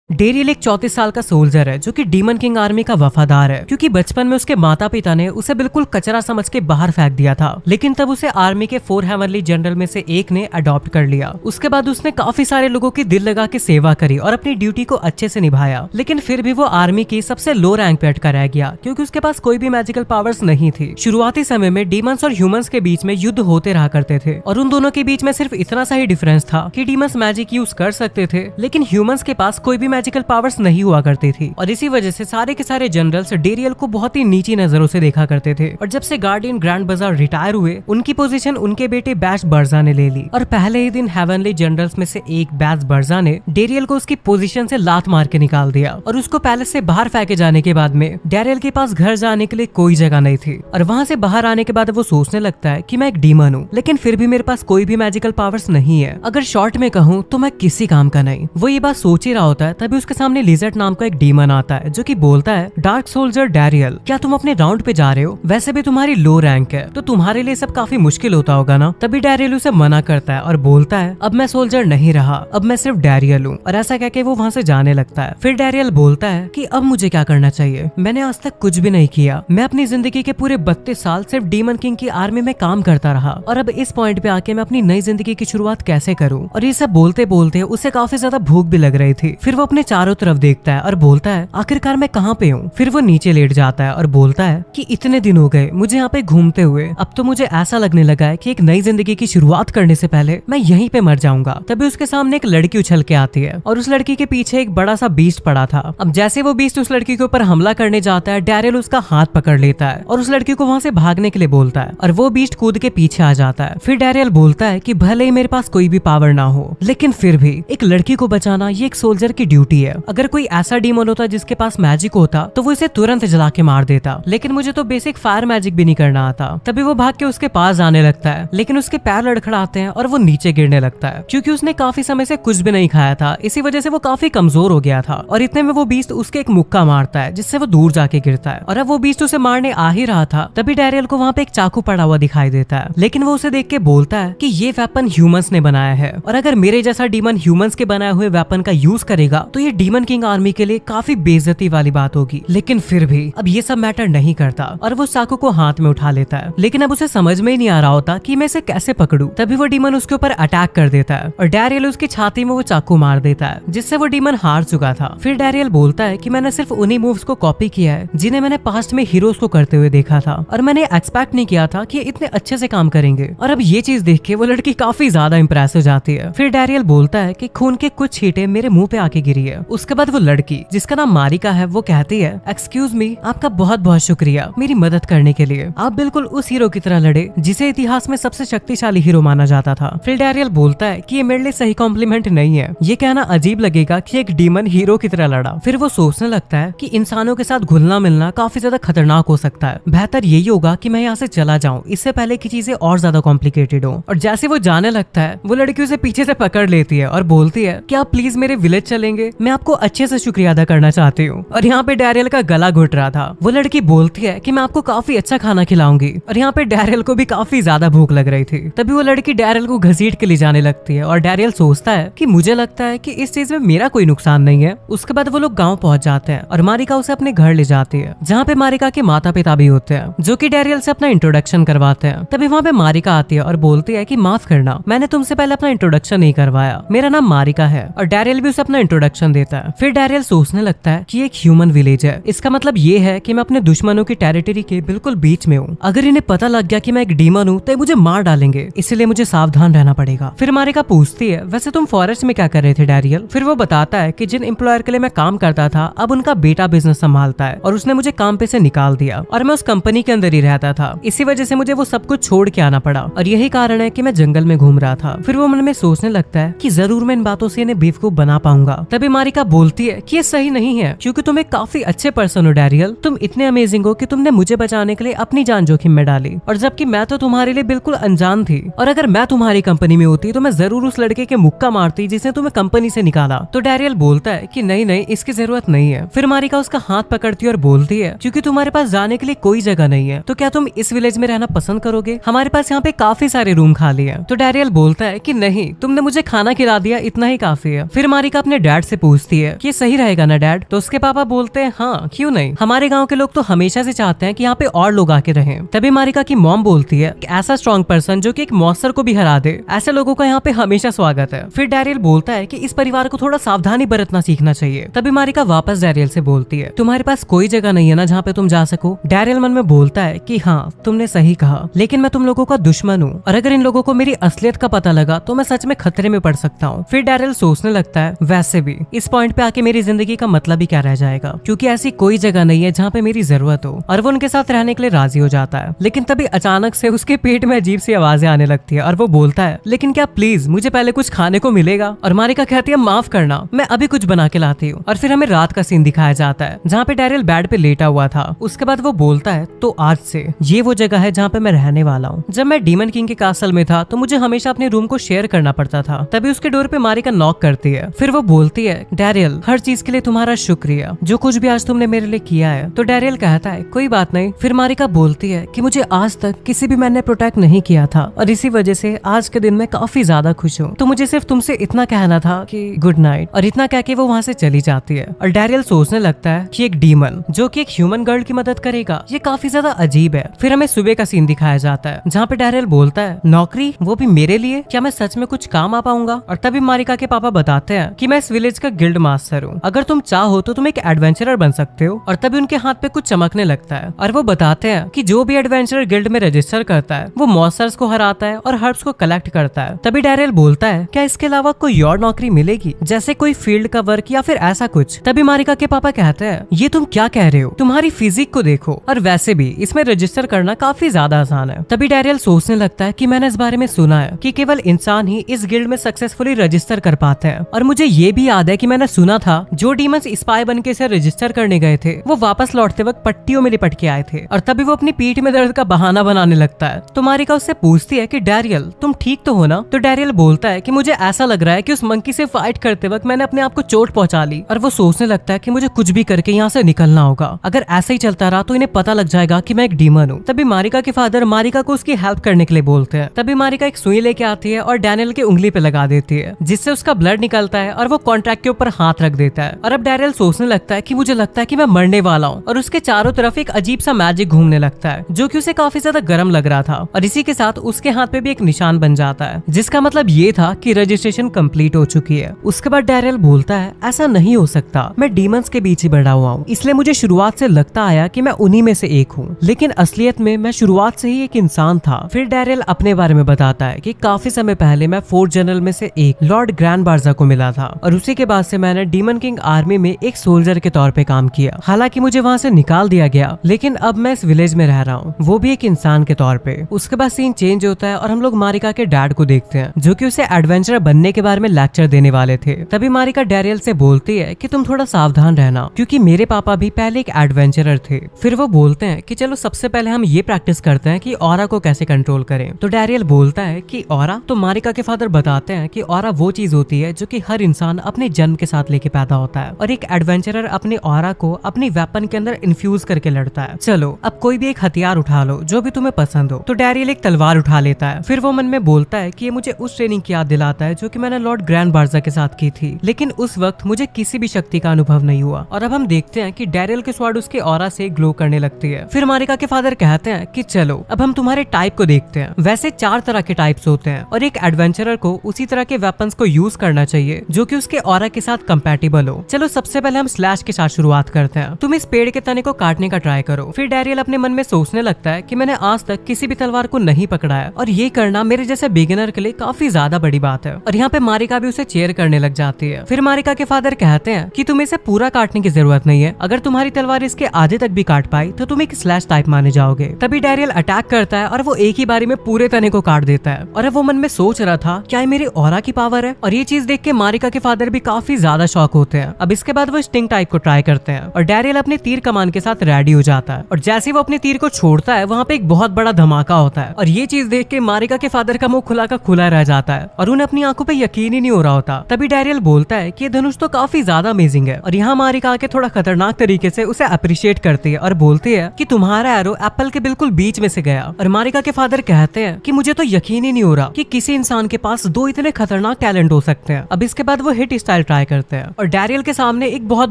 Daryl एक 34 साल का सोल्जर है जो कि डीमन किंग आर्मी का वफादार है, क्योंकि बचपन में उसके माता पिता ने उसे बिल्कुल कचरा समझ के बाहर फेंक दिया था। लेकिन तब उसे आर्मी के 4 हेवनली जनरल में से एक ने अडॉप्ट कर लिया। उसके बाद उसने काफी सारे लोगों की दिल लगा के सेवा करी और अपनी ड्यूटी को अच्छे से निभाया। लेकिन फिर भी वो आर्मी की सबसे लो रैंक पे अटका रह गया, क्योंकि उसके पास कोई भी मैजिकल पावर्स नहीं थी। शुरुआती समय में डीमंस और ह्यूमंस के बीच में युद्ध होते रहा करते थे, और उन दोनों के बीच में सिर्फ इतना सा ही डिफरेंस था कि डीमंस मैजिक यूज कर सकते थे, लेकिन ह्यूमंस के पास कोई भी मैजिकल पावर्स नहीं हुआ करती थी। और इसी वजह से सारे के सारे जनरल्स डेरियल को बहुत ही नीची नजरों से देखा करते थे। और जब से गार्डियन ग्रैंड बाजार रिटायर हुए, उनकी पोजीशन उनके बेटे बैश बर्जा ने ले ली। और पहले ही दिन हेवनली जनरल्स में से एक बैश बर्जा ने डेरियल को उसकी पोजीशन से लात मार के निकाल दिया, और उसको पैलेस से बाहर फेंके जाने के बाद में डेरियल के पास घर जाने के लिए कोई जगह नहीं थी। और वहाँ से बाहर आने के बाद वो सोचने लगता है कि मैं एक डीमन हूँ, लेकिन फिर भी मेरे पास कोई भी मैजिकल पावर्स नहीं है। अगर शॉर्ट में कहूँ तो मैं किसी काम का नहीं। वो ये बात सोच ही रहा होता है, तभी उसके सामने लिजर्ड नाम का एक डीमन आता है जो कि बोलता है, डार्क सोल्जर डेरियल, क्या तुम अपने राउंड पे जा रहे हो? वैसे भी तुम्हारी लो रैंक है, तो तुम्हारे लिए सब काफी मुश्किल होता होगा ना। तभी डेरियल उसे मना करता है और बोलता है, अब मैं सोल्जर नहीं रहा, अब मैं सिर्फ डेरियल हूँ। और ऐसा कहकर वो वहाँ से जाने लगता है। फिर डेरियल बोलता है कि अब मुझे क्या करना चाहिए? मैंने आज तक कुछ भी नहीं किया। मैं अपनी जिंदगी के पूरे 32 साल सिर्फ डीमन किंग की आर्मी में काम करता रहा, और अब इस पॉइंट पे आके मैं अपनी नई जिंदगी की शुरुआत कैसे करूँ? और ये सब बोलते बोलते उसे काफी ज्यादा भूख भी लग रही थी। फिर वो अपने चारों तरफ देखता है और बोलता है, आखिरकार मैं कहाँ पे हूँ? फिर वो नीचे लेट जाता है और बोलता है कि इतने दिन हो गए मुझे यहाँ पे घूमते हुए, अब तो मुझे ऐसा लगने लगा है कि एक नई जिंदगी की शुरुआत करने से पहले मैं यहीं पे मर जाऊंगा। तभी उसके सामने एक लड़की उछल के आती है, और उस लड़की के पीछे एक बड़ा सा बीस्ट पड़ा था। अब जैसे वो बीस्ट उस लड़की के ऊपर हमला करने जाता है, डेरियल उसका हाथ पकड़ लेता है और उस लड़की को वहाँ से भागने के लिए बोलता है, और वो बीस्ट कूद के पीछे आ जाता है। फिर डेरियल बोलता है कि भले ही मेरे पास कोई भी पावर ना हो, लेकिन फिर भी एक लड़की को बचाना ये एक सोल्जर की ड्यूटी है। अगर कोई ऐसा डीमन होता जिसके पास मैजिक होता तो वो इसे तुरंत जला के मार देता, लेकिन मुझे तो बेसिक फायर मैजिक भी नहीं करना आता। तभी वो भाग के उसके पास आने लगता है, लेकिन उसके पैर लड़खड़ाते हैं और वो नीचे गिरने लगता है। क्योंकि उसने काफी समय से कुछ भी नहीं खाया था, इसी वजह से वो काफी कमजोर हो गया था। और इतने में वो बीस्ट उसके एक मुक्का मारता है, जिससे वो दूर जाके गिरता है। और अब वो बीस्ट उसे मारने आ ही रहा था, तभी डेरियल को वहाँ पे एक चाकू पड़ा हुआ दिखाई देता है। लेकिन वो उसे देख के बोलता है कि ये वेपन ह्यूमंस ने बनाया है, और अगर मेरे जैसा डीमन ह्यूमंस के बनाए हुए वेपन का यूज करेगा तो ये डीमन किंग आर्मी के लिए काफी बेइज्जती वाली बात होगी। लेकिन फिर भी अब ये सब मैटर नहीं करता, और वो चाकू को हाथ में उठा लेता है। लेकिन अब उसे समझ में ही नहीं आ रहा होता कि मैं इसे कैसे पकड़ूं। तभी वो डीमन उसके ऊपर अटैक कर देता है, और डेरियल उसकी छाती में वो चाकू मार देता है, जिससे वो डीमन हार चुका था। फिर डेरियल बोलता है कि मैंने सिर्फ उन्हीं मूव्स को कॉपी किया है जिन्हें मैंने पास्ट में हीरोज को करते हुए देखा था, और मैंने एक्सपेक्ट नहीं किया था कि इतने अच्छे से काम करेंगे। और अब ये चीज देख के वो लड़की काफी ज्यादा इंप्रेस हो जाती है। फिर डेरियल बोलता है कि खून के कुछ छींटे मेरे मुंह पे आके गिरी है। उसके बाद वो लड़की, जिसका नाम मारिका है, वो कहती है, एक्सक्यूज मी, आपका बहुत बहुत शुक्रिया मेरी मदद करने के लिए। आप बिल्कुल उस हीरो की तरह लड़े जिसे इतिहास में सबसे शक्तिशाली हीरो माना जाता था। फिर डेरियल बोलता है कि ये मेरे लिए सही कॉम्प्लीमेंट नहीं है, ये कहना अजीब लगेगा कि एक डीमन हीरो की तरह लड़ा। फिर वो सोचने लगता है कि इंसानों के साथ घुलना मिलना काफी ज्यादा खतरनाक हो सकता है, बेहतर यही होगा कि मैं यहाँ से चला जाऊँ, इससे पहले की चीजें और ज्यादा कॉम्प्लिकेटेड हो। और जैसे वो जाने लगता है, वो लड़की उसे पीछे से पकड़ लेती है और बोलती है कि आप प्लीज मेरे विलेज चलेंगे, मैं आपको अच्छे से शुक्रिया अदा करना चाहती हूँ। और यहाँ पे डेरियल का गला घुट रहा था। वो लड़की बोलती है कि मैं आपको काफी अच्छा खाना खिलाऊंगी, और यहाँ पे डेरियल को भी काफी ज्यादा भूख लग रही थी। तभी वो लड़की डेरियल को घसीट के ले जाने लगती है, और डेरियल सोचता है कि मुझे लगता है कि इस चीज में मेरा कोई नुकसान नहीं है। उसके बाद वो लोग गाँव पहुंच जाते हैं, और मारिका उसे अपने घर ले जाती है, जहाँ पे मारिका के माता पिता भी होते हैं, जो कि डेरियल से अपना इंट्रोडक्शन करवाते हैं। तभी वहाँ पे मारिका आती है और बोलती है कि माफ करना, मैंने तुमसे पहले अपना इंट्रोडक्शन नहीं करवाया, मेरा नाम मारिका है। और डेरियल भी उसे अपना इंट्रोडक्शन देता है। फिर डेरियल सोचने लगता है कि एक ह्यूमन विलेज है, इसका मतलब ये है कि मैं अपने दुश्मनों की टेरिटरी के बिल्कुल बीच में हूँ। अगर इन्हें पता लग गया कि मैं एक डीमन हूँ तो मुझे मार डालेंगे, इसलिए मुझे सावधान रहना पड़ेगा। फिर मारिका पूछती है, वैसे तुम फॉरेस्ट में क्या कर रहे थे डेरियल? फिर वो बताता है कि जिन एम्प्लॉयर के लिए मैं काम करता था, अब उनका बेटा बिजनेस संभालता है, और उसने मुझे काम पे से निकाल दिया, और मैं उस कंपनी के अंदर ही रहता था, इसी वजह से मुझे वो सब कुछ छोड़ के आना पड़ा, और यही कारण है कि मैं जंगल में घूम रहा था। फिर वो मन में सोचने लगता है कि जरूर मैं इन बातों से इन्हें बेवकूफ बना पाऊंगा। तभी मारिका बोलती है कि ये सही नहीं है, क्योंकि तुम एक काफी अच्छे पर्सन हो डेरियल, तुम इतने अमेजिंग हो कि तुमने मुझे बचाने के लिए अपनी जान जोखिम में डाली, और जबकि मैं तो तुम्हारे लिए बिल्कुल अनजान थी, और अगर मैं तुम्हारी कंपनी में होती तो मैं जरूर उस लड़के के मुक्का मारती जिसने तुम्हें कंपनी से निकाला। तो डेरियल बोलता है कि नहीं नहीं, इसकी जरूरत नहीं है। फिर मारिका उसका हाथ पकड़ती है और बोलती है, क्योंकि तुम्हारे पास जाने के लिए कोई जगह नहीं है, तो क्या तुम इस विलेज में रहना पसंद करोगे? हमारे पास यहाँ पे काफी सारे रूम खाली है। तो डेरियल बोलता है कि नहीं, तुमने मुझे खाना खिला दिया, इतना ही काफी है। फिर मारिका अपने डैड से पूछती है कि सही रहेगा ना डैड। तो उसके पापा बोलते हैं हाँ क्यों नहीं, हमारे गाँव के लोग तो हमेशा से चाहते हैं कि यहाँ पे और लोग आके रहें। तभी मारिका की मॉम बोलती है कि ऐसा स्ट्रॉन्ग पर्सन जो कि एक मॉन्स्टर को भी हरा दे, ऐसे लोगों का यहाँ पे हमेशा स्वागत है। फिर डैरियल बोलता है कि इस परिवार को थोड़ा सावधानी बरतना सीखना चाहिए। तभी मारिका वापस डैरियल से बोलती है तुम्हारे पास कोई जगह नहीं है ना जहाँ पे तुम जा सको। डैरियल मन में बोलता है कि हाँ तुमने सही कहा, लेकिन मैं तुम लोगों का दुश्मन हूँ और अगर इन लोगों को मेरी असलियत का पता लगा तो मैं सच में खतरे में पड़ सकता हूँ। फिर डैरियल सोचने लगता है वैसे भी इस पॉइंट पे आके मेरी जिंदगी का मतलब ही क्या रह जाएगा, क्योंकि ऐसी कोई जगह नहीं है जहाँ पे मेरी जरूरत हो, और वो उनके साथ रहने के लिए राजी हो जाता है। लेकिन तभी अचानक से उसके पेट में अजीब सी आवाजें आने लगती है और वो बोलता है लेकिन क्या प्लीज मुझे पहले कुछ खाने को मिलेगा। और मारिका कहती है माफ करना, मैं अभी कुछ बना के लाती हूँ। और फिर हमें रात का सीन दिखाया जाता है जहाँ पे डैरियल बेड पे लेटा हुआ था। उसके बाद वो बोलता है तो आज से ये वो जगह है जहाँ पे मैं रहने वाला हूँ। जब मैं डीमन किंग के कासल में था तो मुझे हमेशा अपने रूम को शेयर करना पड़ता था। तभी उसके डोर पे मारिका नॉक करती है। फिर वो बोलती है डैरियल हर चीज के लिए तुम्हारा शुक्रिया, जो कुछ भी आज तुमने मेरे लिए किया है। तो डैरियल कहता है कोई बात नहीं। फिर मारिका बोलती है कि मुझे आज तक किसी भी मैन ने प्रोटेक्ट नहीं किया था और इसी वजह से आज के दिन मैं काफी ज्यादा खुश हूँ, तो मुझे सिर्फ तुमसे इतना कहना था कि गुड नाइट। और इतना कह के वो वहाँ से चली जाती है। और डैरियल सोचने लगता है कि एक डीमन जो कि एक ह्यूमन गर्ल की मदद करेगा, ये काफी ज्यादा अजीब है। फिर हमें सुबह का सीन दिखाया जाता है जहाँ पे डैरियल बोलता है नौकरी, वो भी मेरे लिए, क्या मैं सच में कुछ काम आ पाऊंगा। और तभी मारिका के पापा बताते हैं कि मैं इस विलेज का गिल्ड मास्टर हूँ, अगर तुम चाहो तो तुम एक एडवेंचरर बन सकते हो। और तभी उनके हाथ पे कुछ चमकने लगता है और वो बताते हैं कि जो भी एडवेंचरर गिल्ड में रजिस्टर करता है वो मॉन्स्टर्स को हराता है और हर्ब्स को कलेक्ट करता है। तभी डैरियल बोलता है क्या इसके अलावा कोई और नौकरी मिलेगी, जैसे कोई फील्ड का वर्क या फिर ऐसा कुछ। तभी मारिका के पापा कहते हैं ये तुम क्या कह रहे हो, तुम्हारी फिजिक को देखो, और वैसे भी इसमें रजिस्टर करना काफी ज्यादा आसान है। तभी डैरियल सोचने लगता है कि मैंने इस बारे में सुना है कि केवल इंसान ही इस गिल्ड में सक्सेसफुली रजिस्टर कर पाते हैं। और मुझे ये भी याद है कि मैंने सुना था जो डीमंस स्पाई बन के इसे रजिस्टर करने गए थे वो वापस लौटते वक्त पट्टियों में लिपट के आए थे। और तभी वो अपनी पीठ में दर्द का बहाना बनाने लगता है। तो मारिका उससे पूछती है कि डैरियल तुम ठीक तो हो ना। तो डैरियल बोलता है कि मुझे ऐसा लग रहा है कि उस मंकी से फाइट करते वक्त मैंने अपने आप को चोट पहुंचा ली। और वो सोचने लगता है कि मुझे कुछ भी करके यहाँ से निकलना होगा, अगर ऐसा ही चलता रहा तो इन्हें पता लग जाएगा कि मैं एक डीमन हूँ। तभी मारिका के फादर मारिका को उसकी हेल्प करने के लिए बोलते हैं। तभी मारिका एक सुई लेके आती है और डैनियल की उंगली पे लगा देती है, जिससे उसका ब्लड निकलता है और वो कॉन्ट्रैक्ट के ऊपर हाथ रख देता है। और अब डैरियल सोचने लगता है कि मुझे लगता है कि मैं मरने वाला हूँ। और उसके चारों तरफ एक अजीब सा मैजिक घूमने लगता है जो कि उसे काफी ज्यादा गर्म लग रहा था। और इसी के साथ उसके हाथ पे भी एक निशान बन जाता है, जिसका मतलब ये था कि रजिस्ट्रेशन कंप्लीट हो चुकी है। उसके बाद डैरियल बोलता है ऐसा नहीं हो सकता, मैं डीमंस के बीच ही बड़ा हुआ हूँ, इसलिए मुझे शुरुआत से लगता आया कि मैं उन्हीं में से एक हूँ, लेकिन असलियत में मैं शुरुआत से ही एक इंसान था। फिर डैरियल अपने बारे में बताता है कि काफी समय पहले मैं फोर्थ जनरल में से एक लॉर्ड ग्रैंड बार्जा को मिला था और उसी के बाद से मैंने डीमन किंग आर्मी में एक सोल्जर के तौर पे काम किया। हालांकि मुझे वहाँ से निकाल दिया गया, लेकिन अब मैं इस विलेज में रह रहा हूँ, वो भी एक इंसान के तौर पे। उसके बाद सीन चेंज होता है और हम लोग मारिका के डैड को देखते हैं जो कि उसे एडवेंचरर बनने के बारे में लेक्चर देने वाले थे। तभी मारिका डैरियल से बोलती है कि तुम थोड़ा सावधान रहना, क्योंकि मेरे पापा भी पहले एक एडवेंचरर थे। फिर वो बोलते हैं कि चलो सबसे पहले हम ये प्रैक्टिस करते हैं कि ऑरा को कैसे कंट्रोल करें। तो डैरियल बोलता है कि ऑरा। तो मारिका के फादर बताते हैं कि ऑरा वो चीज होती है जो कि हर इंसान अपने जन्म के साथ लेके पैदा होता है और एक एडवेंचरर अपने ऑरा को अपनी वेपन के अंदर इन्फ्यूज करके लड़ता है। चलो अब कोई भी एक हथियार उठा लो जो भी तुम्हें पसंद हो। तो डैरियल एक तलवार उठा लेता है। फिर वो मन में बोलता है कि ये मुझे उस ट्रेनिंग की याद दिलाता है जो कि मैंने लॉर्ड ग्रैंड बार्जा के साथ की थी, लेकिन उस वक्त मुझे किसी भी शक्ति का अनुभव नहीं हुआ। और अब हम देखते हैं कि डैरियल के स्वॉर्ड उसके ऑरा से ग्लो करने लगती है। फिर मारिका के फादर कहते हैं कि चलो अब हम तुम्हारे टाइप को देखते हैं। वैसे 4 तरह के टाइप्स होते हैं और एक एडवेंचरर को उसी तरह के वेपन्स को यूज करना चाहिए जो कि उसके ऑरा के साथ कंपैटिबल हो। चलो सबसे पहले हम स्लैश के साथ शुरुआत करते हैं। तुम इस पेड़ के तने को काटने का ट्राई करो। फिर डैरियल अपने मन में सोचने लगता है कि मैंने आज तक किसी भी तलवार को नहीं पकड़ा है और ये करना मेरे जैसे बिगिनर के लिए काफी ज्यादा बड़ी बात है। और यहाँ पे मारिका भी उसे चेयर करने लग जाती है। फिर मारिका के फादर कहते हैं कि तुम्हें इसे पूरा काटने की जरूरत नहीं है, अगर तुम्हारी तलवार इसके आधे तक भी काट पाई तो तुम एक स्लैश टाइप माने जाओगे। तभी डैरियल अटैक करता है और वो एक ही बारी में पूरे तने को काट देता है। और अब वो मन में सोच रहा था क्या ये मेरे ऑरा की पावर है, और ये चीज देख के मारिका के फादर भी काफी ज्यादा शॉक होते हैं। अब इसके बाद वो स्टिंग टाइप को ट्राई करते हैं और डैरियल अपने तीर कमान के साथ रेडी हो जाता है। और जैसे वो अपने तीर को छोड़ता है वहाँ पे एक बहुत बड़ा धमाका होता है और ये चीज देख के मारिका के फादर का मुंह खुला का खुला रह जाता है और उन्हें अपनी आंखों पे यकीन ही नहीं हो रहा होता। तभी डैरियल बोलता है कि ये धनुष तो काफी ज्यादा अमेजिंग है। और यहाँ मारिका आके थोड़ा खतरनाक तरीके से उसे अप्रिशिएट करती है और बोलती है कि तुम्हारा एरो एप्पल के बिल्कुल बीच में से गया। और मारिका के फादर कहते हैं कि मुझे तो यकीन ही नहीं हो रहा कि किसी इंसान के पास 2 इतने खतरनाक टैलेंट हो सकते हैं। अब इसके बाद वो हिट स्टाइल ट्राई करते हैं और डैरियल के सामने एक बहुत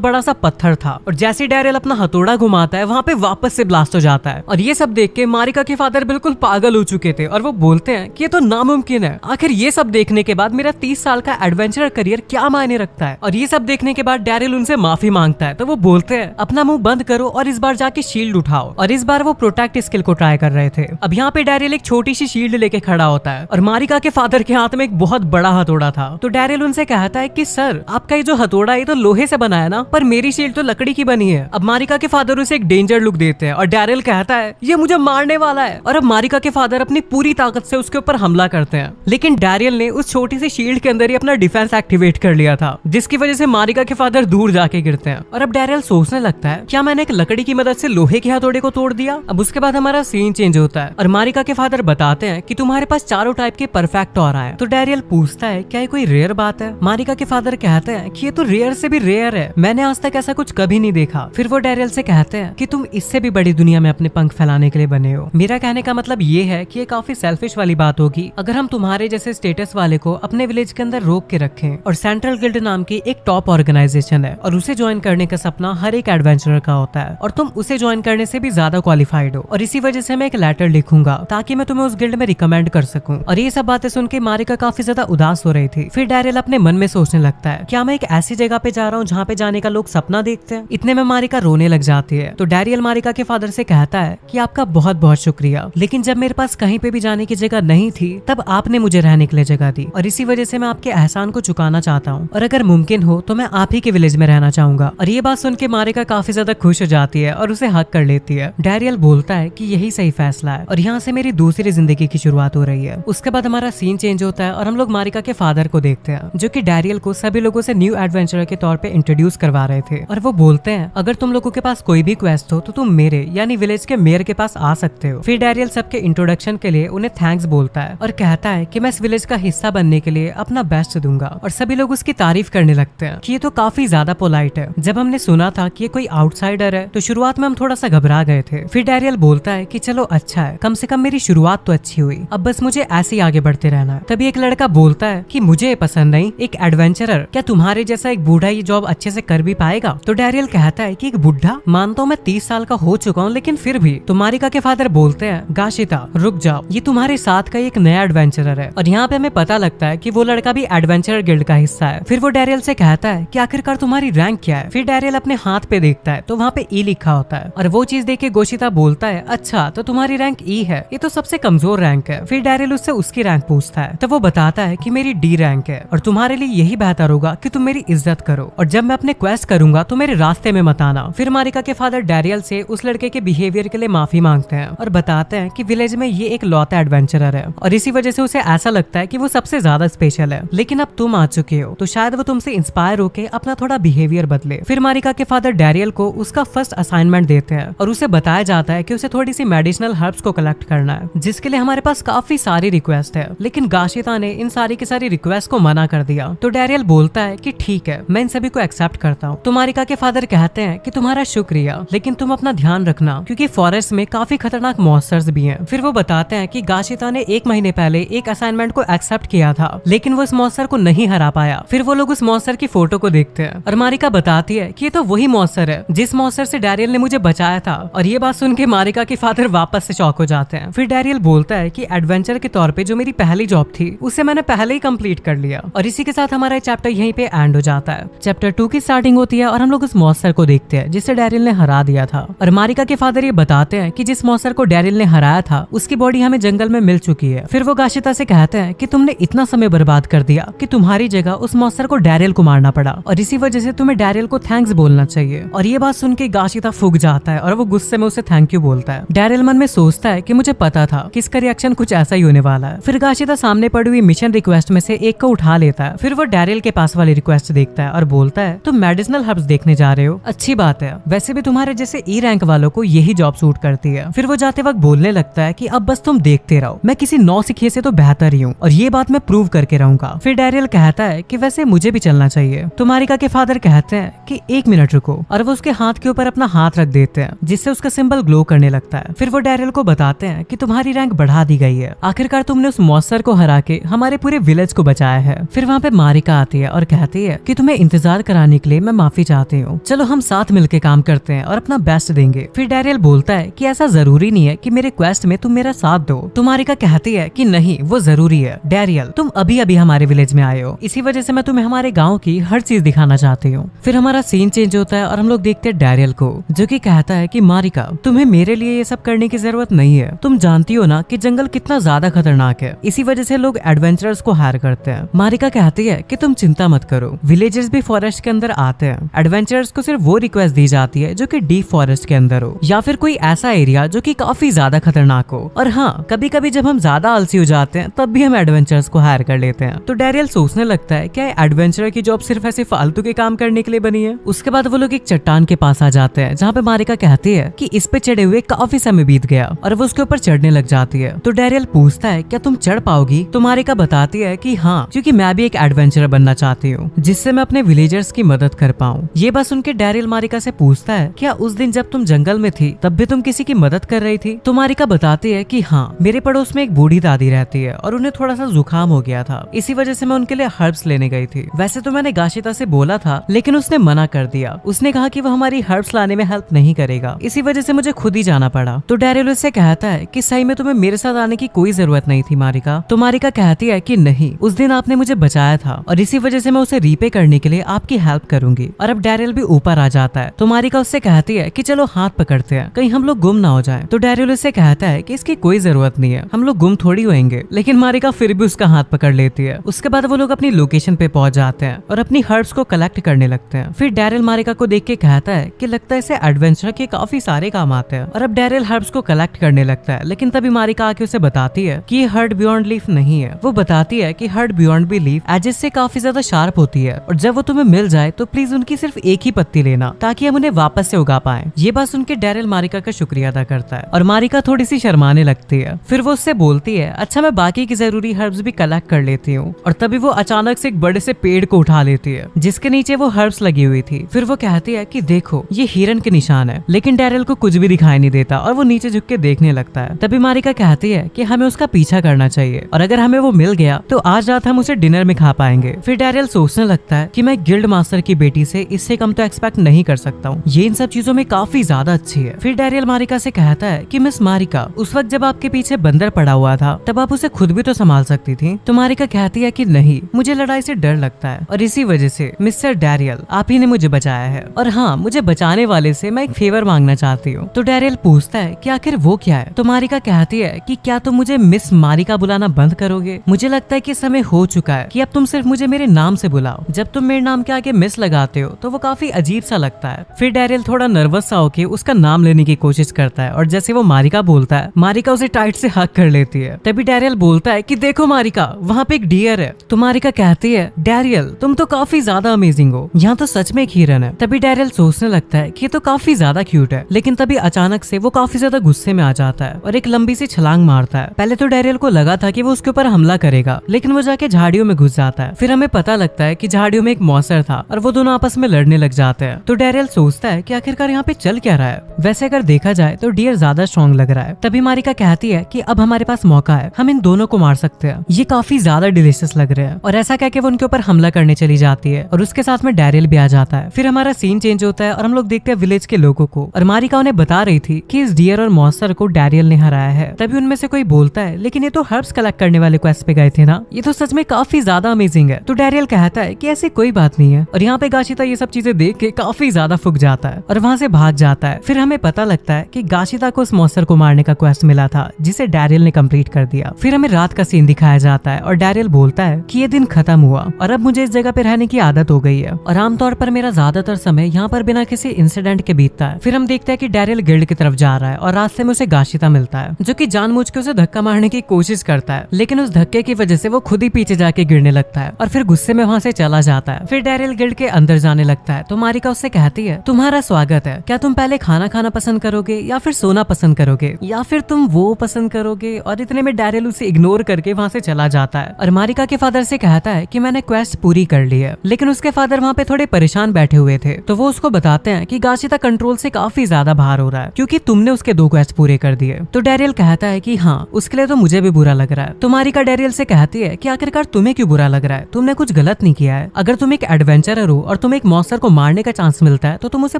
बड़ा सा पत्थर था और जैसे डैरियल अपना हथौड़ा घुमाता है वहाँ पे वापस से ब्लास्ट हो जाता है। और ये सब देख के मारिका के फादर बिल्कुल पागल हो चुके थे और वो बोलते हैं कि ये तो नामुमकिन है, आखिर ये सब देखने के बाद मेरा 30 साल का एडवेंचर करियर क्या मायने रखता है। और ये सब देखने के बाद डैरियल उनसे माफी मांगता है तो वो बोलते हैं अपना मुंह बंद करो और इस बार जाके शील्ड उठाओ। और इस बार वो प्रोटेक्ट स्किल को ट्राई कर रहे थे। अब यहाँ पे डैरियल एक छोटी सी शील्ड लेके खड़ा होता है और मारिका के फादर के हाथ में एक बहुत बड़ा हथौड़ा था। तो डैरियल उनसे कहता है कि सर आपका ये जो हथौड़ा है तो लोहे से बना है ना, पर मेरी शील्ड तो लकड़ी की बनी है। अब मारिका के फादर उसे एक डेंजर लुक देते हैं और डैरियल कहता है ये मुझे मारने वाला है। और अब मारिका के फादर अपनी पूरी ताकत से उसके ऊपर हमला करते हैं, लेकिन डैरियल ने उस छोटी सी शील्ड के अंदर ही अपना डिफेंस एक्टिवेट कर लिया था, जिसकी वजह से मारिका के फादर दूर जाके गिरते हैं। और अब डैरियल सोचने लगता है क्या मैंने एक लकड़ी की मदद से लोहे के हथौड़े को तोड़ दिया। अब उसके बाद हमारा सीन चेंज होता है और मारिका के फादर बताते हैं कि तुम्हारे पास चारों टाइप के परफेक्ट ऑरा है। तो डैरियल पूछता है क्या ये कोई रेयर बात है। मारिका के फादर कहते हैं कि ये तो रेयर से भी रेयर है, मैंने आज तक ऐसा कुछ कभी नहीं देखा। फिर वो डैरियल से कहते हैं कि तुम इससे भी बड़ी दुनिया में अपने पंख फैलाने के लिए बने हो। मेरा कहने का मतलब ये है कि ये काफी सेल्फिश वाली बात होगी अगर हम तुम्हारे जैसे स्टेटस वाले को अपने विलेज के अंदर रोक के रखें। और सेंट्रल गिल्ड नाम की एक टॉप ऑर्गेनाइजेशन है और उसे ज्वाइन करने का सपना हर एक एडवेंचरर का होता है और तुम उसे ज्वाइन करने से भी ज्यादा क्वालिफाइड हो। और इसी वजह से मैं एक लेटर लिखूंगा ताकि मैं तुम्हें उस गिल्ड में रिकमेंड कर सकूं। और ये सब बातें सुन के मारिका काफी ज्यादा उदास हो रही थी। फिर डैरियल अपने मन में सोचने लगता है क्या मैं एक ऐसी जगह पे जा रहा हूँ जहाँ पे जाने का लोग सपना देखते हैं। इतने में मारिका रोने लग जाती है। तो डैरियल मारिका के फादर से कहता है कि आपका बहुत बहुत शुक्रिया, लेकिन जब मेरे पास कहीं पे भी जाने की जगह नहीं थी तब आपने मुझे रहने के लिए जगह दी और इसी वजह से मैं आपके एहसान को चुकाना चाहता हूँ और अगर मुमकिन हो तो मैं आप ही के विलेज में रहना चाहूंगा। और ये बात सुन के मारिका काफी ज्यादा खुश हो जाती है और उसे हक कर लेती है। डैरियल बोलता है कि यही सही फैसला है और यहाँ से मेरी दूसरी जिंदगी की शुरुआत हो रही है। उसके बाद हमारा सीन चेंज होता है और हम लोग मारिका के फादर को देखते हैं जो कि डैरियल को सभी लोगों से न्यू एडवेंचरर के तौर पे इंट्रोड्यूस करवा रहे थे। और वो बोलते हैं अगर तुम लोगों के पास कोई भी क्वेस्ट हो तो तुम मेरे यानी विलेज के मेयर के पास आ सकते हो। फिर डैरियल सबके इंट्रोडक्शन के लिए उन्हें थैंक्स बोलता है और कहता है कि मैं इस विलेज का हिस्सा बनने के लिए अपना बेस्ट दूंगा। और सभी लोग उसकी तारीफ करने लगते हैं कि ये तो काफी ज्यादा पोलाइट है। जब हमने सुना था कि ये कोई आउटसाइडर है तो शुरुआत में हम थोड़ा सा घबरा गए थे। फिर डैरियल बोलता है कि चलो अच्छा है, कम से कम मेरी शुरुआत तो अच्छी हुई, अब बस मुझे ऐसे ही आगे बढ़ते रहना है। तभी एक लड़का बोलता है कि मुझे पसंद नहीं एक एडवेंचरर, क्या तुम्हारे जैसा एक बूढ़ा ये जॉब अच्छे से कर भी पाएगा। तो डैरियल कहता है कि एक बुढ़ा, मानता हूँ मैं 30 साल का हो चुका हूँ लेकिन फिर भी। तो मारिका के फादर बोलते हैं गाशिता रुक जाओ, ये तुम्हारे साथ का एक नया एडवेंचरर है। और यहाँ पे हमें पता लगता है कि वो लड़का भी एडवेंचरर गिल्ड का हिस्सा है। फिर वो डैरियल से कहता है कि आखिरकार तुम्हारी रैंक क्या है। फिर डैरियल अपने हाथ पे देखता है तो वहाँ पे ई लिखा होता है और वो चीज देख के गोशिता बोलता है अच्छा तो तुम्हारी रैंक ई है, ये तो सबसे कमजोर रैंक है। फिर डैरियल उससे उसकी रैंक पूछता है तो वो बताता है कि मेरी डी रैंक है और तुम्हारे लिए यही बेहतर होगा कि तुम मेरी इज्जत करो और जब मैं अपने क्वेस्ट करूंगा तो मेरे रास्ते में मत आना। फिर मारिका के फादर डैरियल से उस लड़के के बिहेवियर के लिए माफी मांगते हैं और बताते हैं कि विलेज में ये एक लौता एडवेंचरर है और इसी वजह से उसे ऐसा लगता है कि वो सबसे ज्यादा स्पेशल है, लेकिन अब तुम आ चुके हो तो शायद वो तुमसे इंस्पायर होके अपना थोड़ा बिहेवियर बदले। फिर मारिका के फादर डैरियल को उसका फर्स्ट असाइनमेंट देते हैं और उसे बताया जाता है कि उसे थोड़ी सी मेडिसिनल हर्ब्स को कलेक्ट करना है, जिसके लिए हमारे पास काफी सारी रिक्वेस्ट है, लेकिन गाशिता ने इन सारी की सारी रिक्वेस्ट को मना कर दिया। तो डैरियल बोलता है कि ठीक है मैं इन सभी को एक्सेप्ट करता हूँ। तो मारिका के फादर कहते हैं कि तुम्हारा शुक्रिया, लेकिन तुम अपना ध्यान रखना क्योंकि फॉरेस्ट में काफी खतरनाक मॉन्स्टर्स भी हैं। फिर वो बताते हैं कि गाशिता ने 1 महीने पहले एक असाइनमेंट को एक्सेप्ट किया था लेकिन वो इस मॉन्स्टर को नहीं हरा पाया। फिर वो लोग उस मॉन्स्टर की फोटो को देखते हैं और मारिका बताती है कि ये तो वही मॉन्स्टर है जिस मॉन्स्टर से डैरियल ने मुझे बचाया था। और ये बात सुन के मारिका के फादर वापस से शॉक हो जाते हैं। फिर डैरियल बोलता है कि एडवेंचर के तौर पे जो मेरी पहली जॉब थी उसे मैंने पहले ही कंप्लीट कर लिया। और इसी के साथ हमारा चैप्टर यहीं पे एंड हो जाता है। चैप्टर 2 की स्टार्टिंग होती है और हम लोग उस मॉन्स्टर को देखते हैं जिसे डैरियल ने हरा दिया था। और मारिका के फादर ये बताते हैं कि जिस मॉन्स्टर को डैरियल ने हराया था उसकी बॉडी हमें जंगल में मिल चुकी है। फिर वो गाशिता से कहते हैं कि तुमने इतना समय बर्बाद कर दिया कि तुम्हारी जगह उस मॉन्स्टर को डैरियल को मारना पड़ा और इसी वजह से तुम्हें डैरियल को थैंक्स बोलना चाहिए। और ये बात सुन के गाशिता फूक जाता है और वो गुस्से में उसे थैंक यू बोलता है। डैरियल मन में सोचता है कि मुझे पता था कि इसका रिएक्शन कुछ ऐसा ही होने वाला है। फिर गाशिता सामने पड़ी हुई मिशन रिक्वेस्ट में से एक को उठा लेता है। फिर वो डैरियल के पास वाली रिक्वेस्ट देखता है और बोलता है तुम मेडिसिनल हर्ब्स देखने जा रहे हो, अच्छी बात है, वैसे भी तुम्हारे जैसे ई रैंक वालों को यही जॉब सूट करती है। फिर वो जाते वक्त बोलने लगता है कि अब बस तुम देखते रहो, मैं किसी नौसिखिए से तो बेहतर ही हूँ और ये बात मैं प्रूव करके रहूंगा। फिर डैरियल कहता है कि वैसे मुझे भी चलना चाहिए। तो मारिका के फादर कहते हैं कि 1 मिनट रुको और वो उसके हाथ के ऊपर अपना हाथ रख देते हैं जिससे उसका सिंबल ग्लो करने लगता है। फिर वो डैरियल को बताते हैं कि तुम्हारी रैंक बढ़ा दी गई है, आखिरकार तुमने उस मॉन्स्टर को हरा के हमारे पूरे विलेज को बचाया है। फिर वहाँ पे मारिका आती है और कहती है कि तुम्हें इंतजार कराने के लिए मैं माफी चाहती हूँ, चलो हम साथ मिलकर काम करते हैं और अपना बेस्ट देंगे। फिर डैरियल बोलता है कि ऐसा जरूरी नहीं है कि मेरे क्वेस्ट में तुम मेरा साथ दो। तो मारिका कहती है कि नहीं, वो जरूरी है। डैरियल, तुम अभी अभी हमारे विलेज में आए हो, इसी वजह से मैं तुम्हें हमारे गाँव की हर चीज दिखाना चाहती हूँ। फिर हमारा सीन चेंज होता है और हम लोग देखते हैं डैरियल को, जो कि कहता है कि मारिका, तुम्हें मेरे लिए ये सब करने की जरूरत नहीं है। तुम जानती हो ना कि जंगल कितना ज्यादा खतरनाक है, इसी वजह से लोग एडवेंचरर्स को हायर करते हैं। मारिका कहती है कि तुम चिंता मत करो, विलेजर्स भी फॉरेस्ट के अंदर आते हैं। एडवेंचरर्स को सिर्फ वो रिक्वेस्ट दी जाती है जो कि डीप फॉरेस्ट के अंदर हो, या फिर कोई ऐसा एरिया जो कि काफी ज्यादा खतरनाक हो। और हाँ, कभी कभी जब हम ज्यादा आलसी हो जाते हैं तब भी हम एडवेंचरर्स को हायर कर लेते हैं। तो डैरियल सोचने लगता है क्या एडवेंचरर की जॉब सिर्फ ऐसे फालतू के काम करने के लिए बनी है। उसके बाद वो लोग एक चट्टान के पास आ जाते हैं जहाँ पे मारिका कहती है कि इस पे चढ़े हुए काफी समय बीत गया, और वो उसके ऊपर चढ़ने लग जाती है। तो डैरियल पूछता है क्या तुम चढ़ पाओगी। तो मारिका बताती है कि हाँ, क्योंकि मैं भी एक एडवेंचरर बनना चाहती हूँ जिससे मैं अपने विलेजर्स की मदद कर पाऊँ। ये बात सुनकर डैरियल मारिका से पूछता है क्या उस दिन जब तुम जंगल में थी तब भी तुम किसी की मदद कर रही थी। तो मारिका बताती है कि हाँ, मेरे पड़ोस में एक बूढ़ी दादी रहती है और उन्हें थोड़ा सा जुकाम हो गया था, इसी वजह से मैं उनके लिए हर्ब्स लेने गई थी। वैसे तो मैंने गाशिता से बोला था, लेकिन उसने मना कर दिया। उसने कहा कि वो हमारी हर्ब्स लाने में हेल्प नहीं करेगा, इसी वजह से मुझे खुद ही जाना पड़ा। तो डैरियल उससे कहता है कि सही में तुम्हें मेरे साथ आने की कोई जरूरत नहीं थी मारिका। तो मारिका कहती है कि नहीं, उस दिन आपने मुझे बचाया था और इसी वजह से मैं उसे रीपे करने के लिए आपकी हेल्प करूंगी। और अब डैरियल भी ऊपर आ जाता है। तो मारिका उससे कहती है कि चलो हाथ पकड़ते हैं, कहीं हम लोग गुम ना हो जाए। तो डैरियल उससे कहता है कि इसकी कोई जरूरत नहीं है, हम लोग गुम थोड़ी होंगे। लेकिन मारिका फिर भी उसका हाथ पकड़ लेती है। उसके बाद वो लोग अपनी लोकेशन पे पहुंच जाते हैं और अपनी हर्ब्स को कलेक्ट करने लगते हैं। फिर डैरियल मारिका को देख के कहता है कि लगता है इसे एडवेंचर के काफी सारे काम आते हैं। और अब डैरियल हर्ब्स को कलेक्ट करने लगता है, लेकिन तभी मारिका आके उसे बताती है कि ये हर्ड बियॉन्ड लीफ नहीं है। वो बताती है कि हर्ड बियॉन्ड भी लीफ एजेस से काफी ज्यादा शार्प होती है, और जब वो तुम्हें मिल जाए तो प्लीज उनकी सिर्फ एक ही पत्ती लेना ताकि हम उन्हें वापस से उगा पाए। ये बात सुनकर डैरियल मारिका का शुक्रिया अदा करता है और मारिका थोड़ी सी शर्माने लगती है। फिर वो उससे बोलती है अच्छा, मैं बाकी की जरूरी हर्ब्स भी कलेक्ट कर लेती हूँ। और तभी वो अचानक से एक बड़े से पेड़ को उठा लेती है जिसके नीचे वो हर्ब्स लगी हुई थी। फिर वो कहती है कि देखो, ये हिरन के निशान है। लेकिन डैरियल को कुछ भी दिखाई नहीं देता और वो नीचे झुक के देखने लगता है। तभी मारिका कहती है कि हमें उसका पीछा करना चाहिए, और अगर हमें वो मिल गया तो आज रात हम उसे डिनर में खा पाएंगे। फिर डैरियल सोचने लगता है कि मैं गिल्ड मास्टर की बेटी से इससे कम तो एक्सपेक्ट नहीं कर सकता हूँ, ये इन सब चीजों में काफी ज्यादा अच्छी है। फिर डैरियल मारिका से कहता है कि मिस मारिका, उस वक्त जब आपके पीछे बंदर पड़ा हुआ था तब आप उसे खुद भी तो संभाल सकती थी। तो मारिका कहती है कि नहीं, मुझे लड़ाई से डर लगता है और इसी वजह से मिस्टर डैरियल आप ही ने मुझे बचाया है, और हाँ, मुझे बचाने वाले से मैं एक फेवर मांगना चाहती हूँ। तो डैरियल पूछता है कि आखिर वो क्या है। तो मारिका कहती है कि क्या तुम मुझे मिस मारिका बुलाना बंद करोगे। मुझे लगता है कि समय हो चुका है कि अब तुम सिर्फ मुझे मेरे नाम से बुलाओ। जब तुम मेरे नाम के आगे मिस लगाते हो तो वो काफी अजीब सा लगता है। फिर डैरियल थोड़ा नर्वस सा होके उसका नाम लेने की कोशिश करता है, और जैसे वो मारिका बोलता है, मारिका उसे टाइट से हक कर लेती है। तभी डैरियल बोलता है कि देखो मारिका, वहाँ पे एक डियर है। तो मारिका कहती है डैरियल, तुम तो काफी ज्यादा अमेजिंग हो, यहाँ तो सच में एक हिरन है। तभी डैरियल सोचने लगता है कि ये तो काफी ज्यादा क्यूट है, लेकिन तभी अचानक से वो काफी ज्यादा गुस्से में आ जाता है और एक लंबी सी छलांग मारता है। पहले तो डैरियल को लगा था कि वो उसके ऊपर हमला करेगा, लेकिन वो जाके झाड़ियों में घुस जाता है। फिर हमें पता लगता है कि झाड़ियों में एक मॉन्स्टर था और वो दोनों आपस में लड़ने लग जाते हैं। तो डैरियल सोचता है कि आखिरकार यहाँ पे चल क्या रहा है। वैसे अगर देखा जाए तो डियर ज्यादा स्ट्रॉन्ग लग रहा है। तभी मारिका कहती है कि अब हमारे पास मौका है, हम इन दोनों को मार सकते हैं, ये काफी ज्यादा डिलीशियस लग रहे हैं। और ऐसा कह के वो उनके ऊपर हमला करने चली जाती है और उसके साथ में डैरियल भी आ जाता है। फिर हमारा सीन चेंज होता है और हम लोग देखते हैं विलेज के लोगों को, और मारिका उन्हें बता रही थी कि इस डियर और मॉन्स्टर को डैरियल ने हराया है। तभी उनमें से कोई बोलता है, लेकिन ये तो हर्ब्स कलेक्ट करने वाले क्वेस्ट पे गए थे ना, ये तो सच में काफी ज्यादा अमेजिंग है। तो डैरियल कहता है कि ऐसी कोई बात नहीं है, और यहाँ पे गाशिता ये सब चीजें देख के काफी ज्यादा फुक जाता है और वहाँ से भाग जाता है। फिर हमें पता लगता है कि गाशिता को उस मॉन्स्टर को मारने का क्वेस्ट मिला था जिसे डैरियल ने कंप्लीट कर दिया। फिर हमें रात का सीन दिखाया जाता है और डैरियल बोलता है कि ये दिन खत्म हुआ और अब मुझे इस जगह पे रहने की आदत हो गई है, और आमतौर पर मेरा ज्यादातर समय यहाँ पर बिना किसी इंसिडेंट के बीतता है। फिर हम देखते हैं कि डैरियल गिल्ड की तरफ जा रहा है और रास्ते में उसे गाशिता मिलता है, जो कि जानबूझ के उसे धक्का मारने की कोशिश करता है, लेकिन उस धक्के की वजह से वो खुद ही पीछे जाके गिरने लगता है और फिर गुस्से में वहाँ से चला जाता है। फिर डैरियल गिल्ड के अंदर जाने लगता है तो मारिका उससे कहती है, तुम्हारा स्वागत है, क्या तुम पहले खाना खाना पसंद करोगे या फिर सोना पसंद करोगे या फिर तुम वो पसंद करोगे। और इतने में डैरियल उसे इग्नोर करके वहाँ से चला जाता है और मारिका के फादर से कहता है कि मैंने क्वेस्ट पूरी कर ली है। लेकिन उसके फादर वहाँ पे थोड़े परेशान बैठे हुए थे, तो वो उसको बताते हैं कि गाशिता कंट्रोल से काफी ज्यादा बाहर हो रहा है क्योंकि तुमने उसके 2 क्वेस्ट पूरे कर दिए। तो डैरियल कहता है कि हाँ, उसके लिए तो मुझे भी बुरा लग रहा है। तो मारिका डैरियल से कहती है कि आखिरकार तुम्हें क्यों बुरा लग रहा है, तुमने कुछ गलत गलत नहीं किया है। अगर तुम एक एडवेंचरर हो और तुम एक मॉन्स्टर को मारने का चांस मिलता है तो तुम उसे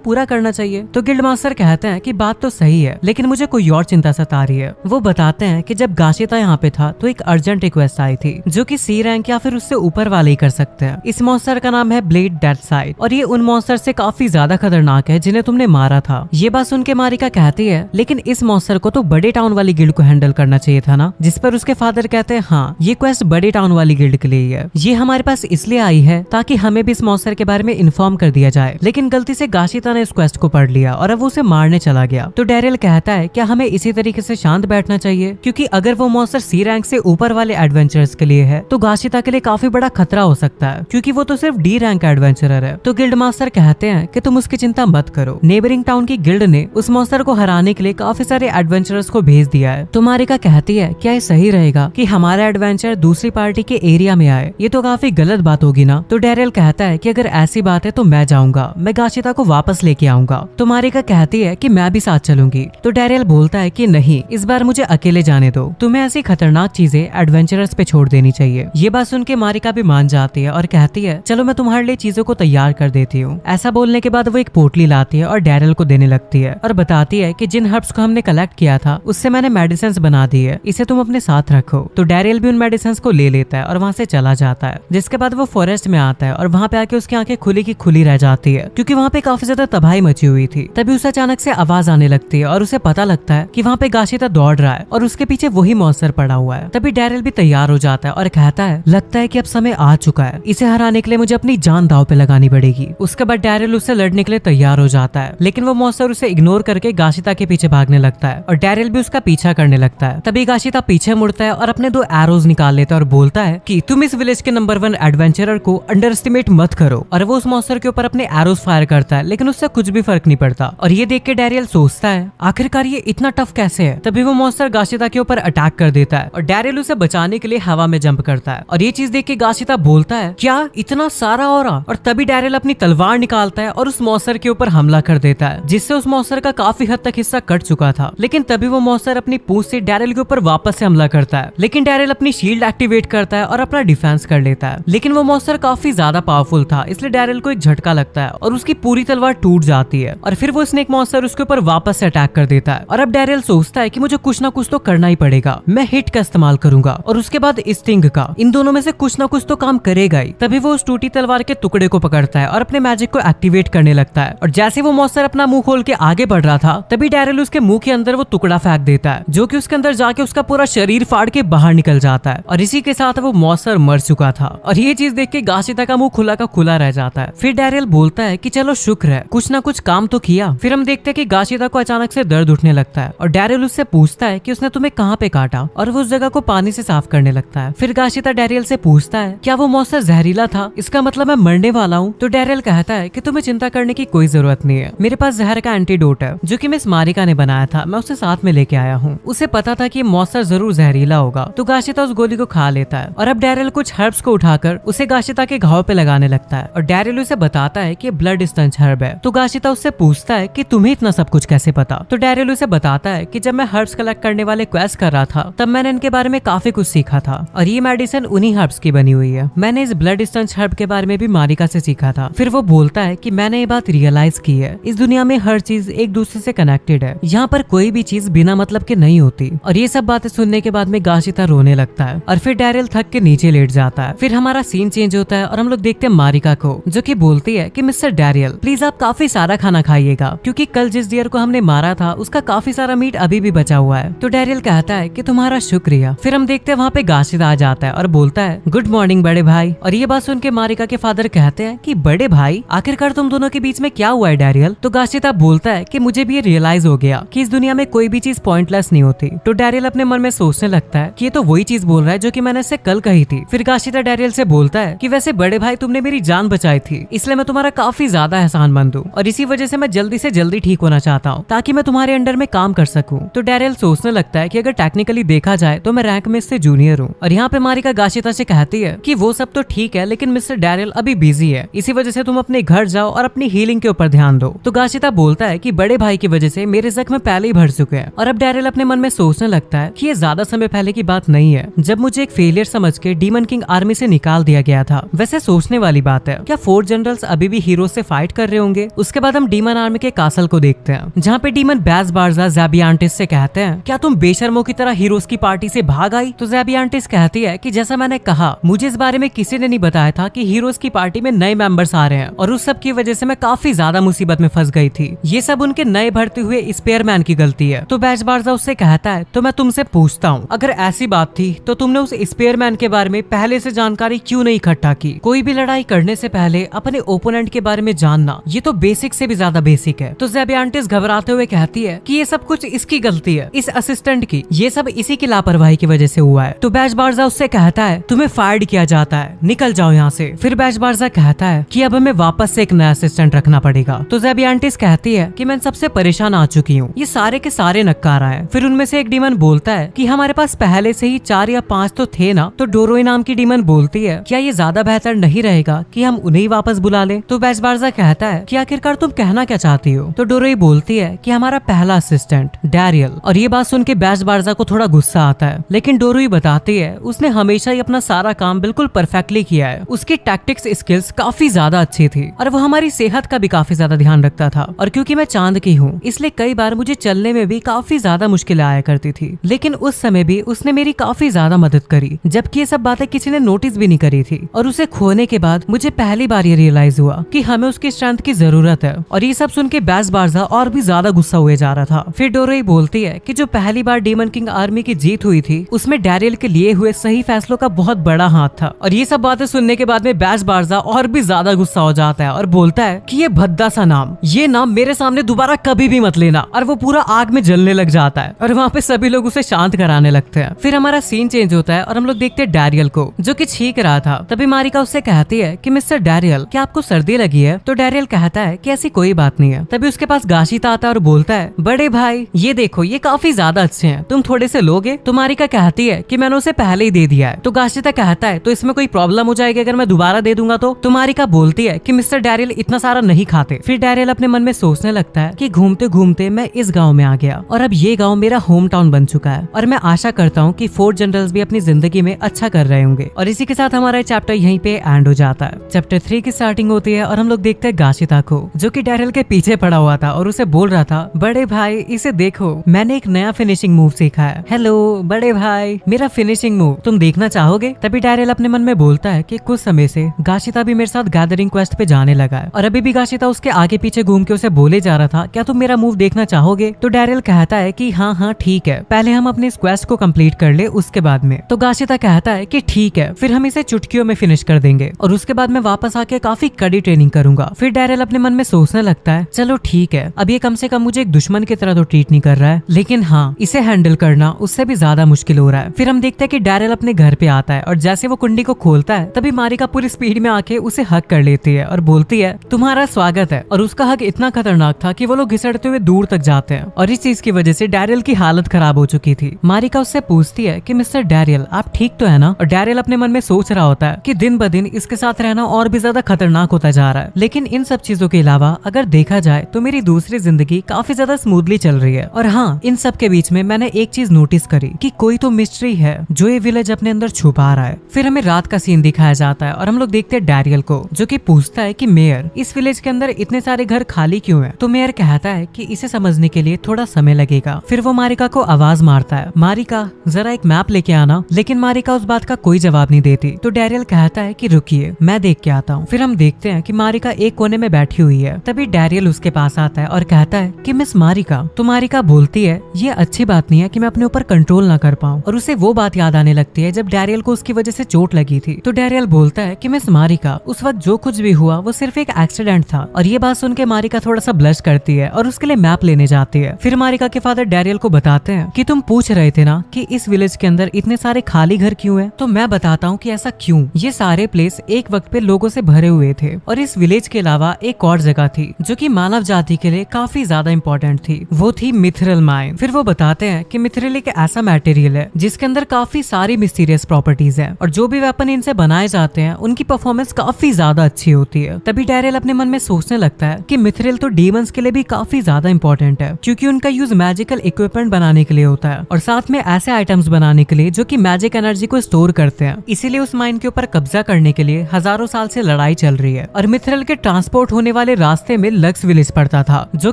पूरा करना चाहिए। तो गिल्ड मास्टर कहते हैं कि बात तो सही है, लेकिन मुझे कोई और चिंता सता रही है। वो बताते हैं कि जब गाशिता यहाँ पे था तो एक अर्जेंट रिक्वेस्ट आई थी जो कि सी रैंक या फिर उससे ऊपर वाले ही कर सकते हैं। इस मॉन्स्टर का नाम है ब्लेड डेथसाइड और ये उन मॉन्स्टर से काफी ज्यादा खतरनाक है जिन्हें तुमने मारा था। ये बात सुन के मारिका कहती है, लेकिन इस मॉन्स्टर को तो बड़े टाउन वाली गिल्ड को हैंडल करना चाहिए था ना। जिस पर उसके फादर कहते हैं, हाँ ये क्वेस्ट बड़े टाउन वाली गिल्ड के लिए ही है, ये हमारे पास इसलिए आई है ताकि हमें भी इस मॉन्स्टर के बारे में इन्फॉर्म कर दिया जाए। लेकिन गलती से गाशिता ने इस क्वेस्ट को पढ़ लिया और अब वो उसे मारने चला गया। तो डैरियल कहता है, क्या हमें इसी तरीके से शांत बैठना चाहिए, क्योंकि अगर वो मॉन्स्टर सी रैंक से ऊपर वाले एडवेंचरर्स के लिए है तो गाशिता के लिए काफी बड़ा खतरा हो सकता है, क्योंकि वो तो सिर्फ डी रैंक का एडवेंचरर है। तो गिल्ड मास्टर कहते हैं कि तुम उसकी चिंता मत करो, नेबरिंग टाउन की गिल्ड ने उस मॉन्स्टर को हराने के लिए काफी सारे एडवेंचरर्स को भेज दिया है। तो मारिका कहती है, क्या ये सही रहेगा कि हमारा एडवेंचर दूसरी पार्टी के एरिया में आए? ये तो काफी गलत बात होगी ना। तो डैरियल कहता है कि अगर ऐसी बात है तो मैं जाऊंगा, मैं गाशिता को वापस लेके आऊंगा। तो मारिका कहती है कि मैं भी साथ चलूंगी। तो डैरियल बोलता है कि नहीं, इस बार मुझे अकेले जाने दो, तुम्हें ऐसी खतरनाक चीजें एडवेंचरर्स पे छोड़ देनी चाहिए। ये बात सुन के मारिका भी मान जाती है और कहती है, चलो मैं तुम्हारे लिए चीजों को तैयार कर देती हूँ। ऐसा बोलने के बाद वो एक पोटली लाती है और डैरियल को देने लगती है और बताती है कि जिन हर्ब्स को हमने कलेक्ट किया था उससे मैंने मेडिसिन बना दी है, इसे तुम अपने साथ रखो। तो डैरियल भी उन मेडिसिन को ले लेता है और वहाँ से चला जाता है। जिसके बाद वो फॉरेस्ट में आता है और वहाँ पे आके उसकी आंखें खुली की खुली रह जाती है, क्योंकि वहाँ पे काफी ज्यादा तबाही मची हुई थी। तभी उसे अचानक से आवाज आने लगती है और उसे पता लगता है कि वहाँ पे गाशिता दौड़ रहा है और उसके पीछे वही मॉन्स्टर पड़ा हुआ है। तभी डैरियल भी तैयार हो जाता है और कहता है, लगता है कि अब समय आ चुका है, इसे हराने के लिए मुझे अपनी जान दांव पे लगानी पड़ेगी। उसके बाद डैरियल उससे लड़ने के लिए तैयार हो जाता है, लेकिन वो मॉन्स्टर उसे इग्नोर करके गाशिता के पीछे भागने लगता है और डैरियल भी उसका पीछा करने लगता है। तभी गाशिता पीछे मुड़ता है और अपने 2 एरोज निकाल लेता है और बोलता है कि तुम इस विलेज के नंबर 1 एडवेंचरर को अंडर एस्टिमेट मत करो। और वो उस मॉन्स्टर के ऊपर अपने एरोज फायर करता है, लेकिन उससे कुछ भी फर्क नहीं पड़ता। और ये देख के डैरियल सोचता है, आखिरकार ये इतना टफ कैसे है। तभी वो मॉन्स्टर गाशिता के ऊपर अटैक कर देता है और डैरियल उसे बचाने के लिए हवा में जंप करता है। और ये चीज देख के गाशिता बोलता है, क्या इतना सारा ऑरा। और तभी डैरियल अपनी तलवार निकालता है और उस मॉन्स्टर के ऊपर हमला कर देता है, जिससे उस मॉन्स्टर का काफी हद तक हिस्सा कट चुका था। लेकिन तभी वो मॉन्स्टर अपनी पूंछ से डैरियल के ऊपर वापस से हमला करता है, लेकिन डैरियल अपनी शील्ड एक्टिवेट करता है और अपना डिफेंस कर लेता है। लेकिन वो मॉन्स्टर काफी ज्यादा पावरफुल था, इसलिए डैरियल को एक झटका लगता है और उसकी पूरी तलवार टूट जाती है। और फिर वो स्नेक मॉन्स्टर उसके ऊपर वापस से अटैक कर देता है। और अब डैरियल सोचता है कि मुझे कुछ ना कुछ तो करना ही पड़ेगा, मैं हिट का इस्तेमाल करूंगा और उसके बाद स्टिंग का। इन दोनों में से कुछ ना कुछ तो काम करेगा ही। तभी वो उस टूटी तलवार के टुकड़े को पकड़ता है और अपने मैजिक को एक्टिवेट करने लगता है। और जैसे वो मॉन्स्टर अपना मुंह खोल के आगे बढ़ रहा था, तभी डैरियल उसके मुंह के अंदर वो टुकड़ा फेंक देता है, जो कि उसके अंदर जाके उसका पूरा शरीर फाड़ के बाहर निकल जाता है। और इसी के साथ वो मॉन्स्टर मर चुका था। और ये चीज देख के गाशिता का मुंह खुला का खुला रह जाता है। फिर डैरियल बोलता है कि चलो शुक्र है, कुछ ना कुछ काम तो किया। फिर हम देखते हैं कि गाशिता को अचानक से दर्द उठने लगता है और डैरियल उससे पूछता है कि उसने तुम्हें कहाँ पे काटा, और वो उस जगह को पानी से साफ करने लगता है। फिर गाशिता डैरियल से पूछता है, क्या वो मॉन्स्टर जहरीला था, इसका मतलब मैं मरने वाला हूँ। तो डैरियल कहता है कि तुम्हें चिंता करने की कोई जरूरत नहीं है, मेरे पास जहर का एंटीडोट है जो कि मिस मारिका ने बनाया था, मैं उसे साथ में लेके आया हूँ। उसे पता था कि मॉन्स्टर जरूर जहरीला होगा। तो गाशिता उस गोली को खा लेता है और अब डैरियल कुछ हर्ब्स को उठाकर उसे गाशिता के घाव पे लगाने लगता है और डैरियल उसे बताता है कि ब्लड स्टंच हर्ब है। तो गाशिता उससे पूछता है कि तुम्हें इतना सब कुछ कैसे पता। तो डैरियल उसे बताता है कि जब मैं हर्ब्स कलेक्ट करने वाले क्वेस्ट कर रहा था तब मैंने इनके बारे में काफी कुछ सीखा था और ये मेडिसिन उन्हीं हर्ब्स की बनी हुई है। मैंने इस ब्लड स्टंच हर्ब के बारे में भी मारिका से सीखा था। फिर वो बोलता है कि मैंने ये बात रियलाइज की है, इस दुनिया में हर चीज एक दूसरे से कनेक्टेड है, यहाँ पर कोई भी चीज बिना मतलब के नहीं होती। और ये सब बातें सुनने के बाद में गाशिता रोने लगता है और फिर डैरियल थक के नीचे लेट जाता है। फिर हमारा सीन चेंज होता है और हम लोग देखते हैं मारिका को, जो कि बोलती है कि मिस्टर डैरियल प्लीज आप काफी सारा खाना खाइएगा, क्योंकि कल जिस डियर को हमने मारा था उसका काफी सारा मीट अभी भी बचा हुआ है। तो डैरियल कहता है कि तुम्हारा शुक्रिया। फिर हम देखते हैं वहाँ पे गाशिता आ जाता है और बोलता है गुड मॉर्निंग बड़े भाई। और ये बात सुन के मारिका के फादर कहते हैं कि बड़े भाई, आखिरकार तुम दोनों के बीच में क्या हुआ है डैरियल। तो गाशिता बोलता है कि मुझे भी ये रियलाइज हो गया कि इस दुनिया में कोई भी चीज पॉइंटलेस नहीं होती। तो डैरियल अपने मन में सोचने लगता है कि ये तो वही चीज बोल रहा है जो कि मैंने इससे कल कही थी। फिर गाशिता डैरियल से बोलता है कि वैसे बड़े भाई तुमने मेरी जान बचाई थी, इसलिए मैं तुम्हारा काफी ज्यादा एहसानमंद हूँ और इसी वजह से मैं जल्दी से जल्दी ठीक होना चाहता हूँ ताकि मैं तुम्हारे अंडर में काम कर सकूँ। तो डैरियल सोचने लगता है कि अगर टेक्निकली देखा जाए तो मैं रैंक में इससे जूनियर हूँ। और यहाँ पे मारिका गाशिता से कहती है कि वो सब तो ठीक है, लेकिन मिस्टर डैरियल अभी बिजी है, इसी वजह से तुम अपने घर जाओ और अपनी हीलिंग के ऊपर ध्यान दो। तो गाशिता बोलता है कि बड़े भाई की वजह से मेरे जख्म पहले ही भर चुके हैं। और अब डैरियल अपने मन में सोचने लगता है कि ये ज्यादा समय पहले की बात नहीं है जब मुझे एक फेलियर समझ के डीमन किंग आर्मी से निकाल दिया दिया गया था। वैसे सोचने वाली बात है, क्या फोर्थ जनरल्स अभी भी हीरो से फाइट कर रहे होंगे? उसके बाद हम डीमन आर्मी के कासल को देखते हैं, जहाँ पे डीमन बैज बारजा ज़ेबियांटिस से कहते हैं, क्या तुम बेशर्मों की तरह हीरोज की पार्टी से भाग आई? तो ज़ेबियांटिस कहती है कि जैसा मैंने कहा, मुझे इस बारे में किसी ने नहीं बताया था कि हीरोज की पार्टी में नए मेंबर्स आ रहे हैं, और उस सब की वजह से मैं काफी ज्यादा मुसीबत में फंस गई थी। ये सब उनके नए भर्ती हुए स्पेयरमैन की गलती है। तो बैज बारजा उससे कहता है, तो मैं तुमसे पूछता हूँ, अगर ऐसी बात थी तो तुमने उस स्पेयरमैन के बारे में पहले से जानकारी क्यों नहीं इकट्ठा की? कोई भी लड़ाई करने से पहले अपने ओपोनेंट के बारे में जानना, ये तो बेसिक से भी ज्यादा बेसिक है। तो ज़ेबियांटिस घबराते हुए कहती है कि ये सब कुछ इसकी गलती है, इस असिस्टेंट की, ये सब इसी की लापरवाही की वजह से हुआ है। तो बैज बारजा उससे कहता है, तुम्हें फायर किया जाता है, निकल जाओ यहाँ से। फिर बैज बारजा कहता है कि अब हमें वापस से एक नया असिस्टेंट रखना पड़ेगा। तो ज़ेबियांटिस कहती है कि मैं सबसे परेशान आ चुकी हूँ, ये सारे के सारे नक्कारा है। फिर उनमें से एक डीमन बोलता है कि हमारे पास पहले से ही 4 या 5 तो थे ना। तो डोरोई नाम की डीमन बोलती है, क्या ये ज्यादा बेहतर नहीं रहेगा कि हम उन्हें ही वापस बुला लें? तो बैज बारजा कहता है कि आखिरकार तुम कहना क्या चाहती हो? तो डोरोई बोलती है कि हमारा पहला असिस्टेंट डैरियल। और ये बात सुन के बैज बारजा को थोड़ा गुस्सा आता है, लेकिन डोरोई बताती है उसने हमेशा ही अपना सारा काम बिल्कुल परफेक्टली किया है, उसकी टैक्टिक्स स्किल्स काफी ज्यादा अच्छी थी, और वो हमारी सेहत का भी काफी ज्यादा ध्यान रखता था। और क्योंकि मैं चांद की हूँ, इसलिए कई बार मुझे चलने में भी काफी ज्यादा मुश्किल आया करती थी, लेकिन उस समय भी उसने मेरी काफी ज्यादा मदद करी, जबकि ये सब बातें किसी ने नोटिस भी नहीं करी थी। और उसे खोने के बाद मुझे पहली बार ये रियलाइज हुआ कि हमें उसकी स्ट्रेंथ की जरूरत है। और ये सब सुन के बैज बारजा और भी ज्यादा गुस्सा हुए जा रहा था। फिर डोरोई बोलती है कि जो पहली बार डीमन किंग आर्मी की जीत हुई थी, उसमें डैरियल के लिए हुए सही फैसलों का बहुत बड़ा हाथ था। और ये सब बातें सुनने के बाद में बैज बारजा और भी ज्यादा गुस्सा हो जाता है और बोलता है कि ये भद्दा सा नाम, ये नाम मेरे सामने दोबारा कभी भी मत लेना। और वो पूरा आग में जलने लग जाता है, और वहाँ पे सभी लोग उसे शांत कराने लगते हैं। फिर हमारा सीन चेंज होता है और हम लोग देखते हैं डैरियल को, जो कि छींक रहा था। तभी मारिका उससे कहती है कि मिस्टर डैरियल, क्या आपको सर्दी लगी है? तो डैरियल कहता है कि ऐसी कोई बात नहीं है। तभी उसके पास गाशिता आता है और बोलता है, बड़े भाई ये देखो, ये काफी ज्यादा अच्छे हैं, तुम थोड़े से लोगे? तो मारिका कहती है कि मैंने उसे पहले ही दे दिया है। तो गाशिता कहता है, तो इसमें कोई प्रॉब्लम हो जाएगी अगर मैं दोबारा दे दूंगा? तो मारिका बोलती है कि मिस्टर डैरियल इतना सारा नहीं खाते। फिर डैरियल अपने मन में सोचने लगता है कि घूमते घूमते मैं इस गाँव में आ गया, और अब ये गाँव मेरा होम टाउन बन चुका है, और मैं आशा करता हूँ कि फोर्थ जनरल्स भी अपनी जिंदगी में अच्छा कर रहे होंगे। और इसी के साथ हमारा चैप्टर यहीं पे एंड हो जाता है। चैप्टर 3 की स्टार्टिंग होती है और हम लोग देखते हैं गाशिता को, जो कि डैरियल के पीछे पड़ा हुआ था और उसे बोल रहा था, बड़े भाई इसे देखो, मैंने एक नया फिनिशिंग मूव सीखा है। हेलो बड़े भाई, मेरा फिनिशिंग मूव तुम देखना चाहोगे? तभी डैरियल अपने मन में बोलता है कि कुछ समय से गाशिता भी मेरे साथ गैदरिंग क्वेस्ट पे जाने लगा है, और अभी भी गाशिता उसके आगे पीछे घूम के उसे बोले जा रहा था, क्या तुम मेरा मूव देखना चाहोगे? तो डैरियल कहता है कि हाँ हाँ ठीक है, पहले हम अपने इस क्वेस्ट को कंप्लीट कर ले, उसके बाद में। तो गाशिता कहता है कि ठीक है, फिर हम इसे चुटकियों में फिनिश कर देंगे, और उसके बाद मैं वापस आके काफी कड़ी ट्रेनिंग करूंगा। फिर डैरियल अपने मन में सोचने लगता है, चलो ठीक है, अब ये कम से कम मुझे एक दुश्मन की तरह तो ट्रीट नहीं कर रहा है, लेकिन हाँ, इसे हैंडल करना उससे भी ज्यादा मुश्किल हो रहा है। फिर हम देखते हैं कि डैरियल अपने घर पे आता है, और जैसे वो कुंडी को खोलता है, तभी मारिका पूरी स्पीड में आके उसे हक कर लेती है और बोलती है, तुम्हारा स्वागत है। और उसका हक इतना खतरनाक था कि वो लोग घिसड़ते हुए दूर तक जाते हैं, और इस चीज की वजह से डैरियल की हालत खराब हो चुकी थी। मारिका उससे पूछती है कि मिस्टर डैरियल, आप ठीक तो है ना? और डैरियल अपने मन में सोच रहा होता है कि दिन ब दिन इसके साथ रहना और भी ज्यादा खतरनाक होता जा रहा है, लेकिन इन सब चीजों के अलावा अगर देखा जाए तो मेरी दूसरी जिंदगी काफी ज्यादा स्मूथली चल रही है। और हाँ, इन सब के बीच में मैंने एक चीज नोटिस करी कि कोई तो मिस्ट्री है जो ये विलेज अपने अंदर छुपा रहा है। फिर हमें रात का सीन दिखाया जाता है और हम लोग देखते हैं डैरियल को, जो कि पूछता है कि मेयर, इस विलेज के अंदर इतने सारे घर खाली क्यों हैं? तो मेयर कहता है कि इसे समझने के लिए थोड़ा समय लगेगा। फिर वो मारिका को आवाज मारता है, मारिका जरा एक मैप लेके आना, लेकिन मारिका उस बात का कोई जवाब नहीं देती। तो डैरियल कहता है कि रुकिए, मैं देख के आता हूँ। फिर हम देखते हैं कि मारिका एक कोने में बैठी हुई है। तभी डैरियल उसके पास आता है और कहता है कि मिस मारिका। तो मारिका बोलती है, ये अच्छी बात नहीं है कि मैं अपने ऊपर कंट्रोल ना कर पाऊँ, और उसे वो बात याद आने लगती है जब डैरियल को उसकी वजह से चोट लगी थी। तो डैरियल बोलता है कि मिस मारिका, उस वक्त जो कुछ भी हुआ वो सिर्फ एक एक्सीडेंट था। और ये बात सुन के मारिका थोड़ा सा ब्लश करती है और उसके लिए मैप लेने जाती है। फिर मारिका के फादर डैरियल को बताते हैं कि तुम पूछ रहे थे ना कि इस विलेज के अंदर इतने सारे खाली घर क्यों है, तो मैं बताता हूँ कि ऐसा क्यों। ये सारे प्लेस एक वक्त पे लोगों से भरे हुए थे, और इस विलेज के अलावा एक और जगह थी जो कि मानव जाति के लिए काफी ज्यादा इंपॉर्टेंट थी, वो थी मिथरल माइन। फिर वो बताते हैं कि मिथरल एक ऐसा मटेरियल है जिसके अंदर काफी सारी मिस्टीरियस प्रॉपर्टीज है, और जो भी वेपन इनसे बनाए जाते हैं उनकी परफॉर्मेंस काफी ज्यादा अच्छी होती है। तभी डैरियल अपने मन में सोचने लगता है कि मिथरल तो डीमंस के लिए भी काफी ज्यादा इंपॉर्टेंट है, क्योंकि उनका यूज मैजिकल इक्विपमेंट बनाने के लिए होता है, और साथ में ऐसे आइटम्स बनाने के लिए जो कि मैजिक एनर्जी को स्टोर करते हैं। इसीलिए उस माइन के के ऊपर कब्जा करने के लिए हजारों साल से लड़ाई चल रही है और मिथरल के ट्रांसपोर्ट होने वाले रास्ते में लक्स विलेज पड़ता था, जो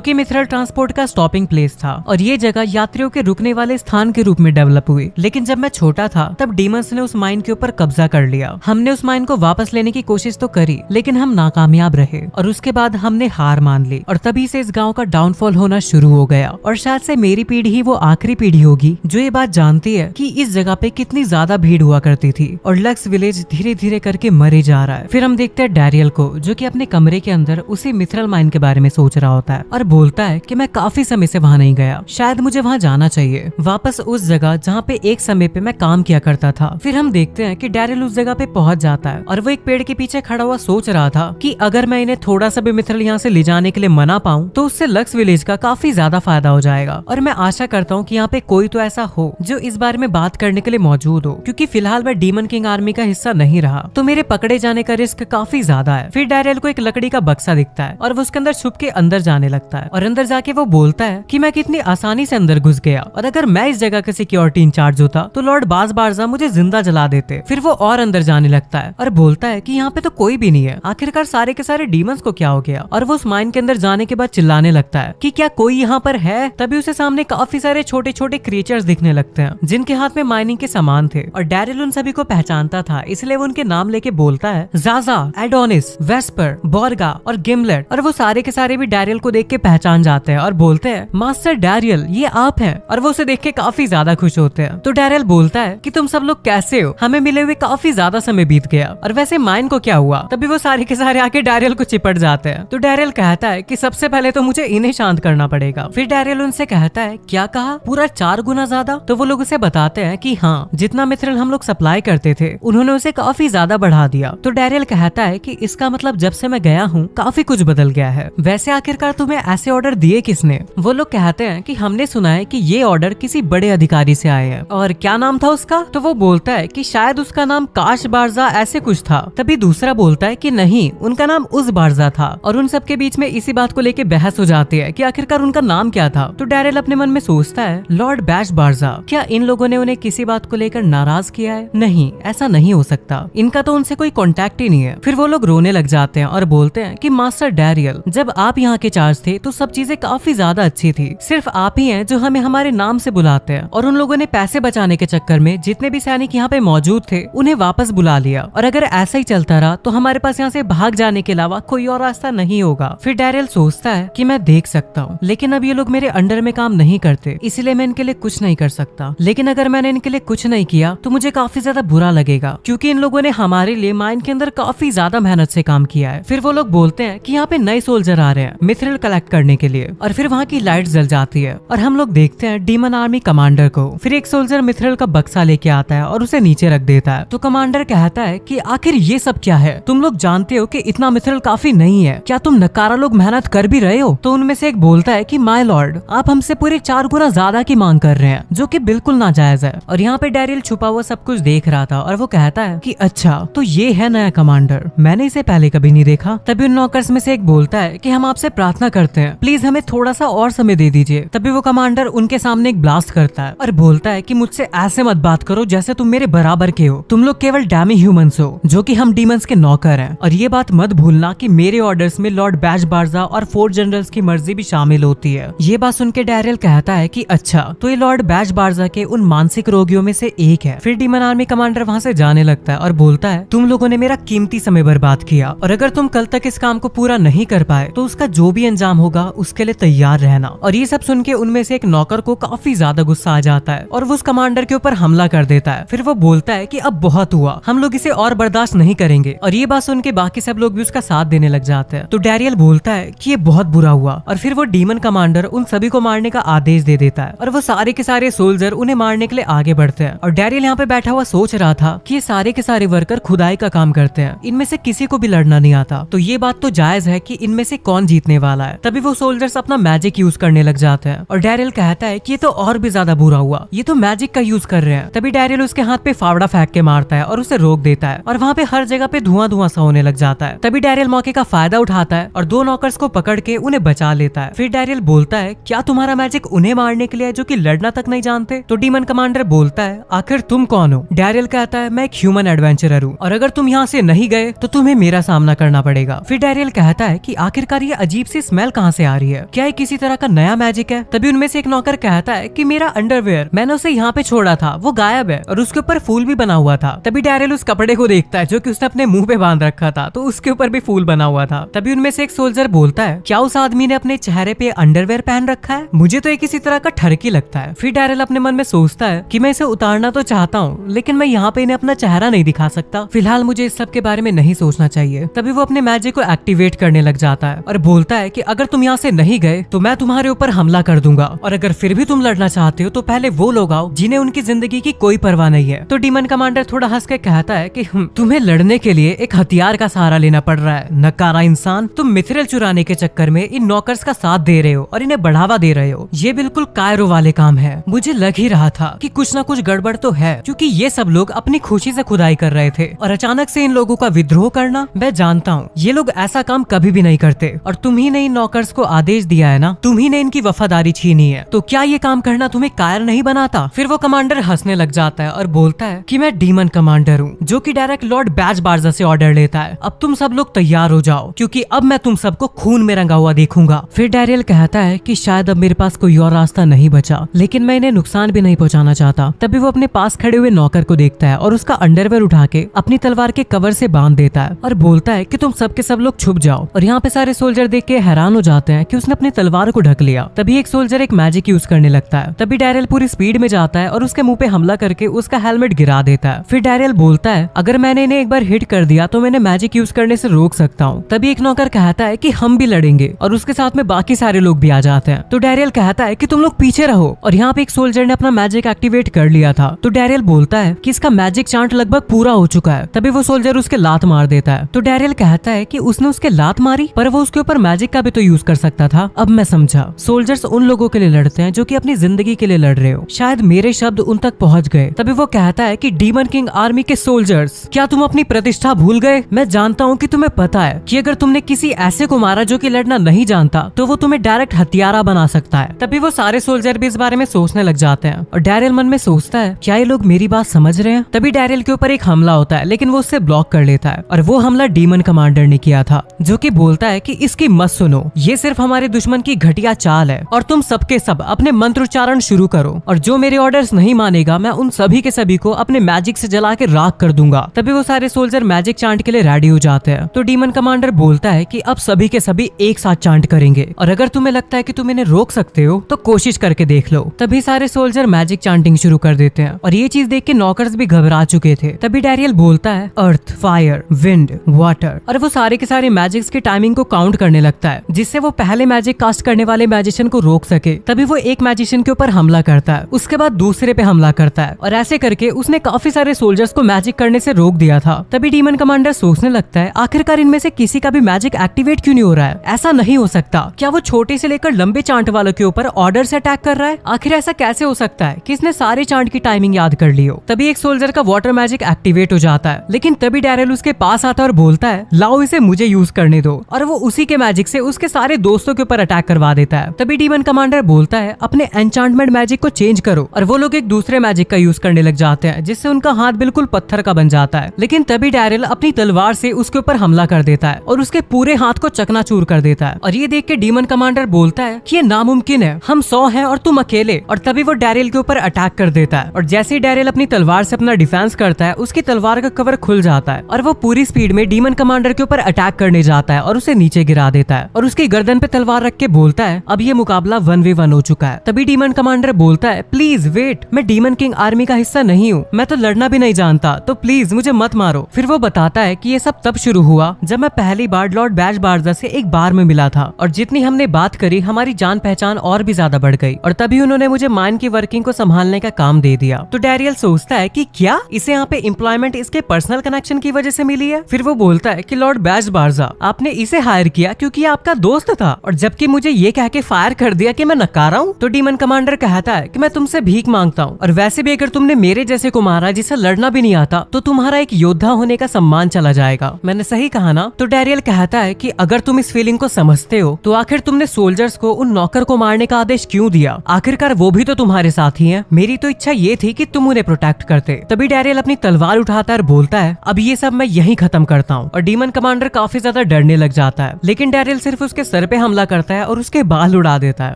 कि मिथरल ट्रांसपोर्ट का स्टॉपिंग प्लेस था और ये जगह यात्रियों के रुकने वाले स्थान के रूप में डेवलप हुई। लेकिन जब मैं छोटा था तब डीमंस ने उस माइन के ऊपर कब्जा कर लिया। हमने उस माइन को वापस लेने की कोशिश तो करी, लेकिन हम नाकामयाब रहे और उसके बाद हमने हार मान ली और तभी से इस गाँव का डाउनफॉल होना शुरू हो गया। और शायद से मेरी पीढ़ी ही वो आखिरी पीढ़ी होगी जो ये बात जानती है कि इस जगह पे कितनी ज्यादा भीड़ हुआ करती थी और लक्स विलेज धीरे धीरे करके मरे जा रहा है। फिर हम देखते हैं डैरियल को, जो कि अपने कमरे के अंदर उसी मिथरल माइन के बारे में सोच रहा होता है और बोलता है कि मैं काफी समय से वहाँ नहीं गया, शायद मुझे वहाँ जाना चाहिए, वापस उस जगह जहाँ पे एक समय पे मैं काम किया करता था। फिर हम देखते हैं कि डैरियल उस जगह पे पहुंच जाता है और वो एक पेड़ के पीछे खड़ा हुआ सोच रहा था कि अगर मैं इन्हें थोड़ा सा भी मिथरल यहाँ से ले जाने के लिए मना पाऊं तो उससे लक्स विलेज का काफी ज्यादा फायदा हो जाएगा। और मैं आशा करता हूँ कि यहाँ पे कोई तो ऐसा हो जो इस बारे में बात करने के लिए मौजूद हो, क्योंकि फिलहाल मैं डीमन किंग आर्मी का हिस्सा नहीं रहा तो मेरे पकड़े जाने का रिस्क काफी ज्यादा है। फिर डैरियल को एक लकड़ी का बक्सा दिखता है और वो उसके अंदर छुप के अंदर जाने लगता है और अंदर जाके वो बोलता है कि मैं कितनी आसानी से अंदर घुस गया और अगर मैं इस जगह का सिक्योरिटी इंचार्ज होता तो लॉर्ड बाज़बारजा मुझे जिंदा जला देते। फिर वो और अंदर जाने लगता है और बोलता है कि यहाँ पे तो कोई भी नहीं है, आखिरकार सारे के सारे डीमंस को क्या हो गया। और वो उस माइन के अंदर जाने के बाद चिल्लाने लगता है कि क्या कोई यहाँ पर है। तभी उसे सामने काफी सारे छोटे छोटे क्रिएचर्स दिखने लगते हैं जिनके हाथ में माइनिंग के सामान थे और डैरियल उन सभी को पहचानता था, इसलिए वो उनके नाम लेके बोलता है ज़ाज़ा, एडोनिस, वेस्पर, बोर्गा और गिमलेट। और वो सारे के सारे भी डैरियल को देख के पहचान जाते हैं और बोलते हैं मास्टर डैरियल, ये आप हैं। और वो उसे देख के काफी ज्यादा खुश होते हैं। तो डैरियल बोलता है कि तुम सब लोग कैसे हो, हमें मिले हुए काफी ज्यादा समय बीत गया और वैसे माइन को क्या हुआ। तभी वो सारे के सारे आके डैरियल को चिपट जाते हैं। तो डैरियल कहता है कि सबसे पहले तो मुझे इन्हें शांत करना पड़ेगा। फिर डैरियल उनसे कहता है क्या कहा, पूरा 4 गुना ज्यादा। तो वो लोग उसे बताते हैं कि हाँ, जितना मिथरल हम लोग सप्लाई करते थे उन्होंने उसे काफी ज्यादा बढ़ा दिया। तो डैरियल कहता है कि इसका मतलब जब से मैं गया हूँ काफी कुछ बदल गया है। वैसे आखिरकार तुम्हें ऐसे ऑर्डर दिए किसने। वो लोग कहते हैं कि हमने सुना है कि ये ऑर्डर किसी बड़े अधिकारी से आए हैं। और क्या नाम था उसका। तो वो बोलता है कि शायद उसका नाम काश बारजा ऐसे कुछ था। तभी दूसरा बोलता है कि नहीं, उनका नाम उस बारजा था। और उन सबके बीच में इसी बात को लेके बहस हो जाती है कि आखिरकार उनका नाम क्या था। तो डैरियल अपने मन में सोचता है लॉर्ड बैश बारजा, क्या इन लोगों ने उन्हें किसी बात को लेकर नाराज किया है। नहीं, ऐसा नहीं हो सकता, इनका तो उनसे कोई कॉन्टेक्ट ही नहीं है। फिर वो लोग रोने लग जाते हैं और बोलते हैं कि मास्टर डैरियल, जब आप यहाँ के चार्ज थे तो सब चीजें काफी ज्यादा अच्छी थी, सिर्फ आप ही हैं जो हमें हमारे नाम से बुलाते हैं। और उन लोगों ने पैसे बचाने के चक्कर में जितने भी सैनिक यहाँ पे मौजूद थे उन्हें वापस बुला लिया। और अगर ऐसा ही चलता रहा तो हमारे पास यहाँ से भाग जाने के अलावा कोई और रास्ता नहीं होगा। फिर डैरियल सोचता है कि मैं देख सकता हूँ, लेकिन अब ये लोग मेरे अंडर में काम नहीं करते, इसलिए मैं इनके लिए कुछ नहीं कर सकता। लेकिन अगर मैंने इनके लिए कुछ नहीं किया तो मुझे काफी ज्यादा बुरा लगेगा, क्योंकि इन लोगों ने हमारे लिए माइन के अंदर काफी ज्यादा मेहनत से काम किया है। फिर वो लोग बोलते हैं कि यहाँ पे नए सोल्जर आ रहे हैं मिथरल कलेक्ट करने के लिए। और फिर वहाँ की लाइट जल जाती है और हम लोग देखते हैं डीमन आर्मी कमांडर को। फिर एक सोल्जर मिथरल का बक्सा लेके आता है और उसे नीचे रख देता है। तो कमांडर कहता है कि आखिर ये सब क्या है, तुम लोग जानते हो कि इतना मिथरल काफी नहीं है, क्या तुम नकारा लोग मेहनत कर भी रहे हो। तो उनमें से एक बोलता है कि माय लॉर्ड, आप हमसे पूरे 4 गुना ज्यादा की मांग कर रहे हैं, जो कि बिल्कुल नाजायज है। और यहाँ पे डैरियल छुपा हुआ सब कुछ देख रहा था और वो कहता है कि अच्छा, तो ये है नया कमांडर, मैंने इसे पहले कभी नहीं देखा। तभी उन नौकर्स में से एक बोलता है कि हम आपसे प्रार्थना करते हैं, प्लीज हमें थोड़ा सा और समय दे दीजिए। तभी वो कमांडर उनके सामने एक ब्लास्ट करता है और बोलता है कि मुझसे ऐसे मत बात करो जैसे तुम मेरे बराबर के हो, तुम लोग केवल डैमी ह्यूमंस हो जो कि हम डीमंस के नौकर हैं। और ये बात मत भूलना कि मेरे ऑर्डर्स में लॉर्ड बैश बारजा और 4 जनरल्स की मर्जी भी शामिल होती है। ये बात सुन के डैरियल कहता है कि अच्छा, तो ये लॉर्ड बैश बारजा के उन मानसिक रोगियों में से एक है। फिर डीमन आर्मी कमांडर वहाँ से जाने लगता है और बोलता है तुम लोगों ने मेरा कीमती समय बर्बाद किया और अगर तुम कल तक इस काम को पूरा नहीं कर पाए तो उसका जो भी अंजाम होगा उसके लिए तैयार रहना। और ये सब सुन के उनमें से एक नौकर को काफी ज्यादा गुस्सा आ जाता है और वो उस कमांडर के ऊपर हमला कर देता है। फिर वो बोलता है कि अब बहुत हुआ, हम लोग इसे और बर्दाश्त नहीं करेंगे। और ये बात सुन के बाकी सब लोग भी उसका साथ देने लग जाते हैं। तो डैरियल बोलता है कि ये बहुत बुरा हुआ और फिर वो डीमन कमांडर उन सभी को मारने का आदेश दे देता है और वो सारे के सारे सोल्जर उन्हें मारने के लिए आगे बढ़ते हैं। और डैरियल यहाँ पे बैठा हुआ सोच रहा था कि ये सारे के सारे वर्कर खुदाई का काम करते हैं, इनमें से किसी को भी लड़ना नहीं आता, तो ये बात तो जायज है कि इनमें से कौन जीतने वाला है। तभी वो सोल्जर्स अपना मैजिक यूज करने लग जाते हैं और डैरियल कहता है कि ये तो और भी ज्यादा बुरा हुआ, ये तो मैजिक का यूज कर रहे हैं। तभी डैरियल उसके हाथ पे फावड़ा फेंक के मारता है और उसे रोक देता है और वहाँ पे हर जगह पे धुआं धुआं सा होने लग जाता है। तभी डैरियल मौके का फायदा उठाता है और 2 नौकर्स को पकड़ के उन्हें बचा लेता है। फिर डैरियल बोलता है क्या तुम्हारा मैजिक उन्हें मारने के लिए है जो कि लड़ना तक नहीं जानते। तो डीमन कमांडर बोलता है आखिर तुम कौन हो। डैरियल कहता है मैं एक ह्यूमन ह्यूमन एडवेंचरर हूँ और अगर तुम यहाँ से नहीं गए तो तुम्हें मेरा सामना करना पड़ेगा। फिर डैरियल कहता है कि आखिरकार ये अजीब सी स्मेल कहाँ से आ रही है, क्या ये किसी तरह का नया मैजिक है। तभी उनमें से एक नौकर कहता है कि मेरा अंडरवेयर, मैंने उसे यहाँ पे छोड़ा था, वो गायब है और उसके ऊपर फूल भी बना हुआ था। तभी डैरियल उस कपड़े को देखता है जो कि उसने अपने मुंह पे बांध रखा था, तो उसके ऊपर भी फूल बना हुआ था। तभी उनमें से एक सोल्जर बोलता है, क्या उस आदमी ने अपने चेहरे पे अंडरवेयर पहन रखा है? मुझे तो ये किसी तरह का ठरकी लगता है। फिर डैरियल अपने मन में सोचता है कि मैं इसे उतारना तो चाहता हूँ, लेकिन मैं यहाँ पे इन्हें अपना चेहरा नहीं दिखा सकता। फिलहाल मुझे इस सब के बारे में नहीं सोचना चाहिए। तभी वो अपने मैजिक को एक्टिवेट करने लग जाता है और बोलता है कि अगर तुम यहाँ से नहीं गए तो मैं तुम्हारे ऊपर हमला कर दूंगा, और अगर फिर भी तुम लड़ना चाहते हो तो पहले वो लोग आओ जिन्हें उनकी जिंदगी की कोई परवाह नहीं है। तो डीमन कमांडर थोड़ा हंस के कहता है कि तुम्हें लड़ने के लिए एक हथियार का सहारा लेना पड़ रहा है, नकारा इंसान। तुम मिथरल चुराने के चक्कर में इन नौकर्स का साथ दे रहे हो और इन्हें बढ़ावा दे रहे हो। ये बिल्कुल कायरो वाले काम है। मुझे लग ही रहा था कि कुछ ना कुछ गड़बड़ तो है, क्योंकि ये सब लोग अपनी खुशी से खुदाई कर रहे थे और अचानक से इन लोगों का विद्रोह करना, मैं जानता हूँ ये लोग ऐसा काम कभी भी नहीं करते और तुम ही ने इन नौकर्स को आदेश दिया है ना, तुम ही ने इनकी वफादारी छीनी है, तो क्या ये काम करना तुम्हें कायर नहीं बनाता? फिर वो कमांडर हंसने लग जाता है और बोलता है कि मैं डीमन कमांडर हूँ, जो कि डायरेक्ट लॉर्ड बैज बार्जा से ऑर्डर लेता है। अब तुम सब लोग तैयार हो जाओ, क्योंकि अब मैं तुम सबको खून में रंगा हुआ देखूंगा। फिर डैरियल कहता है कि शायद अब मेरे पास कोई और रास्ता नहीं बचा, लेकिन मैं इन्हें नुकसान भी नहीं पहुंचाना चाहता। तभी वो अपने पास खड़े हुए नौकर को देखता है और उसका अंडरवेयर उठा के अपनी तलवार के कवर से बांध देता है और बोलता है कि तुम सब के सब लोग छुप जाओ। और यहाँ पे सारे सोल्जर देख के हैरान हो जाते हैं कि उसने अपनी तलवार को ढक लिया। तभी एक सोल्जर एक मैजिक यूज करने लगता है। तभी डैरियल पूरी स्पीड में जाता है और उसके मुंह पे हमला करके उसका हेलमेट गिरा देता है। फिर डैरियल बोलता है, अगर मैंने इन्हें एक बार हिट कर दिया तो मैंने मैजिक यूज करने से रोक सकता हूँ। तभी एक नौकर कहता है कि हम भी लड़ेंगे और उसके साथ में बाकी सारे लोग भी आ जाते हैं। तो डैरियल कहता है कि तुम लोग पीछे रहो, और यहाँ पे एक सोल्जर ने अपना मैजिक एक्टिवेट कर लिया था। तो डैरियल बोलता है कि इसका मैजिक चांट लगभग पूरा हो चुका है। तभी वो सोल्जर उसके लात मार देता है। तो डैरियल कहता है कि उसने उसके लात मारी, पर वो उसके ऊपर मैजिक का भी तो यूज कर सकता था। अब मैं समझा, सोल्जर्स उन लोगों के लिए लड़ते हैं जो कि अपनी जिंदगी के लिए लड़ रहे हो। शायद मेरे शब्द उन तक पहुंच गए। तभी वो कहता है कि डीमन किंग आर्मी के सोल्जर्स, क्या तुम अपनी प्रतिष्ठा भूल गए? मैं जानता हूँ कि तुम्हें पता है कि अगर तुमने किसी ऐसे को मारा जो कि लड़ना नहीं जानता, तो वो तुम्हें डायरेक्ट हथियारा बना सकता है। तभी वो सारे सोल्जर भी इस बारे में सोचने लग जाते हैं और डैरियल मन में सोचता है, क्या ये लोग मेरी बात समझ रहे हैं? तभी डैरियल के ऊपर एक हमला होता है, लेकिन वो उससे ब्लॉक कर लेता है और वो हमला डीमन कमांडर ने किया था, जो कि बोलता है कि इसकी मत सुनो, ये सिर्फ हमारे दुश्मन की घटिया चाल है और तुम सबके सब अपने मंत्रोच्चारण शुरू करो, और जो मेरे ऑर्डर्स नहीं मानेगा मैं उन सभी के सभी को अपने मैजिक से जला के राख कर दूंगा। तभी वो सारे सोल्जर मैजिक चांट के लिए रेडी हो जाते हैं। तो डीमन कमांडर बोलता है कि अब सभी के सभी एक साथ चांट करेंगे, और अगर तुम्हें लगता है कि तुम इन्हें रोक सकते हो तो कोशिश करके देख लो। तभी सारे सोल्जर मैजिक चांटिंग शुरू कर देते हैं और ये चीज देख के नौकर्स भी घबरा चुके थे। तभी डैरियल बोलता है, अर्थ, फायर, विंड, वाटर, और वो सारे के सारे मैजिक्स की टाइमिंग को काउंट करने लगता है, जिससे वो पहले मैजिक कास्ट करने वाले मैजिशियन को रोक सके। तभी वो एक मैजिशियन के ऊपर हमला करता है, उसके बाद दूसरे पे हमला करता है, और ऐसे करके उसने काफी सारे सोल्जर्स को मैजिक करने से रोक दिया था। तभी डीमन कमांडर सोचने लगता है, आखिरकार इनमें से किसी का भी मैजिक एक्टिवेट क्यों नहीं हो रहा है? ऐसा नहीं हो सकता, क्या वो छोटे से लेकर लंबे चांट वालों के ऊपर ऑर्डर से अटैक कर रहा है? आखिर ऐसा कैसे हो सकता है कि इसने सारे चांट की टाइमिंग याद कर ली हो? तभी एक सोल्जर का वाटर मैजिक एक्टिवेट हो जाता है, लेकिन तभी डैरियल उसके पास आता है और बोलता है, लाओ इसे मुझे यूज करने दो, और वो उसी के मैजिक से उसके सारे दोस्तों के ऊपर अटैक करवा देता है। तभी डीमन कमांडर बोलता है, अपने एन्चांटमेंट मैजिक को चेंज करो, और वो लोग एक दूसरे मैजिक का यूज करने लग जाते हैं, जिससे उनका हाथ बिल्कुल पत्थर का बन जाता है। लेकिन तभी डैरियल अपनी तलवार से उसके ऊपर हमला कर देता है और उसके पूरे हाथ को चकनाचूर कर देता है। और ये देख के डीमन कमांडर बोलता है कि ये नामुमकिन है, हम 100 हैं और तुम अकेले। और तभी वो डैरियल के ऊपर अटैक कर देता है, और जैसे ही डैरियल अपनी तलवार से अपना डिफेंस करता है, उसकी तलवार का कवर खुल जाता है और वो पूरी स्पीड में डीमन कमांडर के ऊपर अटैक करने जाता है और उसे नीचे गिरा देता है, और उसकी गर्दन पे तलवार रख के बोलता है, अब ये मुकाबला 1v1 हो चुका है। तभी डीमन कमांडर बोलता है, प्लीज वेट, मैं डीमन किंग आर्मी का हिस्सा नहीं हूँ, मैं तो लड़ना भी नहीं जानता, तो प्लीज मुझे मत मारो। फिर वो बताता है कि ये सब तब शुरू हुआ जब मैं पहली बार लॉर्ड बैज बार्जा से एक बार में मिला था, और जितनी हमने बात करी हमारी जान पहचान और भी ज्यादा बढ़ गई, और तभी उन्होंने मुझे माइन की वर्किंग को संभालने का काम दे दिया। तो डैरियल सोचता है कि क्या इसे यहाँ पे एम्प्लॉयमेंट इसके पर्सनल कनेक्शन की वजह से मिली है? फिर वो बोलता है कि लॉर्ड बैज बार्जा, आपने इसे हायर किया क्योंकि ये आपका दोस्त था, और जबकि मुझे ये कह के फायर कर दिया कि मैं नकारा हूँ। तो डीमन कमांडर कहता है कि मैं तुमसे भीख मांगता हूँ, और वैसे भी अगर तुमने मेरे जैसे को मारा जिसे लड़ना भी नहीं आता, तो तुम्हारा एक योद्धा होने का सम्मान चला जाएगा। मैंने सही कहा ना? तो डैरियल कहता है कि अगर तुम इस फीलिंग को समझते हो तो आखिर तुमने सोल्जर्स को उन नौकर को मारने का आदेश क्यों दिया? आखिरकार वो भी तो तुम्हारे साथ ही हैं। मेरी तो इच्छा ये थी कि तुम उन्हें प्रोटेक्ट करते। तभी डैरियल अपनी तलवार उठाता है और बोलता है अब ये सब मैं यहीं खत्म करता हूँ। और डीमन कमांडर काफी ज्यादा डरने लग जाता है, लेकिन डैरियल सिर्फ उसके सर पे हमला करता है और उसके बाल उड़ा देता है।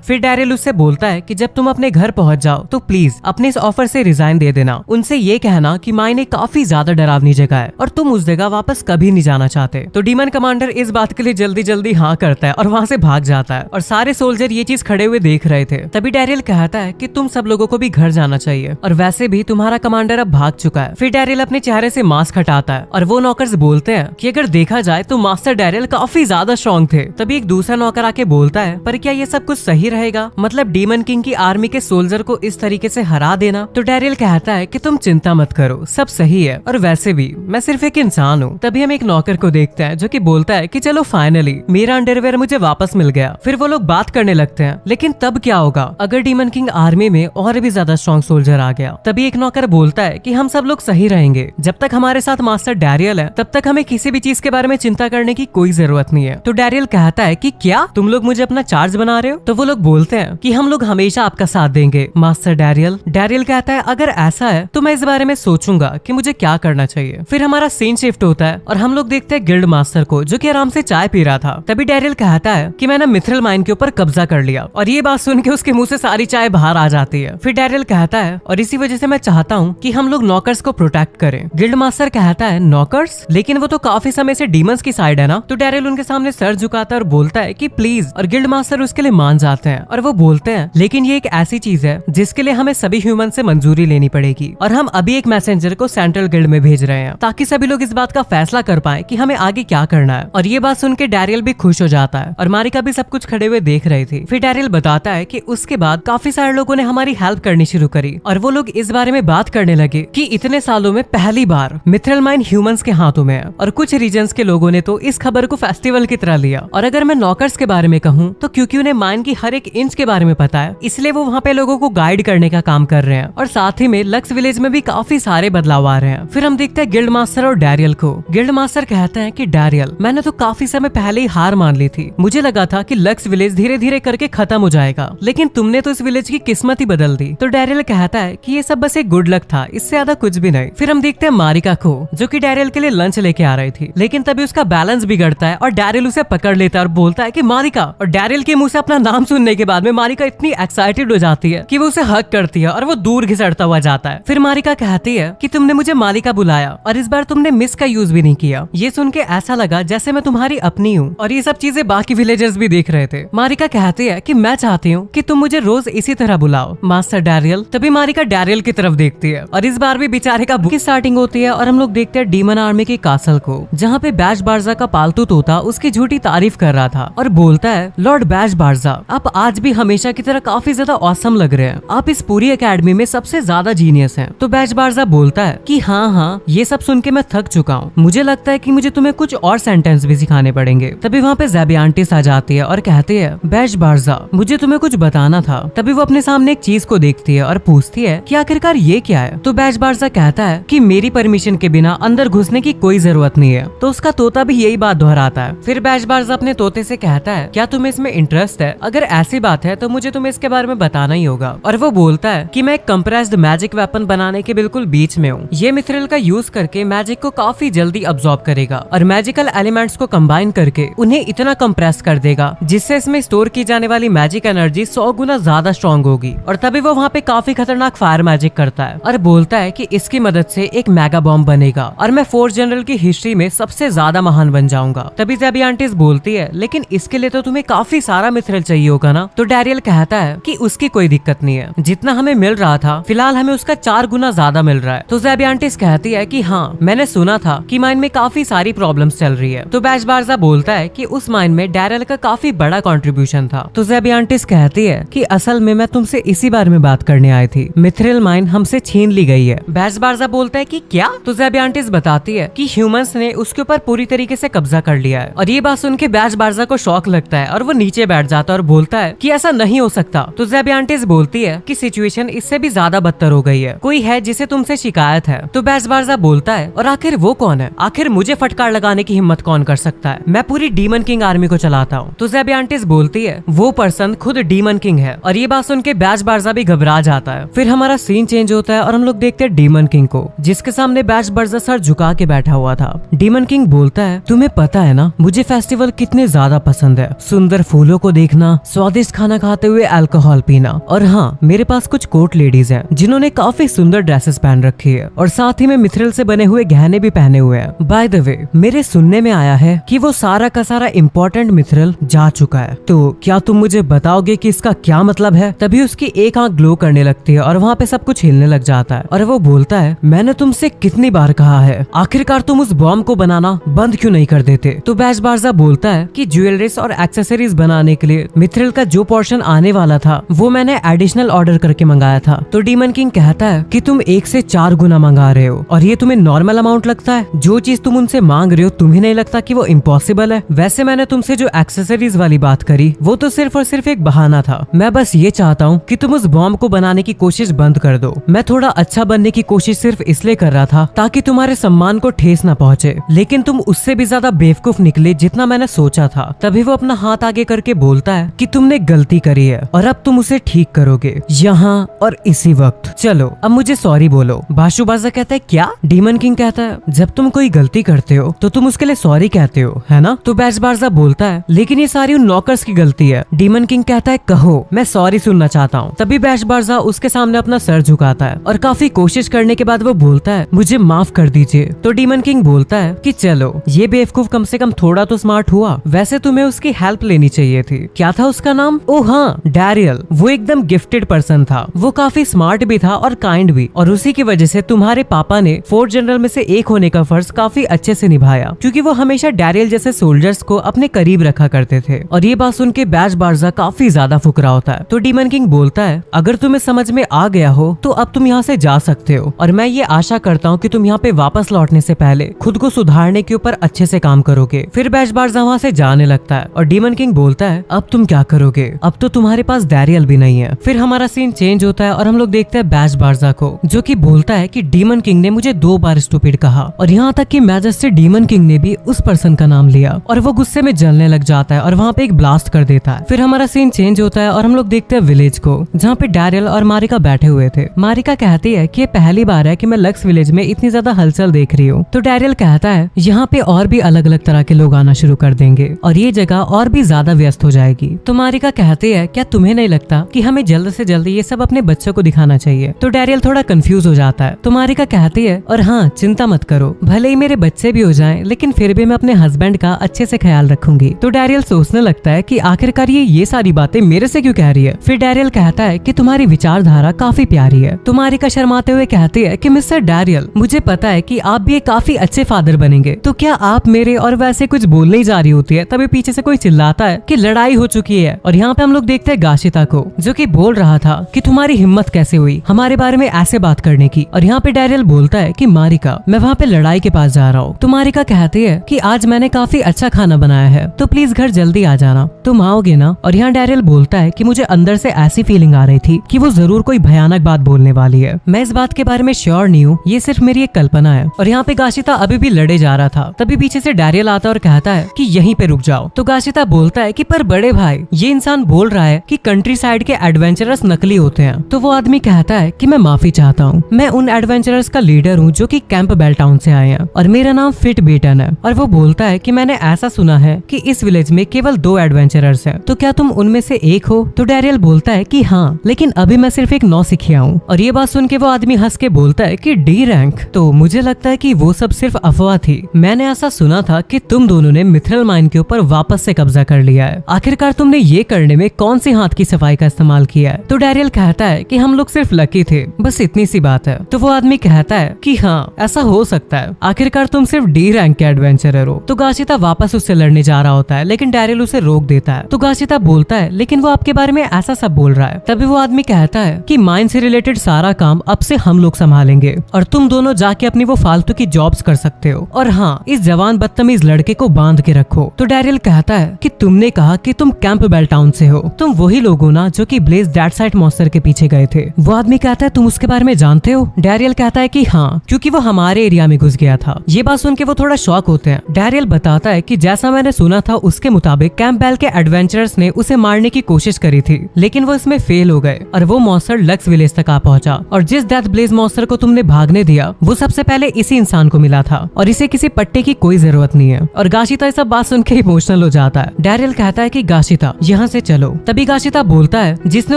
फिर डैरियल उससे बोलता है कि जब तुम अपने घर पहुंच जाओ तो प्लीज अपने इस ऑफर से रिजाइन दे देना। उनसे ये कहना कि मायने काफी ज्यादा डरावनी जगह है और तुम उस जगह वापस कभी नहीं जाना चाहते। तो डीमन कमांडर इस बात के लिए जल्दी जल्दी हाँ करता है और वहाँ से भाग जाता है। और सारे सोल्जर ये चीज खड़े हुए देख रहे थे। तभी डैरियल कहता है कि तुम सब लोगों को भी घर जाना चाहिए और वैसे भी तुम्हारा कमांडर अब भाग चुका है। फिर डैरियल अपने चेहरे से मास्क हटाता है और वो नौकर्स बोलते हैं कि अगर देखा जाए तो मास्टर डैरियल काफी ज्यादा स्ट्रॉन्ग थे। तभी एक दूसरा नौकर आके बोलता है पर क्या ये सब कुछ सही रहेगा, मतलब डीमन किंग की आर्मी के सोल्जर को इस तरीके से हरा देना। तो डैरियल कहता है कि तुम चिंता मत करो, सब सही है और वैसे भी मैं सिर्फ एक इंसान हूँ। तभी हम एक नौकर को देखते हैं जो कि बोलता है कि चलो फाइनली मेरा अंडरवेयर मुझे वापस मिल गया। फिर वो लोग बात करने लगते हैं, लेकिन तब क्या होगा अगर डीमन किंग आर्मी में और भी ज्यादा स्ट्रॉन्ग सोल्जर आ गया। तभी एक नौकर बोलता है कि हम सब लोग सही रहेंगे, जब तक हमारे साथ मास्टर डैरियल है तब तक हमें किसी भी चीज के बारे में चिंता करने की कोई जरूरत नहीं है। तो डैरियल कहता है कि क्या तुम लोग मुझे अपना चार्ज बना रहे हो? तो वो लोग बोलते हैं कि हम लोग हमेशा आपका साथ देंगे मास्टर डैरियल। डैरियल कहता है अगर ऐसा है तो मैं इस बारे में सोचूंगा कि मुझे क्या करना चाहिए। फिर हमारा सीन शिफ्ट होता है और हम लोग देखते हैं गिल्ड मास्टर को जो कि आराम से चाय पी रहा था। तभी डैरियल कहता है कि मैंने मिथ्रल माइन के ऊपर कब्जा कर लिया और ये बात सुन के उसके मुंह से सारी चाय बाहर आ जाती है। फिर डैरियल कहता है और इसी वजह से मैं चाहता हूँ कि हम लोग नॉकर्स को प्रोटेक्ट करें। गिल्ड मास्टर कहता है नॉकर्स, लेकिन वो तो काफी समय से डीमंस की साइड है ना। तो डैरियल उनके सामने सर झुकाता है और बोलता है कि प्लीज, और गिल्ड मास्टर उसके लिए मान जाते हैं और वो बोलते हैं लेकिन ये एक ऐसी चीज है जिसके लिए हमें सभी ह्यूमन से मंजूरी लेनी पड़ेगी और हम अभी एक मैसेंजर को सेंट्रल गिल्ड में भेज रहे हैं ताकि सभी लोग इस बात का फैसला कर पाए कि हमें आगे क्या करना है। और ये बात सुन के डैरियल भी खुश हो जाता है और मारिका भी सब कुछ खड़े हुए देख रही थी। फिर डैरियल बताता है कि उसके बाद काफी सारे लोगों ने हमारी हेल्प करनी शुरू करी और वो लोग इस बारे में बात करने लगे कि इतने सालों में पहली बार मिथ्रल माइन ह्यूमंस के हाथों में है। और कुछ रीजन्स के लोगों ने तो इस खबर को फेस्टिवल की तरह लिया। और अगर मैं नॉकर्स के बारे में कहूँ तो क्योंकि उन्हें माइन की हर एक इंच के बारे में पता है, इसलिए वो वहाँ पे लोगों को गाइड करने का काम कर रहे हैं। और साथ ही में लक्स विलेज में भी काफी सारे बदलाव आ रहे हैं। फिर हम देखते हैं गिल्ड मास्टर और डैरियल को। गिल्ड मास्टर कहते हैं कि डैरियल, मैंने तो काफी समय पहले ही हार मान ली थी। मुझे लगा था कि लक्स विलेज धीरे धीरे करके खत्म हो जाएगा, लेकिन तुमने तो इस विलेज की किस्मत ही बदल दी। तो डैरियल कहता है कि ये सब बस एक गुड लक था, इससे ज्यादा कुछ भी नहीं। फिर हम देखते हैं मारिका को जो कि डैरियल के लिए लंच लेके आ रही थी, लेकिन तभी उसका बैलेंस बिगड़ता है और डैरियल उसे पकड़ लेता है और बोलता है कि मारिका। और डैरियल के मुंह से अपना नाम सुनने के बाद में मारिका इतनी एक्साइटेड हो जाती है कि वो उसे हक करती है और वो दूर घिसटता हुआ जाता है। फिर मारिका कहती है कि तुमने मुझे मालिका बुलाया और इस बार तुमने मिस का यूज भी नहीं किया। ये सुन के ऐसा लगा जैसे मैं तुम्हारी अपनी हूँ। और ये सब चीजें बाकी विलेजर्स भी देख रहे थे। मारिका कहती है कि मैं चाहती हूँ कि तुम मुझे रोज इसी तरह बुलाओ मास्टर डैरियल। तभी मारिका डैरियल की तरफ देखती है और इस बार भी बेचारे का बुक की स्टार्टिंग होती है और हम लोग देखते हैं डीमन आर्मी के कासल को, जहाँ पे बैश बारजा का पालतू तोता उसकी झूठी तारीफ कर रहा था और बोलता है लॉर्ड बैश बारजा, आप आज भी हमेशा की तरह काफी ज्यादा ऑसम लग रहे हैं, आप इस पूरी एकेडमी में सबसे ज्यादा जीनियस हैं। तो बैश बारजा बोलता है कि हाँ, ये सब सुन के मैं थक चुका हूँ, मुझे लगता है कि मुझे तुम्हें कुछ और सेंटेंस भी सिखाने पड़ेंगे। तभी वहाँ पे ज़ेबियांटिस आ जाती है और कहती है बैश बारजा, मुझे तुम्हें कुछ बताना था। तभी वो अपने सामने एक चीज को देखती है और पूछती है कि आखिरकार ये क्या है। तो बैश बारजा कहता है कि मेरी परमिशन के बिना अंदर घुसने की कोई जरूरत नहीं है। तो उसका तोता भी यही बात दोहराता है। फिर बैश बारजा अपने तोते से कहता है क्या तुम्हें इसमें इंटरेस्ट है? अगर ऐसी बात है तो मुझे तुम्हें इसके बारे में बताना ही होगा। और वो बोलता है कि मैं एक कंप्रेस्ड मैजिक वेपन बनाने के बिल्कुल बीच में हूँ। ये मिथ्रिल का यूज करके मैजिक को काफी जल्दी अब्सॉर्ब करेगा और मैजिकल एलिमेंट्स को कंबाइन करके उन्हें इतना कंप्रेस कर देगा जिससे इसमें स्टोर की जाने वाली मैजिक एनर्जी 100 गुना ज्यादा स्ट्रॉन्ग होगी। और तभी वो वहाँ पे काफी खतरनाक फायर मैजिक करता है और बोलता है कि इसकी मदद से एक मेगा बॉम्ब बनेगा और मैं फोर्स जनरल की हिस्ट्री में सबसे ज्यादा महान बन जाऊंगा। तभी ज़ेबियांटिस बोलती है लेकिन इसके लिए तो तुम्हें काफी सारा मिथ्रिल चाहिए होगा ना। तो डैरियल कहता है कि उसकी कोई दिक्कत नहीं है, जितना हमें मिल रहा था फिलहाल हमें उसका 4 गुना ज्यादा मिल रहा है। तो ज़ेबियांटिस कहती है कि हाँ, मैंने सुना था कि माइन में काफी सारी प्रॉब्लम्स चल रही है। तो बैश बारजा बोलता है कि उस माइन में डैरियल का काफी बड़ा कंट्रीब्यूशन था। तो ज़ेबियांटिस कहती है कि असल में मैं तुमसे इसी बारे में बात करने आई थी, मिथ्रिल माइन हमसे छीन ली गई है। बैश बारजा बोलता है कि क्या? तो ज़ेबियांटिस बताती है कि ह्यूमंस ने उसके ऊपर पूरी तरीके से कब्जा कर लिया है। और ये बात सुन के बैश बारजा को शौक लगता है और वो नीचे बैठ जाता है और बोलता है कि ऐसा नहीं हो सकता। तो ज़ेबियांटिस बोलती है कि सिचुएशन इससे भी ज्यादा बदतर हो गई है, कोई है जिसे तुमसे शिकायत है। तो बैश बारजा बोलता है और आखिर वो कौन है? आखिर मुझे फटकार लगाने की हिम्मत कौन कर सकता है? मैं पूरी डीमन किंग आर्मी को चलाता हूँ। तो ज़ेबियांटिस बोलती है वो पर्सन खुद डीमन किंग है। और ये बात सुन के बैश बारजा भी घबरा जाता है। फिर हमारा सीन चेंज होता है और हम लोग देखते हैं डीमन किंग को को, जिसके सामने बैश बर्जा सर झुका के बैठा हुआ था। डीमन किंग बोलता है, तुम्हें पता है ना मुझे फेस्टिवल कितने ज्यादा पसंद है, सुंदर फूलों को देखना, स्वादिष्ट खाना खाते हुए अल्कोहल पीना, और हाँ मेरे पास कुछ कोर्ट लेडीज हैं जिन्होंने काफी सुंदर ड्रेसेस पहन रखी है और साथ ही में मिथ्रिल से बने हुए गहने भी पहने हुए हैं। बाय द वे मेरे सुनने में आया है कि वो सारा का सारा इम्पोर्टेंट मिथ्रिल जा चुका है, तो क्या तुम मुझे बताओगे कि इसका क्या मतलब है? तभी उसकी एक आंख ग्लो करने लगती है और वहाँ पे सब कुछ हिलने लग जाता है और वो बोलता है, मैंने तुमसे कितनी बार कहा है, आखिरकार तुम उस बॉम्ब को बनाना बंद क्यों नहीं कर देते? तो बैश बारजा बोलता है कि ज्वेलरीज और एक्सेसरीज बनाने के लिए मिथ्रिल का जो पोर्शन आने वाला था वो मैंने एडिशनल ऑर्डर करके मंगाया था। तो डीमन किंग कहता है कि तुम 1 से 4 गुना मंगा रहे हो और ये तुम्हें नॉर्मल अमाउंट लगता है? जो चीज तुम उनसे मांग रहे हो तुम्हें नहीं लगता कि वो इम्पॉसिबल है? वैसे मैंने तुमसे जो एक्सेसरीज वाली बात करी वो तो सिर्फ और सिर्फ एक बहाना था। मैं बस ये चाहता हूँ कि तुम उस बॉम्ब को बनाने की कोशिश बंद कर दो। मैं थोड़ा अच्छा बनने की कोशिश सिर्फ इसलिए कर रहा था ताकि तुम्हारे सम्मान को ठेस न पहुँचे, लेकिन तुम उससे भी ज्यादा बेवकूफ निकले जितना मैंने सोचा था। तभी वो अपना हाथ आगे करके बोलता है कि तुमने गलती करी है और अब तुम उसे ठीक करोगे यहाँ और इसी वक्त। चलो अब मुझे सॉरी बोलो। बाशु बाजा कहता है, क्या? डीमन किंग कहता है, जब तुम कोई गलती करते हो तो तुम उसके लिए सॉरी कहते हो, है ना? तो बैश बारजा बोलता है, लेकिन ये सारी उन नौकर्स की गलती है। डीमन किंग कहता है, कहो, मैं सॉरी सुनना चाहता हूँ। तभी बैश बारजा उसके सामने अपना सर झुकाता है और काफी कोशिश करने के बाद वो बोलता है, मुझे माफ कर दीजिए। तो डीमन किंग बोलता है कि चलो ये बेवकूफ कम से कम थोड़ा तो स्मार्ट हुआ, वैसे तुम्हें उसकी हेल्प लेनी चाहिए थी। क्या था उसका नाम? ओ हाँ, डैरियल। वो एकदम गिफ्टेड पर्सन था, वो काफी स्मार्ट भी था और काइंड भी, और उसी की वजह से तुम्हारे पापा ने फोर्थ जनरल में से एक होने का फर्ज काफी अच्छे से निभाया, क्योंकि वो हमेशा डैरियल जैसे सोल्जर्स को अपने करीब रखा करते थे। और ये बात सुन के बैश बारजा काफी ज्यादा फुकरा होता है। तो डीमन किंग बोलता है, अगर तुम्हें समझ में आ गया हो तो अब तुम यहाँ से जा सकते हो, और मैं ये आशा करता हूँ कि तुम यहाँ पे वापस लौटने से पहले खुद को सुधारने के ऊपर अच्छे से काम करोगे। फिर बैश बारजा वहाँ से जाने लगता है और डीमन किंग बोलता है, अब तुम क्या करोगे? अब तो तुम्हारे पास डैरियल भी नहीं है। फिर हमारा सीन चेंज होता है और हम लोग देखते हैं बैश बारजा को, जो कि बोलता है कि डीमन किंग ने मुझे 2 बार स्टूपिड कहा, और यहाँ तक कि मैजेस्टी डीमन किंग ने भी उस पर्सन का नाम लिया, और वो गुस्से में जलने लग जाता है और वहाँ पे एक ब्लास्ट कर देता है। फिर हमारा सीन चेंज होता है और हम लोग देखते हैं विलेज को, जहाँ पे डैरियल और मारिका बैठे हुए थे। मारिका कहती है कि ये पहली बार है कि मैं लक्स विलेज में इतनी ज्यादा हलचल देख रही हूँ। तो डैरियल कहता है, यहाँ पे और भी अलग अलग तरह के लोग आना शुरू कर देंगे और ये जगह और भी ज्यादा व्यस्त हो जाएगी। तो मारिका कहती है, क्या तुम्हें नहीं लगता कि हमें जल्द से जल्द ये सब अपने बच्चों को दिखाना चाहिए? तो डैरियल थोड़ा कंफ्यूज हो जाता है। तो मारिका कहती है, और हाँ, चिंता मत करो, भले ही मेरे बच्चे भी हो जाएं, लेकिन फिर भी मैं अपने हस्बैंड का अच्छे से ख्याल रखूंगी। तो डैरियल सोचने लगता है कि आखिरकार ये सारी बातें मेरे से क्यों कह रही है। फिर डैरियल कहता है कि तुम्हारी विचारधारा काफी प्यारी है। तो मारिका शर्माते हुए कहती है कि मिस्टर डैरियल, मुझे पता है कि आप भी एक काफी अच्छे फादर बनेंगे, तो क्या आप मेरे और वैसे कुछ बोलने ही जा रही होती है, तभी पीछे से कोई चिल्लाता है कि लड़ाई हो चुकी है। और यहाँ पे हम लोग देखते हैं गाशिता को, जो कि बोल रहा था कि तुम्हारी हिम्मत कैसे हुई हमारे बारे में ऐसे बात करने की। और यहाँ पे डैरियल बोलता है कि मारिका, मैं वहाँ पे लड़ाई के पास जा रहा हूँ। तो मारिका कहती है कि आज मैंने काफी अच्छा खाना बनाया है, तो प्लीज घर जल्दी आ जाना, तुम आओगे ना? और यहाँ डैरियल बोलता है कि मुझे अंदर से ऐसी फीलिंग आ रही थी कि वो जरूर कोई भयानक बात बोलने वाली है। मैं इस बात के बारे में श्योर नहीं हूँ, ये सिर्फ मेरी एक कल्पना है। और यहाँ पे गाशिता अभी भी लड़े जा रहा था, तभी पीछे से डैरियल आता है और कहता है कि यहीं पे रुक जाओ। तो गाशिता बोलता है कि पर बड़े भाई, ये इंसान बोल रहा है कि कंट्री साइड के एडवेंचरर्स नकली होते हैं। तो वो आदमी कहता है कि मैं माफी चाहता हूँ, मैं उन एडवेंचरर्स का लीडर हूँ जो कि कैंप बेल टाउन से आए हैं, और मेरा नाम फिट बेटन है। और वो बोलता है कि मैंने ऐसा सुना है कि इस विलेज में केवल 2 एडवेंचरर्स हैं, तो क्या तुम उनमें से एक हो? तो डैरियल बोलता है कि हाँ, लेकिन अभी मैं सिर्फ एक नौसिखिया हूँ। और ये बात सुन के वो आदमी हंस के बोलता है कि डी रैंक? तो मुझे लगता है कि वो सब सिर्फ अफवाह थी। मैंने ऐसा सुना था कि तुम दोनों ने मिथ्रल माइन के ऊपर वापस से कब्जा कर लिया है। आखिरकार तुमने ये करने में कौन सी हाथ की सफाई का इस्तेमाल किया है? तो डैरियल कहता है कि हम लोग सिर्फ लकी थे, बस इतनी सी बात है। तो वो आदमी कहता है कि हाँ, ऐसा हो सकता है, आखिरकार तुम सिर्फ डी रैंक के एडवेंचरर हो। तो गाशिता वापस उससे लड़ने जा रहा होता है, लेकिन डैरियल उसे रोक देता है। तो गाशिता बोलता है, लेकिन वो आपके बारे में ऐसा सब बोल रहा है। तभी वो आदमी कहता है कि माइन से रिलेटेड सारा काम अब से हम लोग संभालेंगे, और तुम दोनों जाके अपनी वो फालतू की जॉब्स कर सकते हो। और हाँ, इस जवान बदतमीज लड़के को बांध के रखो। तो डैरियल कहता है कि तुमने कहा कि तुम कैंप बेल टाउन से हो, तुम वही लोग हो ना जो कि ब्लेज डेडसाइट मॉन्स्टर के पीछे गए थे? वो आदमी कहता है, तुम उसके बारे में जानते हो? डैरियल कहता है कि हाँ, क्योंकि वो हमारे एरिया में घुस गया था। ये बात सुन के वो थोड़ा शॉक होते हैं। डैरियल बताता है कि जैसा मैंने सुना था उसके मुताबिक कैंप बेल के एडवेंचरर्स ने उसे मारने की कोशिश करी थी, लेकिन वो इसमें फेल हो गए और वो मॉन्स्टर लक्स विलेज तक आ पहुंचा। और जिस डेथ ब्लेज मॉन्स्टर को तुमने तुमने भागने दिया वो सबसे पहले इसी इंसान को मिला था और इसे किसी पट्टे की कोई जरूरत नहीं है। और गाशिता ये सब बात सुन के इमोशनल हो जाता है। डैरियल कहता है कि गाशिता यहाँ से चलो। तभी गाशिता बोलता है जिसने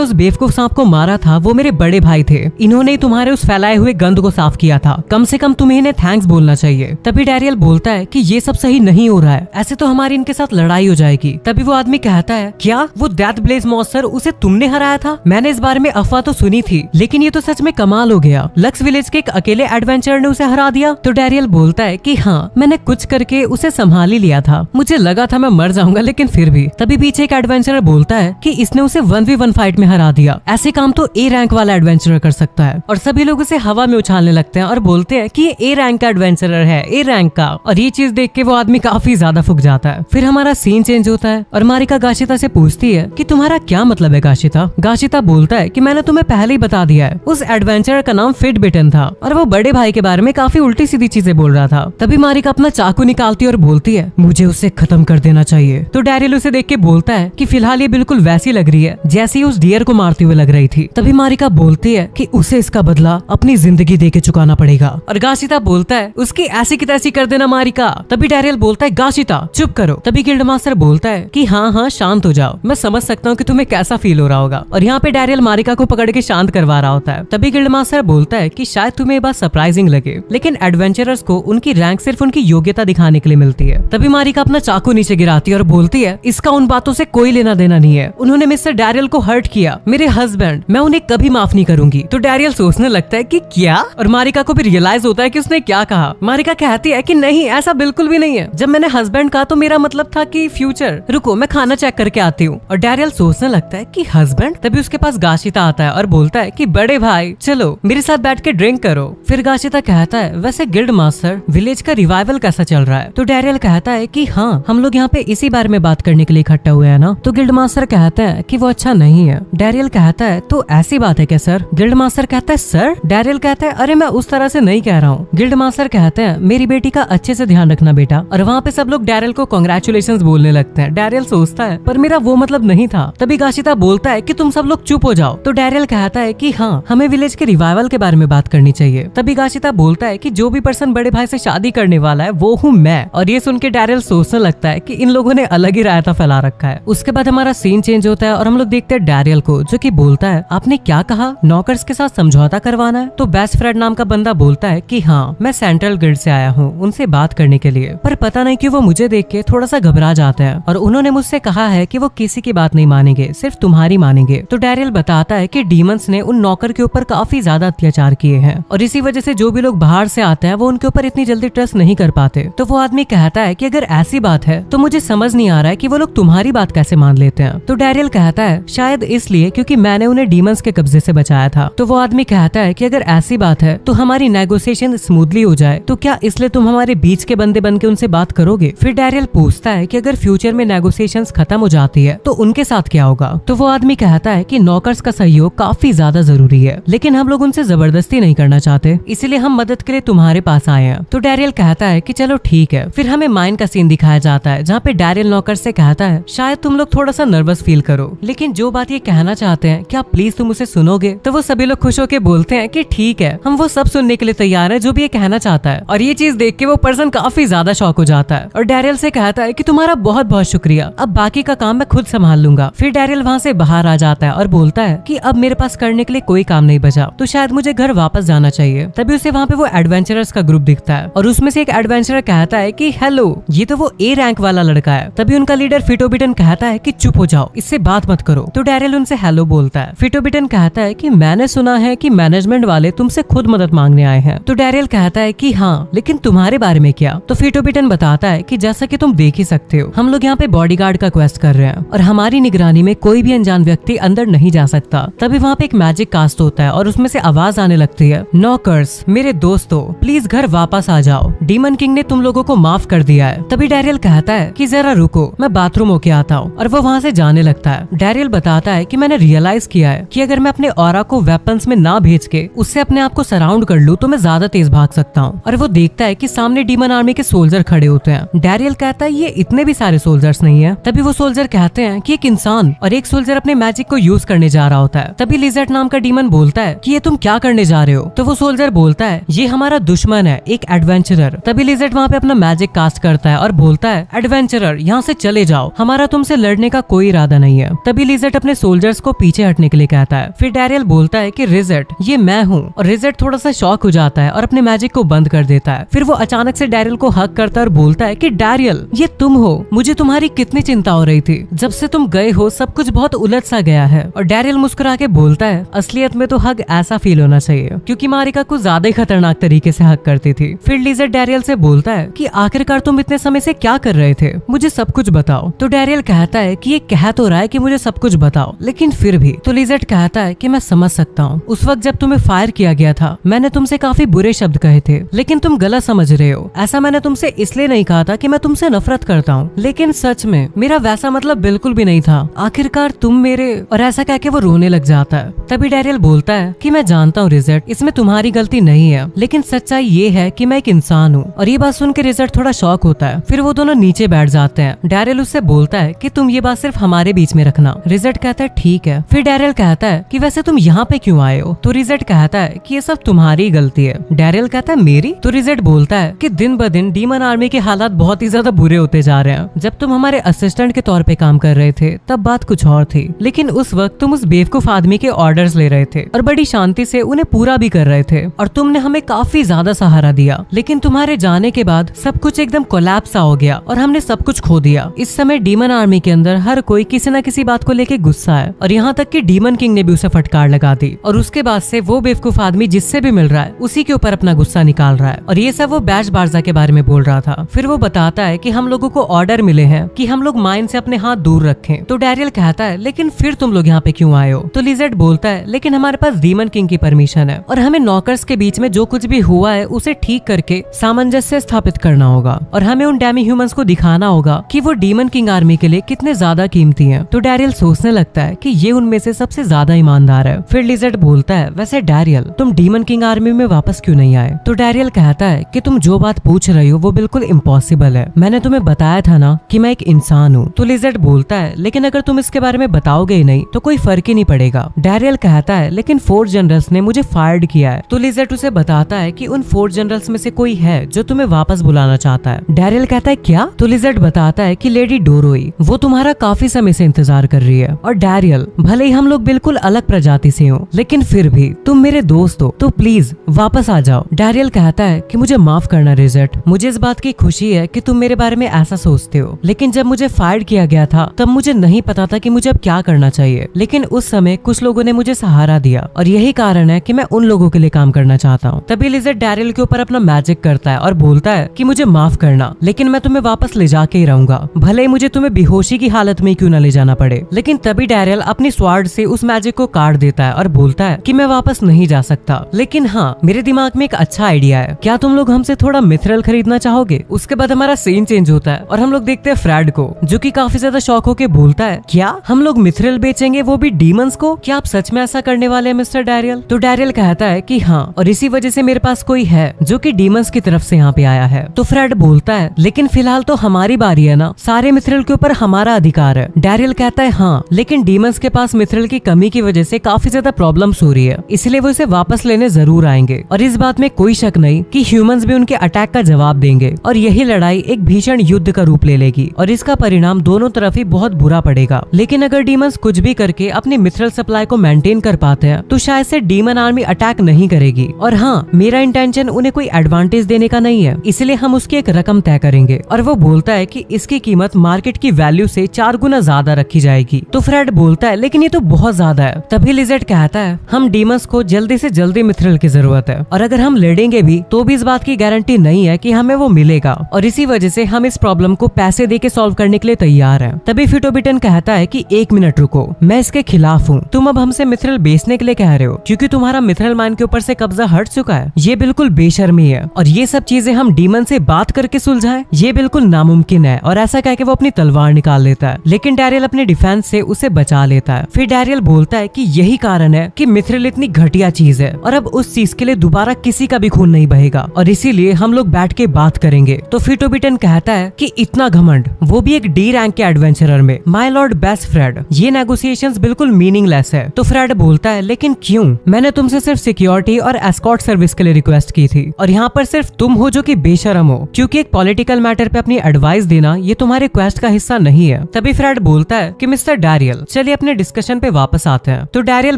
उस बेवकूफ सांप को मारा था वो मेरे बड़े भाई थे, इन्होंने तुम्हारे उस फैलाए हुए गंद को साफ किया था, कम से कम तुम्हें इन्हें थैंक्स बोलना चाहिए। तभी डैरियल बोलता है कि ये सब सही नहीं हो रहा है, ऐसे तो हमारी इनके साथ लड़ाई हो जाएगी। तभी वो आदमी कहता है क्या वो डेथ ब्लेज मॉन्स्टर उसे तुमने हराया था? मैंने इस बारे में अफवाह तो सुनी थी लेकिन ये तो सच में कमाल हो गया, लक्स विलेज के एक अकेले एडवेंचर ने उसे हरा दिया। तो डैरियल बोलता है कि हाँ मैंने कुछ करके उसे संभाल ही लिया था, मुझे लगा था मैं मर जाऊंगा लेकिन फिर भी। तभी पीछे एक एडवेंचरर बोलता है कि इसने उसे 1v1 फाइट में हरा दिया, ऐसे काम तो ए रैंक वाला एडवेंचरर कर सकता है। और सभी लोग उसे हवा में उछालने लगते हैं और बोलते हैं कि ये ए रैंक का एडवेंचरर है, ए रैंक का। और ये चीज देख के वो आदमी काफी ज्यादा फुक जाता है। फिर हमारा सीन चेंज होता है और मारिका गाशिता से पूछती है कि तुम्हारा क्या मतलब है गाशिता? गाशिता बोलता है कि मैंने तुम्हें पहले ही बता दिया है, उस एडवेंचरर का नाम फिटबिटन था और वो बड़े भाई के बारे में काफी उल्टी सीधी चीजें बोल रहा था। तभी मारिका अपना चाकू निकालती है और बोलती है मुझे उसे खत्म कर देना चाहिए। तो डैरियल उसे देख के बोलता है कि फिलहाल ये बिल्कुल वैसी लग रही है जैसी उस डियर को मारते हुए लग रही थी। तभी मारिका बोलती है कि उसे इसका बदला अपनी जिंदगी देके चुकाना पड़ेगा। और गाशिता बोलता है उसकी ऐसी की तैसी कर देना मारिका। तभी डैरियल बोलता है गाशिता चुप करो। तभी गिल्ड मास्टर बोलता है कि हाँ शांत हो जाओ, मैं समझ सकता हूँ कि तुम्हें कैसा फील हो रहा होगा। और यहाँ पे डैरियल मारिका को पकड़ के शांत करवा रहा होता है। तभी गिल्ड मास्टर बोलता है कि शायद तुम्हें ये बात सरप्राइजिंग लगे लेकिन एडवेंचरर्स को उनकी रैंक सिर्फ उनकी योग्यता दिखाने के लिए मिलती है। तभी मारिका अपना चाकू नीचे गिराती है और बोलती है इसका उन बातों से कोई लेना देना नहीं है, उन्होंने मिस्टर डैरियल को हर्ट किया, मेरे हस्बैंड, मैं उन्हें कभी माफ नहीं करूंगी। तो डैरियल सोचने लगता है कि क्या, और मारिका को भी रियलाइज होता है कि उसने क्या कहा। मारिका कहती है कि नहीं ऐसा बिल्कुल भी नहीं है, जब मैंने हस्बैंड कहा तो मेरा मतलब था कि फ्यूचर, रुको मैं खाना चेक करके आती हूँ। और डैरियल सोचने लगता है कि हस्बैंड। तभी उसके पास गाशिता आता है और बोलता है कि बड़े भाई चलो मेरे साथ बैठ के ड्रिंक करो। फिर गाशिता कहता है वैसे गिल्ड मास्टर विलेज का रिवाइवल कैसा चल रहा है? तो डैरियल कहता है कि हाँ हम लोग यहाँ पे इसी बारे में बात करने के लिए इकट्ठा हुए हैं ना। तो गिल्ड मास्टर कहता है कि वो अच्छा नहीं है। डैरियल कहता है तो ऐसी बात है क्या सर? गिल्ड मास्टर कहता है सर? डैरियल कहता है अरे मैं उस तरह से नहीं कह रहा हूँ। गिल्ड मास्टर कहते हैं मेरी बेटी का अच्छे से ध्यान रखना बेटा। और वहाँ पे सब लोग डैरियल को कांग्रेचुलेशंस बोलने लगते हैं। डैरियल सोचता है पर मेरा वो मतलब नहीं था। तभी गाशिता बोलता है कि तुम सब लोग चुप हो जाओ। तो डैरियल कहता है कि हाँ हमें विलेज के रिवाइवल के बारे में बात करनी चाहिए। तभी गाशिता बोलता है कि जो भी पर्सन बड़े भाई से शादी करने वाला है वो हूँ मैं। और ये सुन के डैरियल सोचने लगता है कि इन लोगों ने अलग ही रायता फैला रखा है। उसके बाद हमारा सीन चेंज होता है और हम लोग देखते हैं डैरियल को जो कि बोलता है आपने क्या कहा, नौकर्स के साथ समझौता करवाना है? तो बेस्ट फ्रेंड नाम का बंदा बोलता है कि हाँ मैं सेंट्रल गिल्ड से आया हूँ उनसे बात करने के लिए, पर पता नहीं क्यों वो मुझे देख के थोड़ा सा घबरा जाते हैं और उन्होंने मुझसे कहा है कि वो किसी की बात नहीं मानेंगे, सिर्फ तुम्हारी मानेंगे। तो डैरियल बताता है कि डीमंस ने उन नौकर के ऊपर काफी ज्यादा अत्याचार किए हैं और इसी वजह से जो भी लोग बाहर से आते हैं वो उनके ऊपर इतनी जल्दी ट्रस्ट नहीं कर पाते। तो वो आदमी कहता है कि अगर ऐसी बात है तो मुझे समझ नहीं आ रहा है कि वो लोग तुम्हारी बात कैसे मान लेते हैं। तो डैरियल कहता है शायद इसलिए क्योंकि मैंने उन्हें डीमंस के कब्जे से बचाया था। तो वो आदमी कहता है कि अगर ऐसी बात है तो हमारी नेगोशिएशन स्मूथली हो जाए, तो क्या इसलिए तुम हमारे बीच के बंदे बन के उनसे बात करोगे? फिर डैरियल पूछता है कि अगर फ्यूचर में नेगोशिएशंस खत्म हो जाती है तो उनके साथ क्या होगा? तो वो आदमी कहता है कि नौकर्स का सहयोग काफी ज्यादा जरूरी है लेकिन हम लोग उनसे जबरदस्ती नहीं करना चाहते, इसीलिए हम मदद के लिए तुम्हारे पास आए हैं। तो डैरियल कहता है कि चलो ठीक है। फिर हमें माइन का सीन दिखाया जाता है जहाँ पे डैरियल नौकर से कहता है शायद तुम लोग थोड़ा सा नर्वस फील करो लेकिन जो बात ये कहना चाहते हैं क्या प्लीज तुम उसे सुनोगे? तो वो सभी लोग खुश होकर बोलते हैं कि ठीक है हम वो सब सुनने के लिए तैयार है जो भी ये कहना चाहता है। और ये चीज देख के वो पर्सन काफी ज्यादा शॉक हो जाता है और डैरियल से कहता है कि तुम्हारा बहुत बहुत शुक्रिया, अब बाकी का काम मैं खुद संभाल लूंगा। फिर डैरियल वहाँ से बाहर आ जाता है और बोलता है कि अब मेरे पास करने के लिए कोई काम नहीं बचा, तो शायद मुझे घर वापस जाना चाहिए। तभी उसे वहाँ पे वो एडवेंचरर्स का ग्रुप दिखता है और उसमें से एक एडवेंचरर कहता है कि हेलो ये तो वो ए रैंक वाला लड़का है। तभी उनका लीडर फिटोबिटन कहता है कि चुप हो जाओ, इससे बात मत करो। तो डैरियल उनसे हेलो बोलता है। फिटोबिटन कहता है कि मैंने सुना है कि मैनेजमेंट वाले तुमसे खुद मदद मांगने आए हैं। तो डैरियल कहता है कि हाँ लेकिन तुम्हारे बारे में क्या? तो फिटोबिटन बताता है कि जैसा कि तुम देख ही सकते हो हम लोग यहाँ पे बॉडीगार्ड का क्वेस्ट कर रहे हैं और हमारी निगरानी में कोई भी अनजान व्यक्ति अंदर नहीं जा सकता। तभी वहाँ पे एक मैजिक कास्ट होता है और उसमें से आवाज आने लगती है नॉकर्स मेरे दोस्तों प्लीज घर वापस आ जाओ, डीमन किंग ने तुम लोगों को माफ कर दिया है। तभी डैरियल कहता है कि जरा रुको मैं बाथरूम होके आता हूँ और वो वहाँ से जाने लगता है। डैरियल बताता है कि मैंने रियलाइज किया है कि अगर मैं अपने ऑरा को वेपन्स में ना भेज के उससे अपने आप को सराउंड कर लूँ तो मैं ज्यादा तेज भाग सकता हूँ। और वो देखता है कि सामने डीमन आर्मी के सोल्जर खड़े होते हैं। डैरियल कहता है ये इतने भी सारे सोल्जर्स नहीं है। तभी वो सोल्जर कहते हैं कि एक इंसान और एक सोल्जर अपने मैजिक को यूज करने जा रहा होता है। तभी लिजर्ट नाम का डीमन बोलता है कि ये तुम क्या करने जा रहे हो? तो वो सोल्जर बोलता है ये हमारा दुश्मन है, एक एडवेंचरर। तभी लिजेट वहाँ पे अपना मैजिक कास्ट करता है और बोलता है एडवेंचरर यहाँ से चले जाओ, हमारा तुमसे लड़ने का कोई इरादा नहीं है। तभी लिजेट अपने सोल्जर्स को पीछे हटने के लिए कहता है। फिर डैरियल बोलता है कि रिजेट ये मैं हूँ, और रिजेट थोड़ा सा शॉक हो जाता है और अपने मैजिक को बंद कर देता है। फिर वो अचानक से डैरियल को हक करता है और बोलता है कि डैरियल ये तुम हो, मुझे तुम्हारी कितनी चिंता हो रही थी, जब से तुम गए हो सब कुछ बहुत उलझ सा गया है। और डैरियल मुस्कुरा के बोलता है असलियत में तो हक ऐसा फील होना चाहिए, क्योंकि मारिका कुछ ज्यादा ही खतरनाक तरीके से हक करती थी। फिर लिजेट डैरियल से बोलता है कि आखिरकार तुम इतने समय से क्या कर रहे थे, मुझे सब कुछ बताओ। तो डैरियल कहता है कि ये कह तो रहा है कि मुझे सब कुछ बताओ, लेकिन फिर भी। तो लिजेट कहता है कि मैं समझ सकता हूँ, उस वक्त जब तुम्हें फायर किया गया था मैंने तुमसे काफी बुरे शब्द कहे थे, लेकिन तुम गलत समझ रहे हो। ऐसा मैंने तुमसे इसलिए नहीं कहा था कि मैं तुमसे नफरत करता हूँ, लेकिन सच में मेरा वैसा मतलब बिल्कुल भी नहीं था। आखिरकार तुम मेरे। और ऐसा कह के वो रोने लग जाता है। तभी डैरियल बोलता है कि मैं जानता हूँ रिजेट, इसमें तुम्हारी गलती नहीं है, लेकिन सच्चाई ये है कि मैं एक इंसान हूँ। और ये बात सुन के रिजेट थोड़ा शॉक होता है। फिर वो दोनों नीचे बैठ जाते हैं। डैरियल उससे बोलता है कि तुम ये बात सिर्फ हमारे बीच में रखना। रिजेट कहता है ठीक है। फिर डैरियल कहता है कि वैसे तुम यहाँ पे क्यों आए हो? तो रिजेट कहता है कि ये सब तुम्हारी गलती है। डैरियल कहता है मेरी? तो रिजेट बोलता है कि दिन ब दिन डीमन आर्मी के हालात बहुत ही ज्यादा बुरे होते जा रहे हैं। जब तुम हमारे असिस्टेंट के तौर पे काम कर रहे थे तब बात कुछ और थी, लेकिन उस वक्त तुम उस बेवकूफ आदमी के ऑर्डर्स ले रहे थे और बड़ी शांति से उन्हें पूरा भी कर रहे थे, और तुमने हमें काफी ज्यादा सहारा दिया। लेकिन तुम्हारे जाने के बाद सब कुछ एकदम कोलैप्स सा हो गया और हमने सब कुछ खो दिया। इस समय डीमन आर्मी के अंदर हर कोई किसी न किसी बात को लेके गुस्सा है, और यहाँ तक कि डीमन किंग ने भी उसे फटकार लगा दी। और उसके बाद से वो बेवकूफ आदमी जिससे भी मिल रहा है उसी के ऊपर अपना गुस्सा निकाल रहा है। और ये सब वो बैश बारजा के बारे में बोल रहा था। फिर वो बताता है कि हम लोगों को ऑर्डर मिले हैं कि हम लोग माइन से अपने हाथ दूर रखें। तो डैरियल कहता है लेकिन फिर तुम लोग यहाँ पे क्यों आए हो? तो लिजेट बोलता है लेकिन हमारे पास डीमन किंग की परमिशन है, और हमें नॉकर्स के बीच में जो कुछ भी हुआ है उसे ठीक करके सामंजस्य स्थापित करना होगा, और हमें उन डैमी ह्यूमंस को दिखाना होगा कि वो डीमन किंग आर्मी के लिए कितने ज्यादा कीमती हैं। तो डैरियल सोचने लगता है कि ये उनमें से सबसे ज्यादा ईमानदार है। फिर लिजेट बोलता है वैसे डैरियल तुम डीमन किंग आर्मी में वापस क्यों नहीं आए? तो डैरियल कहता है कि तुम जो बात पूछ रही हो वो बिल्कुल इम्पॉसिबल है, मैंने तुम्हें बताया था ना कि मैं एक इंसान हूँ। तो लिजेट बोलता है लेकिन अगर तुम इसके बारे में बताओगे ही नहीं तो कोई फर्क ही नहीं पड़ेगा। डैरियल कहता है लेकिन 4 जनरल्स ने मुझे फायर्ड किया है। तो लिजेट उसे बताता है कि उन 4 जनरल्स में से कोई है जो तुम्हें वापस बुलाना चाहता है। डैरियल कहता है क्या? तो लिजेट बताता है कि लेडी डोरोई, वो तुम्हारा काफी समय से इंतजार कर रही है। और डैरियल भले ही हम लोग बिल्कुल अलग प्रजाति से हो, लेकिन फिर भी तुम मेरे दोस्त हो, तो प्लीज वापस आ जाओ। डैरियल कहता है कि मुझे माफ करना रिजेट, मुझे इस बात की खुशी है कि तुम मेरे बारे में ऐसा सोचते हो, लेकिन जब मुझे फायर किया गया था तब मुझे नहीं पता था कि मुझे अब क्या करना चाहिए। लेकिन उस समय कुछ लोगों ने मुझे सहारा दिया, और यही कारण है कि मैं उन लोगों के लिए काम करना चाहता हूँ। तभी लिजेट डैरियल के ऊपर अपना मैजिक करता है और बोलता है कि मुझे माफ करना, लेकिन मैं तुम्हें वापस ले जाके ही रहूंगा, भले ही मुझे तुम्हें बेहोशी की हालत में क्यों न ले जाना पड़े। लेकिन तभी डैरियल अपनी स्वार्ड से उस मैजिक को काट देता है और बोलता है कि मैं वापस नहीं जा सकता, लेकिन हाँ मेरे दिमाग में एक अच्छा आइडिया है, क्या तुम लोग हमसे थोड़ा मिथरल खरीदना चाहोगे? उसके बाद हमारा सीन चेंज होता है और हम लोग देखते हैं फ्रेड को, जो कि काफी ज्यादा शॉक होके बोलता है क्या हम लोग मिथरल बेचेंगे, वो भी डीमंस को? क्या आप सच में ऐसा करने वाले हैं मिस्टर डैरियल? तो डैरियल कहता है कि हाँ, और इसी वजह से मेरे पास कोई है जो कि डीमंस की तरफ से यहाँ पे आया है। तो फ्रेड बोलता है लेकिन फिलहाल तो हमारी बारी है ना, सारे मिथरल के ऊपर हमारा अधिकार है। डैरियल कहता है हाँ, लेकिन डीमंस के पास मिथरल की कमी की वजह से काफी ज्यादा प्रॉब्लम्स हो रही है, इसलिए वो इसे वापस लेने जरूर आएंगे। और इस बात में कोई शक नहीं कि ह्यूमंस भी उनके अटैक का जवाब देंगे, और यही लड़ाई एक भीषण युद्ध का रूप ले लेगी, और इसका परिणाम दोनों तरफ ही बहुत बुरा पड़ेगा। लेकिन अगर डीमंस कुछ भी करके अपनी मिथरल सप्लाई को मेंटेन कर पाते हैं तो शायद से डीमन आर्मी अटैक नहीं करेगी। और हाँ, मेरा इंटेंशन उन्हें कोई एडवांटेज देने का नहीं है, इसलिए हम उसकी एक रकम तय करेंगे। और वो बोलता है कि इसकी कीमत मार्केट की वैल्यू से 4 गुना ज्यादा रखी जाएगी। तो फ्रेड बोलता है लेकिन ये तो बहुत ज्यादा है। तभी लिजेट कहता है हम डीमंस को जल्दी से जल्दी मिथरल की जरूरत है, और अगर हम लड़ेंगे भी तो भी इस बात की गारंटी नहीं है कि हमें वो मिलेगा, और इसी वजह से हम इस प्रॉब्लम को पैसे दे के सॉल्व करने के लिए तैयार हैं। तभी फिटोबिटन कहता है कि 1 मिनट रुको, मैं इसके खिलाफ हूँ। तुम अब हमसे मिथरल बेचने के लिए कह रहे हो क्योंकि तुम्हारा मिथरल माइन के ऊपर से कब्जा हट चुका है? ये बिल्कुल बेशर्मी है, और ये सब चीजें हम डीमन से बात करके सुलझाएं, ये बिल्कुल नामुमकिन है। और ऐसा कह के वो अपनी तलवार निकाल लेता है, लेकिन डैरियल अपने डिफेंस से उसे बचा लेता है। फिर डैरियल बोलता है कि यही कारण है कि मिथरल इतनी घटिया चीज है, और अब उस चीज के लिए दोबारा किसी का भी खून नहीं बहेगा, और इसीलिए हम लोग बैठ के बात करेंगे। तो फिटोबिटन कहता है कि इतना घमंड, वो भी एक डी रैंक के एडवेंचरर में, माय लॉर्ड बेस्ट फ्रेड, ये नेगोशिएशंस बिल्कुल मीनिंगलेस है। तो फ्रेड बोलता है लेकिन क्यों? मैंने तुमसे सिर्फ सिक्योरिटी और एस्कॉर्ट सर्विस के लिए रिक्वेस्ट की थी, और यहाँ पर सिर्फ तुम हो जो कि बेशरम हो, क्योंकि एक पॉलिटिकल मैटर पे अपनी एडवाइस देना ये तुम्हारे क्वेस्ट का हिस्सा नहीं है। तभी फ्रेड बोलता है कि मिस्टर डैरियल, चलिए अपने डिस्कशन पे वापस आते हैं। तो डैरियल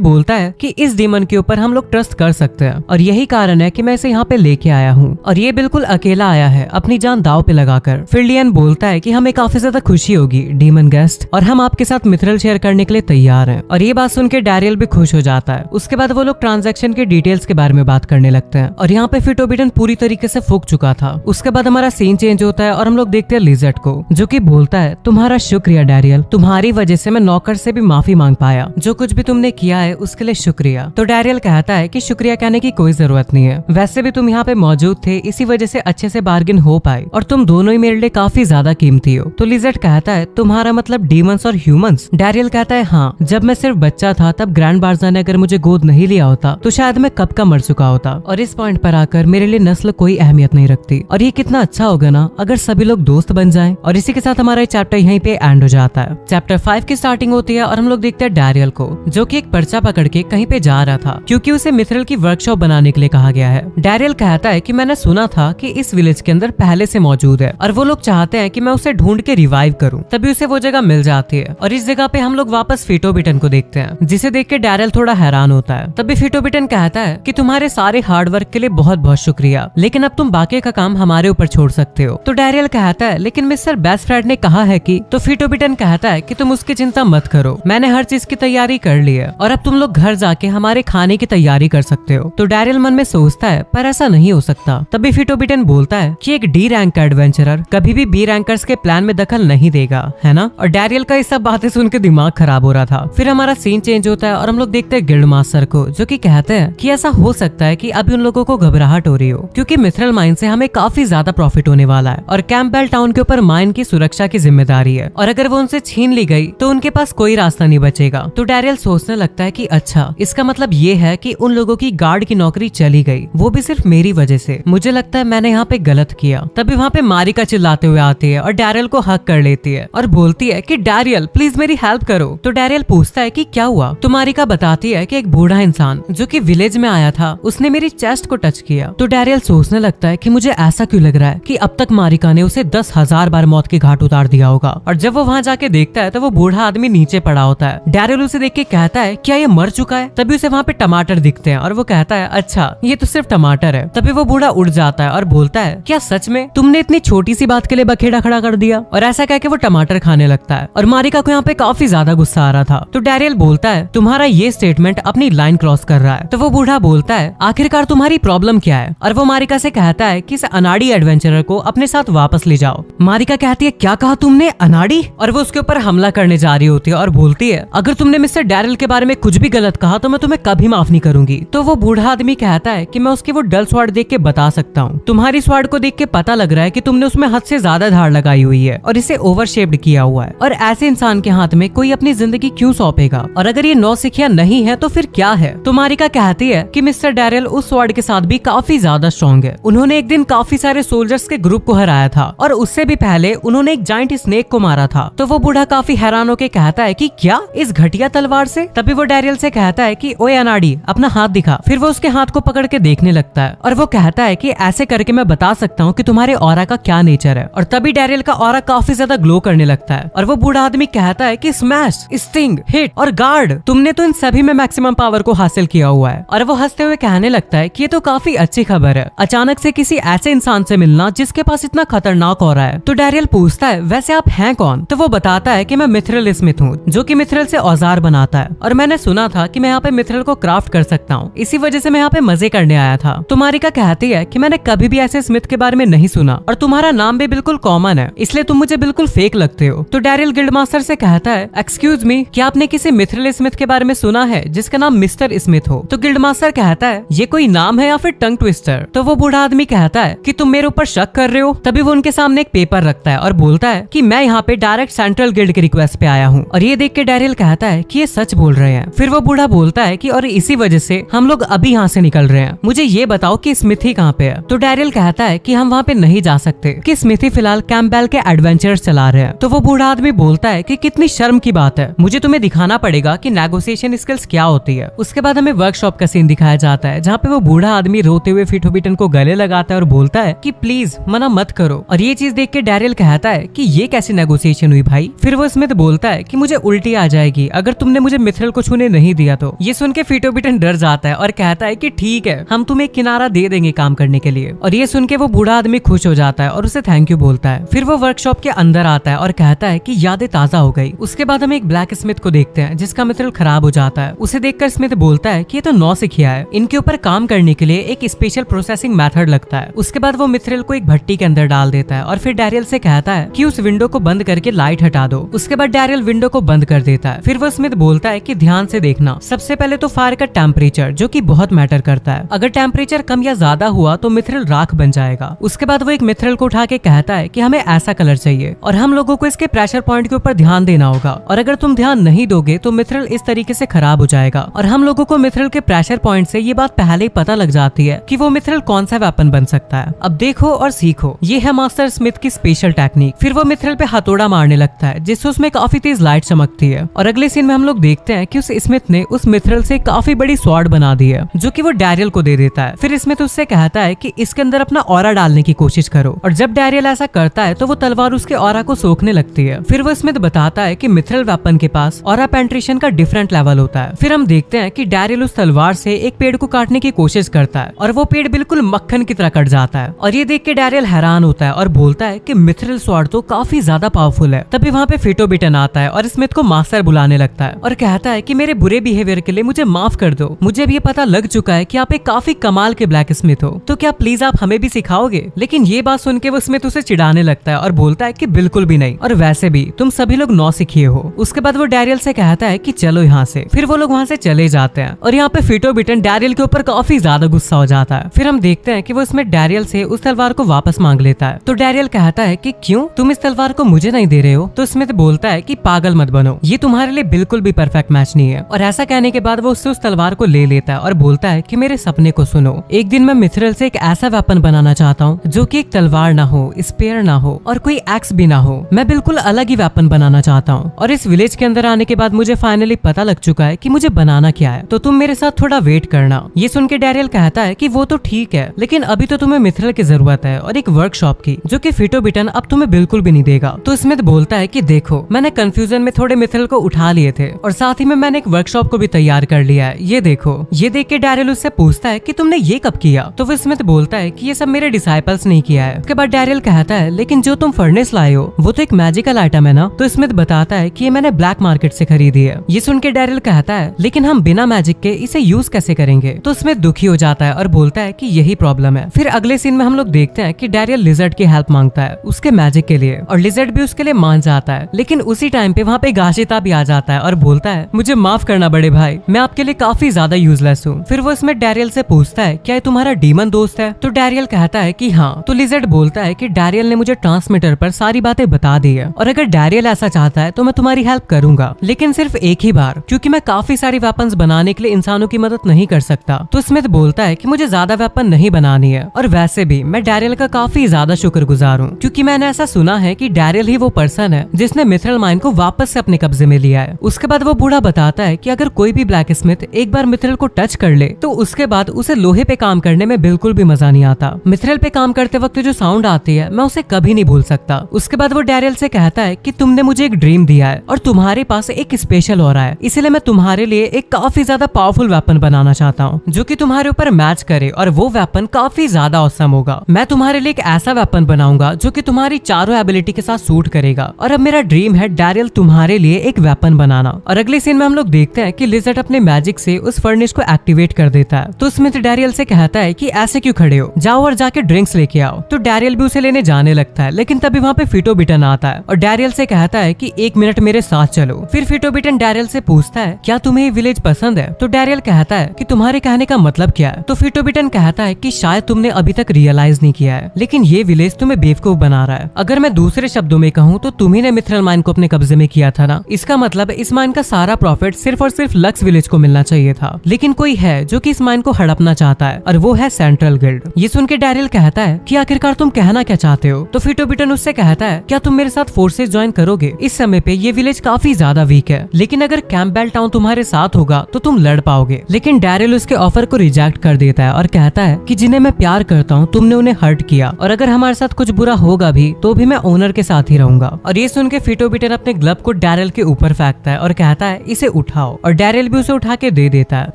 बोलता है कि इस डीमन के ऊपर हम लोग ट्रस्ट कर सकते हैं, और यही कारण है कि मैं इसे यहाँ पे लेके आया हूँ, और ये बिल्कुल अकेला आया है अपनी जान दाव पे लगाकर। फिर लियन बोलता है कि हमें काफी ज्यादा खुशी होगी डीमन गेस्ट, और हम आपके साथ मिथरल शेयर करने के लिए तैयार हैं। और ये बात सुन के डैरियल भी खुश हो जाता है। उसके बाद वो लोग ट्रांजैक्शन के डिटेल्स के बारे में बात करने लगते हैं, और यहाँ पे फिटोबिटन पूरी तरीके से फूक चुका था। उसके बाद हमारा सीन चेंज होता है और हम लोग देखते हैं लिजर्ट को, जो कि बोलता है तुम्हारा शुक्रिया डैरियल, तुम्हारी वजह से मैं नौकर से भी माफी मांग पाया, जो कुछ भी तुमने किया है उसके लिए शुक्रिया। तो डैरियल कहता है कि शुक्रिया कहने की कोई जरूरत नहीं है, वैसे भी तुम यहाँ पे मौजूद थे, इसी वजह से अच्छे से बार्गेन हो पाई, और तुम दोनों ही मेरे लिए काफी ज्यादा कीमती हो। तो लिजर्ट कहता है तुम्हारा मतलब डीमंस और ह्यूमंस? डैरियल कहता है हाँ, जब मैं सिर्फ बच्चा था तब ग्रैंड बार्जा ने अगर मुझे गोद नहीं लिया होता तो शायद मैं कब का मर चुका होता, और इस पॉइंट पर आकर मेरे लिए नस्ल कोई अहमियत नहीं रखती। और ये कितना अच्छा होगा ना अगर सभी लोग दोस्त बन जाएं। और इसी के साथ हमारा चैप्टर यहीं पे एंड हो जाता है। चैप्टर 5 की स्टार्टिंग होती है और हम लोग देखते हैं डैरियल को, जो कि एक पर्चा पकड़ के कहीं पे जा रहा था, क्योंकि उसे मिथरल की वर्कशॉप बनाने के लिए कहा गया है। डैरियल कहता है कि मैंने सुना था कि इस विलेज के अंदर पहले से मौजूद है, और वो लोग चाहते हैं कि मैं उसे ढूंढ के रिवाइव करूं। तभी उसे वो जगह मिल जाती है, और इस जगह पे हम लोग वापस फिटोबिटन को देखते हैं, जिसे देख के डैरियल थोड़ा हैरान होता है। तभी फिटोबिटन कहता है कि तुम्हारे सारे हार्ड वर्क के लिए बहुत बहुत शुक्रिया, लेकिन अब तुम बाकी का काम हमारे ऊपर छोड़ सकते हो। तो डैरियल कहता है लेकिन मिस्टर बेस्ट फ्रेंड ने कहा है कि, तो फिटोबिटन कहता है कि तुम उसकी चिंता मत करो, मैंने हर चीज की तैयारी कर ली है, और अब तुम लोग घर जाके हमारे खाने की तैयारी कर सकते हो। तो डैरियल मन में सोचता है पर ऐसा नहीं हो सकता। तभी फिटोबिटन बोलता है कि एक डी रैंक का एडवेंचरर कभी भी बी रैंकर्स के प्लान में दखल नहीं देगा, है ना। और डैरियल का ये सब बातें सुन के दिमाग खराब हो रहा था। फिर हमारा सीन चेंज होता है और हम लोग देखते हैं गिल्ड मास्टर को, जो कि कहते हैं कि ऐसा हो सकता है कि अभी उन लोगों को घबराहट हो रही हो, क्योंकि मिथरल माइन से हमें काफी ज्यादा प्रॉफिट होने वाला है, और कैंपबेल टाउन के ऊपर माइन की सुरक्षा की जिम्मेदारी है, और अगर वो उनसे छीन ली गई तो उनके पास कोई रास्ता नहीं बचेगा। तो डैरियल सोचने लगता है कि अच्छा, इसका मतलब ये है कि उन लोगों की गार्ड की नौकरी चली गई, वो भी सिर्फ मेरी वजह से। मुझे लगता है मैंने यहाँ पे गलत किया। तभी वहाँ पे मारिका चिल्लाते हुए आती है और डैरियल को हक कर लेती है और बोलती है कि डैरियल प्लीज मेरी हेल्प करो। तो डैरियल पूछता है कि क्या हुआ। तो मारिका बताती है कि एक बूढ़ा इंसान जो कि विलेज में आया था, उसने मेरी चेस्ट को टच किया। तो डैरियल सोचने लगता है कि मुझे ऐसा क्यों लग रहा है कि अब तक मारिका ने उसे 10,000 बार मौत के घाट उतार दिया होगा। और जब वो वहाँ जाके देखता है तो वो बूढ़ा आदमी नीचे पड़ा होता है। डैरियल उसे देख के कहता है क्या ये मर चुका है। तभी उसे वहाँ पे टमाटर दिखते हैं और वो कहता है अच्छा, ये तो सिर्फ टमाटर है। तभी वो बूढ़ा उड़ जाता है और बोलता है क्या सच में तुमने इतनी छोटी सी बात के लिए बखेड़ा खड़ा कर दिया। और ऐसा कह के वो टमाटर खाने लगता है और मारिका को यहाँ पे काफी ज्यादा गुस्सा आ रहा था। तो डैरियल बोलता है तुम्हारा ये स्टेटमेंट अपनी लाइन क्रॉस कर रहा है। तो वो बूढ़ा बोलता है आखिरकार तुम्हारी प्रॉब्लम क्या है। और वो मारिका से कहता है कि इस अनाड़ी एडवेंचरर को अपने साथ वापस ले जाओ। मारिका कहती है क्या कहा तुमने, अनाड़ी। और वो उसके ऊपर हमला करने जा रही होती है और बोलती है अगर तुमने मिस्टर डैरियल के बारे में कुछ भी गलत कहा तो मैं तुम्हें कभी माफ नहीं करूंगी। तो वो बूढ़ा आदमी कहता है कि मैं उसकी वो डल स्वाड देख के बता सकता हूँ। तुम्हारी स्वाड को देख के पता लग रहा है कि तुमने उसमें हद से ज्यादा धार लगाई हुई है और इसे ओवर शेप्ड किया हुआ है। और ऐसे इंसान के हाथ में कोई अपनी जिंदगी क्यों सौंपेगा, और अगर ये नौसिखिया नहीं है तो फिर क्या है। तो मारिका कहती है कि मिस्टर डैरियल उस स्वाड के साथ भी काफी ज्यादा स्ट्रॉन्ग है। उन्होंने एक दिन काफी सारे सोल्जर्स के ग्रुप को हराया था और उससे भी पहले उन्होंने एक जाइंट स्नेक को मारा था। तो वो बूढ़ा काफी हैरान होकर कहता है कि क्या इस घटिया तलवार से। तभी वो डैरियल से कहता है कि ओए अनाड़ी अपना हाथ दिखा। फिर वो उसके हाथ को पकड़ के देखने लगता है और वो कहता है कि ऐसे करके मैं बता सकता हूँ कि तुम्हारे ऑरा का क्या नेचर है। और तभी डैरियल का ऑरा काफी ज्यादा ग्लो करने लगता है और वो बूढ़ा आदमी कहता है कि स्मैश, स्टिंग, हिट और गार्ड, तुमने तो इन सभी में मैक्सिमम पावर को हासिल किया हुआ है। और वो हंसते हुए कहने लगता है कि ये तो काफी अच्छी खबर है, अचानक से किसी ऐसे इंसान से मिलना जिसके पास इतना खतरनाक ऑरा है। तो डैरियल पूछता है वैसे आप हैं कौन। तो वो बताता है कि मैं मिथरल स्मिथ हूँ, जो कि मिथरल से औजार बनाता है, और मैंने सुना था कि मैं यहाँ पे मिथरल को क्राफ्ट कर सकता हूँ, इसी वजह से मैं यहाँ पे मजे करने आया था। तो मारिका कहती है कि मैंने कभी भी ऐसे स्मिथ के बारे में नहीं सुना और तुम्हारा नाम भी बिल्कुल कॉमन है, इसलिए तुम मुझे बिल्कुल फेक लगते हो। तो डैरियल गिल्ड मास्टर से कहता है एक्सक्यूज मी, क्या आपने किसी मिथरल स्मिथ के बारे में सुना है जिसका नाम मिस्टर स्मिथ हो। तो गिल्ड मास्टर कहता है ये कोई नाम है या फिर टंग ट्विस्टर। तो वो बूढ़ा आदमी कहता है कि तुम मेरे ऊपर शक कर रहे हो। तभी वो उनके सामने एक पेपर रखता है और बोलता है कि मैं यहाँ पे डायरेक्ट सेंट्रल गिल्ड की रिक्वेस्ट पे आया हूँ। और ये देख के डैरियल कहता है कि ये सच बोल रहे हैं। फिर वो बूढ़ा बोलता है कि और इसी वजह से हम लोग अभी यहाँ से निकल रहे हैं, मुझे ये बताओ कि स्मिथी कहाँ पे है। तो डैरियल कहता है कि हम वहाँ पे नहीं जा सकते, कि स्मिथी फिलहाल कैंपबेल के एडवेंचर्स चला रहे हैं। तो वो बूढ़ा आदमी बोलता है कि कितनी शर्म की बात है, मुझे तुम्हें दिखाना पड़ेगा कि नेगोशिएशन स्किल्स क्या होती है। उसके बाद हमें वर्कशॉप वर्कशॉप का सीन दिखाया जाता है जहाँ पे वो बूढ़ा आदमी रोते हुए फिटोबिटन को गले लगाता है और बोलता है कि प्लीज मना मत करो। और ये चीज देख के डैरियल कहता है कि ये कैसी नेगोशिएशन हुई भाई। फिर वो स्मिथ बोलता है कि मुझे उल्टी आ जाएगी अगर तुमने मुझे मिथरल को छूने नहीं दिया तो। ये सुन के फिटोबिटन डर जाता है और कहता है कि ठीक है, हम तुम्हें किनारा दे देंगे काम करने के लिए। और ये सुन के वो बूढ़ा आदमी खुश हो जाता है और उसे थैंक यू बोलता है। फिर वो वर्कशॉप के अंदर आता है और कहता है कि यादें ताजा हो गई। उसके बाद हम एक ब्लैक स्मिथ को देखते हैं जिसका मिथरल खराब हो जाता है। उसे देखकर स्मिथ बोलता है कि ये तो 9 से किया है, इनके ऊपर काम करने के लिए एक स्पेशल प्रोसेसिंग मेथड लगता है। उसके बाद वो मिथरल को एक भट्टी के अंदर डाल देता है और फिर डैरियल से कहता है कि उस विंडो को बंद करके लाइट हटा दो। उसके बाद डैरियल विंडो को बंद कर देता है। फिर वो स्मिथ बोलता है कि ध्यान से देखना, सबसे पहले तो फायर का टेम्परेचर जो कि बहुत मैटर करता है। अगर टेम्परेचर कम या ज्यादा हुआ तो मिथरल राख बन जाएगा। उसके बाद वो एक मिथरल को उठा के कहता है कि हमें ऐसा कलर चाहिए और हम लोगों को इसके प्रेशर पॉइंट के ऊपर ध्यान देना होगा, और अगर तुम ध्यान नहीं दोगे तो मिथरल इस तरीके से खराब हो जाएगा। और हम लोगों को मिथरल के प्रेशर पॉइंट से ये बात पहले ही पता लग जाती है कि वो मिथरल कौन सा वेपन बन सकता है। अब देखो और सीखो, ये है मास्टर स्मिथ की स्पेशल टेक्निक। फिर वो मिथरल पे हथौड़ा मारने लगता है जिससे उसमें काफी तेज लाइट चमकती है। और अगले सीन में हम लोग देखते हैं कि उस स्मिथ ने उस मिथरल से काफी बड़ी स्वॉर्ड बना दी है जो कि वो डैरियल को दे देता है। फिर स्मिथ उससे कहता है कि इसके अंदर अपना ऑरा डालने की कोशिश करो, और जब डैरियल ऐसा करता है तो वो तलवार उसके ऑरा को सोखने लगती है। फिर वो स्मिथ बताता है कि मिथरल वेपन के पास ऑरा पेंट्रेशन का डिफरेंट लेवल होता है। फिर हम देखते हैं कि डैरियल उस तलवार से एक पेड़ को काटने की कोशिश करता है और वो पेड़ बिल्कुल मक्खन की तरह कट जाता है। और ये देख के डैरियल हैरान होता है और बोलता है कि मिथरल स्वॉर्ड तो काफी ज्यादा पावरफुल है। तभी वहाँ पे फिटोबिटन आता है और स्मिथ को मास्टर बुलाने लगता है और कहता है कि मेरे बुरे बिहेवियर के लिए मुझे माफ कर दो। मुझे भी ये पता लग चुका है कि आप एक काफी कमाल के ब्लैक स्मिथ हो, तो क्या प्लीज आप हमें भी सिखाओगे। लेकिन ये बात सुन के वो स्मिथ उसे चिढ़ाने लगता है और बोलता है कि बिल्कुल भी नहीं, और वैसे भी तुम सभी लोग 9 सीखिए हो। उसके बाद वो डैरियल से कहता है कि चलो यहाँ से। फिर वो लोग वहाँ से चले जाते हैं और यहाँ पे फिटोबिटन डैरियल के ऊपर काफी ज्यादा गुस्सा हो जाता है। फिर हम देखते हैं कि वो इसमें डैरियल से उस तलवार को वापस मांग लेता है। तो डैरियल कहता है कि क्यों, तुम इस तलवार को मुझे नहीं दे रहे हो। तो स्मिथ बोलता है कि पागल मत बनो, ये तुम्हारे लिए बिल्कुल भी परफेक्ट मैच नहीं है। और ऐसा कहने के बाद वो उससे उस तलवार को ले लेता है और बोलता है कि मेरे सपने को सुनो, एक दिन मैं मिथरल से एक ऐसा वेपन बनाना चाहता हूँ जो कि एक तलवार ना हो, स्पेयर ना हो और कोई एक्स भी ना हो। मैं बिल्कुल अलग ही वेपन बनाना चाहता हूँ। और इस विलेज के अंदर आने के बाद मुझे फाइनली पता लग चुका है कि मुझे बनाना क्या है, तो तुम मेरे साथ थोड़ा वेट करना। ये सुन के डैरियल कहता है कि वो तो ठीक है, लेकिन अभी तो तुम्हें मिथरल की जरूरत है और एक वर्कशॉप की, जो कि फिटोबिटन अब तुम्हें बिल्कुल भी नहीं देगा। तो स्मिथ बोलता है कि देखो, मैंने कंफ्यूजन में थोड़े मिथरल को उठा लिए थे और साथ ही में मैंने एक वर्कशॉप को भी तैयार कर लिया है, ये देखो। ये देख के डैरियल उससे पूछता है कि तुमने ये कब किया। तो वो स्मिथ बोलता है कि ये सब मेरे डिसाइपल्स ने किया है। उसके बाद डैरियल कहता है लेकिन जो तुम फर्नेस लाए हो वो तो एक मैजिकल आइटम है ना। तो स्मिथ बताता है कि ये मैंने ब्लैक मार्केट से खरीदी है। ये सुन के डैरियल कहता है लेकिन हम बिना मैजिक के इसे यूज कैसे करेंगे। तो स्मिथ दुखी हो जाता है और बोलता है कि यही प्रॉब्लम है। फिर अगले सीन में हम लोग देखते हैं कि डैरियल लिजर्ड की हेल्प मांगता है उसके मैजिक के लिए, और लिजर्ड भी उसके लिए मान जाता है। लेकिन उसी टाइम पे वहाँ पे गाशिता भी आ जाता है और बोलता है मुझे माफ करना बड़े भाई, मैं आपके लिए काफी ज्यादा यूजलेस हूँ। फिर वो इसमें डैरियल से पूछता है क्या ये तुम्हारा डीमन दोस्त है। तो डैरियल कहता है कि हाँ। तो लिजर्ड बोलता है कि डैरियल ने मुझे ट्रांसमीटर पर सारी बातें बता दी है, और अगर डैरियल ऐसा चाहता है तो मैं तुम्हारी हेल्प करूंगा, लेकिन सिर्फ एक ही बार, क्योंकि मैं काफी सारी वेपन्स बनाने के लिए इंसानों की मदद नहीं कर सकता। तो स्मिथ बोलता है कि मुझे ज्यादा वेपन नहीं बनानी है, और वैसे भी मैं डैरियल का काफी ज्यादा शुक्रगुजार हूँ, क्योंकि मैंने ऐसा सुना है कि डैरियल ही वो पर्सन है जिसने मिथरल माइन को वापस से अपने कब्जे में लिया है। उसके बाद वो बूढ़ा बताता है कि अगर कोई भी ब्लैक स्मिथ एक बार मिथरल को टच कर ले तो उसके बाद उसे लोहे पे काम करने में बिल्कुल भी मजा नहीं आता। मिथरल पे काम करते वक्त जो साउंड आती है मैं उसे कभी नहीं भूल सकता। उसके बाद वो डैरियल से कहता है कि तुमने मुझे एक ड्रीम दिया है और तुम्हारे पास एक स्पेशल ऑरा है, इसलिए मैं तुम्हारे लिए एक काफी ज्यादा पावरफुल वेपन बनाना चाहता हूँ जो कि तुम्हारे ऊपर मैच करे, और वो वेपन काफी ज्यादा औसम होगा। मैं तुम्हारे लिए एक ऐसा वेपन बनाऊंगा जो कि तुम्हारी चारों एबिलिटी के साथ सूट करेगा। और अब मेरा ड्रीम है डैरियल तुम्हारे लिए एक वेपन बनाना। और अगले सीन में हम लोग देखते हैं कि लिजर्ड अपने मैजिक से उस फर्नेस को एक्टिवेट कर देता है। तो स्मिथ डैरियल से कहता है कि ऐसे क्यों खड़े हो, जाओ और जाके ड्रिंक्स लेके आओ। तो डैरियल भी उसे लेने जाने लगता है, लेकिन तभी वहाँ पे फिटोबिटन आता है और डैरियल से कहता है कि 1 मिनट मेरे साथ चलो। फिर फिटोबिटन डैरियल से पूछता है क्या तुम्हें ये विलेज पसंद है। तो डैरियल कहता है कि तुम्हारे कहने का मतलब क्या है। तो फिटोबिटन कहता है कि शायद तुमने अभी तक रियलाइज नहीं किया है, लेकिन ये विलेज तुम्हें बेवकूफ बना रहा है। अगर मैं दूसरे शब्दों में कहूँ तो तुम्ही ने मिथरल माइन को अपने कब्जे में किया था ना, इसका मतलब इस माइन का सारा प्रॉफिट सिर्फ और सिर्फ लक्स विलेज को मिलना चाहिए था। लेकिन कोई है जो कि इस माइन को हड़पना चाहता है, और वो है सेंट्रल गिल्ड। ये सुन के डैरियल कहता है कि आखिरकार तुम कहना क्या चाहते हो। तो फिटोबिटन उससे कहता है क्या तुम मेरे साथ फोर्सेस ज्वाइन करोगे। इस समय पे ये विलेज काफी ज्यादा वीक है, लेकिन अगर कैंपबेल टाउन तुम्हारे साथ होगा तो तुम लड़ पाओगे। लेकिन डैरिल उसके ऑफर को रिजेक्ट कर देता है और कहता है कि जिन्हें मैं प्यार करता हूँ तुमने उन्हें हर्ट किया, और अगर हमारे साथ कुछ बुरा होगा भी तो भी मैं ओनर के साथ ही रहूंगा। और ये सुन के फिटोबिटन अपने ग्लव को डैरिल के ऊपर फेंकता है और कहता है इसे उठाओ, और डैरिल भी उसे उठा के दे देता है।